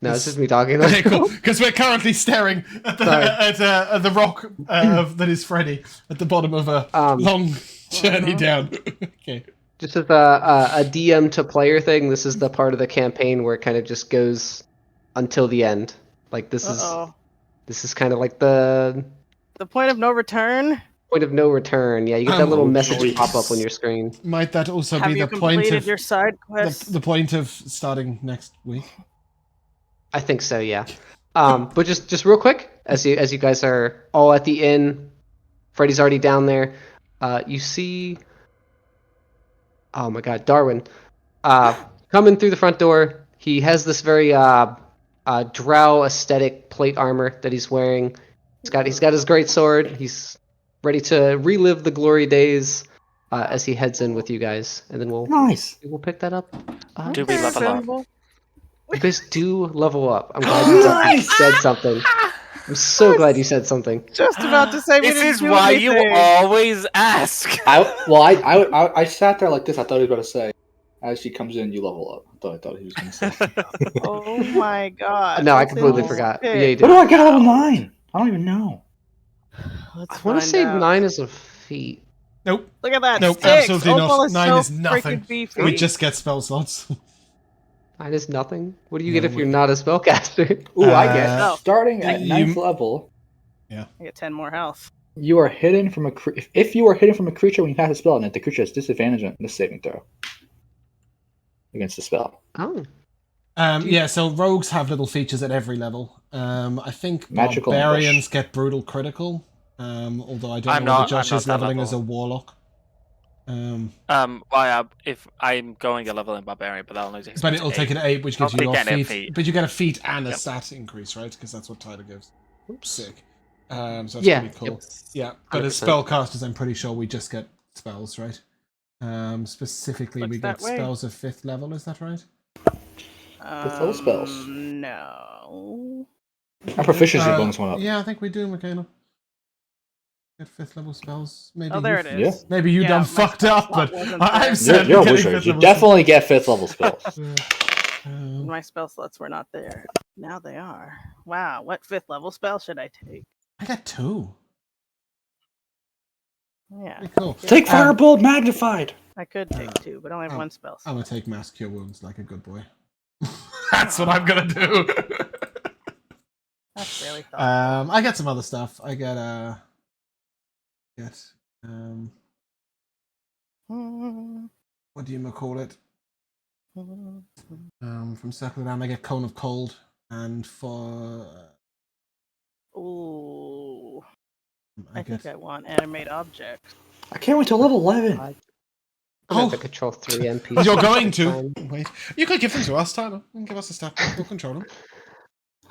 No, it's just me talking. Okay, cool. Because we're currently staring at the rock that is Freddy at the bottom of a long journey down. Okay. Just as a DM to player thing, this is the part of the campaign where it kind of just goes until the end. Like this is kind of like the point of no return. point of no return. Yeah, you get that little message geez. pop up on your screen. Might that also Have be you the point completed of your side quest? the point of starting next week? I think so, yeah. But just real quick, as you guys are all at the inn, Freddy's already down there. You see, oh my God, Darwin, coming through the front door. He has this very drow aesthetic plate armor that he's wearing. He's got his great sword. He's ready to relive the glory days as he heads in with you guys, and then we'll pick that up. Do we level up? Bimble. You guys do level up. I'm glad you said something. I'm so glad you said something. Just about to say we This didn't is do why you anything. always ask. I sat there like this. I thought he was going to say, as she comes in, you level up. I thought he was going to say. Oh my God. No, I What's in completely this forgot. pic? Yeah, you What do did. I get at level 9? I don't even know. Let's I want to find say out. 9 is a feat. Nope. Look at that. Nope, Six. absolutely not. Opal is 9 so is nothing. freaking beefy. We just get spell slots. 9 is nothing. What do you No, get if you're we- not a spellcaster? Ooh, I get Oh. starting at You- 9th level. I get 10 more health. You are hidden from if you are hidden from a creature when you cast a spell on it, the creature has disadvantage on the saving throw against the spell. Oh, Yeah, so rogues have little features at every level. I think Magical barbarians ambush. get brutal critical. Although I don't I'm know whether not- Josh I'm is not that leveling as a level. warlock. If I'm going a level in barbarian, but that'll only take. But it'll take it to 8, which gives I'll you your take that in feat. feat. But you get a feat and a Yep. stat increase, right? Because that's what Tyler gives. Sick. So that's Yeah, pretty cool. yep. Yeah, but as 100%. spellcasters, I'm pretty sure we just get spells, right? Specifically, Looks we get that way. spells of 5th level. Is that right? level spells. No. My proficiency bonus went up. Yeah, I think we do, Michaela. Get 5th level spells. Maybe Oh, there you, it Yeah. is. Maybe you Yeah, done my fucked spell up, slot but wasn't I'm there. certainly You're a getting wizard. 5th You level definitely get 5th level spells. spells. My spell slots were not there. Now they are. Wow, what 5th level spell should I take? I got 2. Yeah, Pretty cool. Take Firebolt Magnified. I could take 2, but I only have 1 spell I'm slot. gonna take Mass Cure Wounds like a good boy. That's what I'm gonna do. That's really thoughtful. I get some other stuff. I get What do you call it? From Circle Around, I get Cone of Cold, and for Ooh. I get. think I want animate objects. I can't wait till level 11. I'm gonna have to control 3 NPCs. You're going to Fine. wait. You could give them to us, Tyler. You can give us the stuff. We'll control them.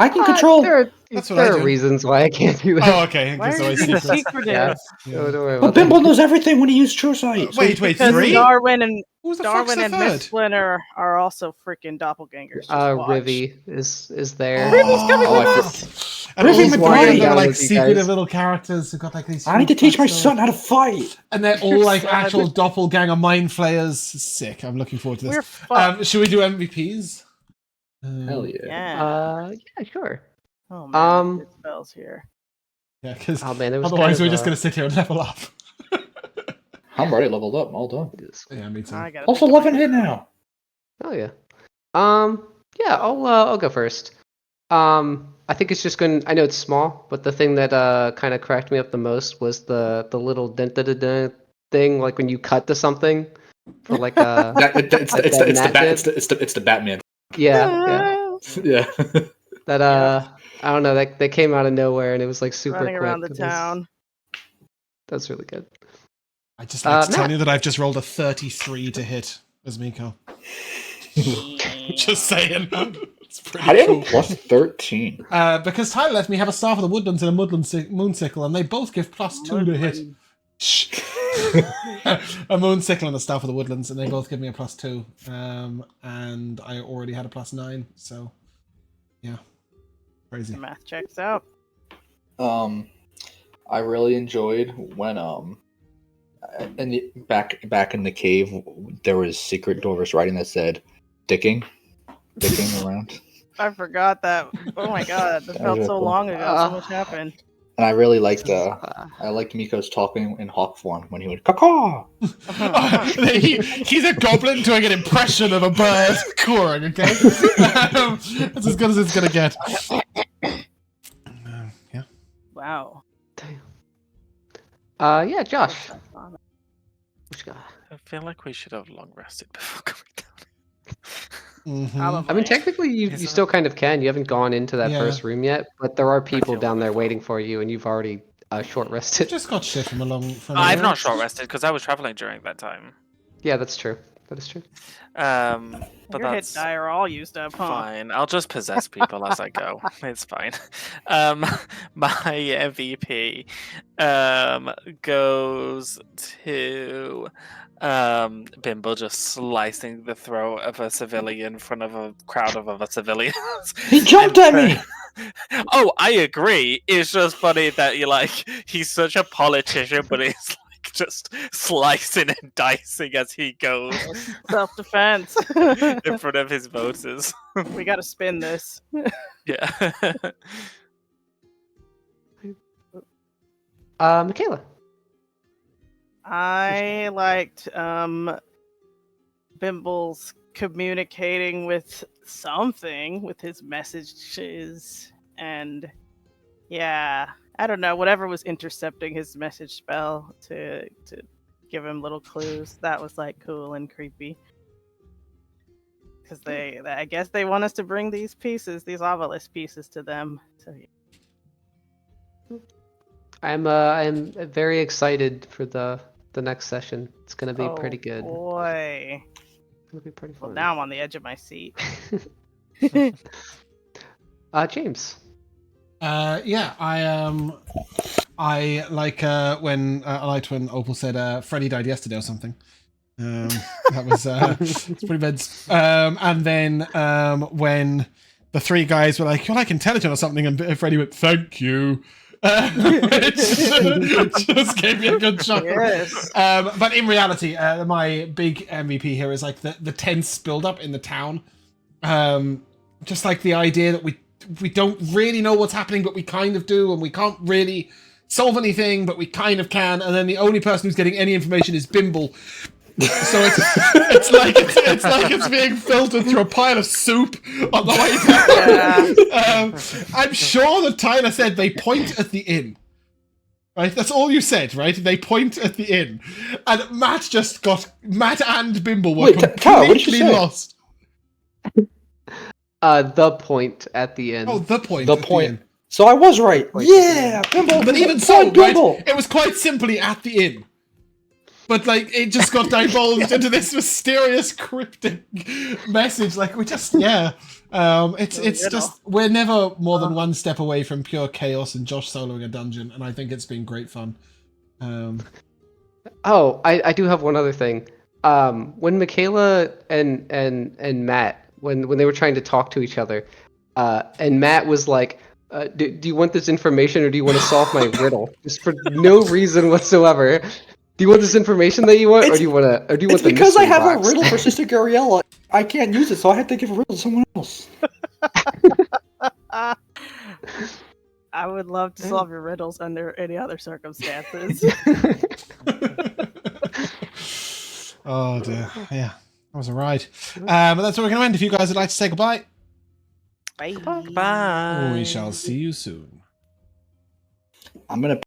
I can control. That's what there I are do. reasons why I can't do that. Oh, okay. Why Because are always you secrets. secretive? Yeah. Yeah. Don't worry But about that. Bimble knows everything when he used True Sight. So Wait, Because 3? Darwin and Who's the fuck's Darwin the and third? Miss Splinter are also freaking doppelgangers. Just watch. Rivy is there. Rivy's coming with us! And Rivy all these McBride. ones that are like Down with you secretive guys. little characters who've got like these. I need to teach my backstories. son how to fight. And they're all Your like son. actual doppelganger mind flayers. Sick. I'm looking forward to this. We're fucked. Should we do MVPs? Hell yeah. Yeah. Yeah, sure. Oh man, good spells here. Yeah, because Oh man, it was otherwise kind we're of, just going to sit here and level up. I'm already leveled up. All done. Yeah, me too. I gotta Also, think of 11 hit now. Oh yeah. Yeah, I'll go first. I think it's just going. I know it's small, but the thing that kind of cracked me up the most was the little dent thing, like when you cut to something for like a It's the Batman. yeah. Yeah. That I don't know. That they came out of nowhere and it was like super running quick. around the It was- town. That's really good. I just like to tell Matt. you that I've just rolled a 33 to hit as Miko. Just saying. It's pretty How do you have cool. a plus 13? Because Tyler let me have a Staff of the Woodlands and a Moonsickle, and they both give +2 to hit. Shh. A Moonsickle and a Staff of the Woodlands, and they both give me a +2. And I already had a +9, so yeah, crazy. The math checks out. I really enjoyed when back in the cave there was secret dwarves writing that said dicking around. I forgot that. Oh my god, that felt so long ago. So much happened. And I really liked Miko's talking in hawk form when he would caw. He's a goblin doing an impression of a bird cawing, okay? That's as good as it's gonna get. Yeah. Wow. Yeah, Josh. What you got? I feel like we should have long rested before coming down. Mm-hmm. I mean, technically, you Isn't still kind of can. You haven't gone into that Yeah. first room yet, but there are people feel down there overwhelmed. waiting for you, and you've already short rested. Just got shit from a I've not short rested because I was traveling during that time. Yeah, that's true. That is true. But Your hit that's die are all used up, huh? fine. I'll just possess people as I go. It's fine. My MVP goes to Bimble just slicing the throat of a civilian in front of a crowd of other civilians. He jumped at me! Oh, I agree. It's just funny that he's such a politician, but he's like just slicing and dicing as he goes Self-defense. in front of his voters. We gotta spin this. Yeah. Michaela. I liked Bimble's communicating with something with his messages, and yeah, I don't know, whatever was intercepting his message spell to give him little clues. That was like cool and creepy. Because I guess they want us to bring these obelisk pieces to them. So yeah. I'm very excited for the next session. It's gonna be pretty good. Boy. It's gonna be pretty fun. Well, now I'm on the edge of my seat. James. Yeah, I like when I liked when Opal said Freddie died yesterday or something. That was it's pretty bad. And then when the three guys were like, "You're like intelligent or something," and Freddie went, "Thank you." It just gave me a good chuckle. Yes. But in reality, my big MVP here is like the tense build up in the town. Just like the idea that we don't really know what's happening, but we kind of do, and we can't really solve anything, but we kind of can. And then the only person who's getting any information is Bimble. So it's like it's being filtered through a pile of soup on the way down. I'm sure that Tyler said they point at the inn. Right, that's all you said, right? They point at the inn, and Matt and Bimble were Wait, Tara, what did you completely say? lost. The point at the end. Oh, the point. The at point. The inn. So I was right. Point. Yeah, Bimble. But even Bimble, so, right, Bimble. it was quite simply at the inn. But like, it just got divulged into this mysterious, cryptic message. Like, we just, it's just we're never more than one step away from pure chaos and Josh soloing a dungeon, and I think it's been great fun. Oh, I do have one other thing. When Michaela and Matt, when they were trying to talk to each other, and Matt was like, do you want this information or do you want to solve my riddle? Just for no reason whatsoever. Do you want this information that you want, or do you want the It's because I mystery have box? a riddle for Sister Gabriella. I can't use it, so I had to give a riddle to someone else. I would love to solve your riddles under any other circumstances. Oh dear, yeah, that was a ride. But that's where we're going to end. If you guys would like to say goodbye, Bye. Bye. we shall see you soon. I'm gonna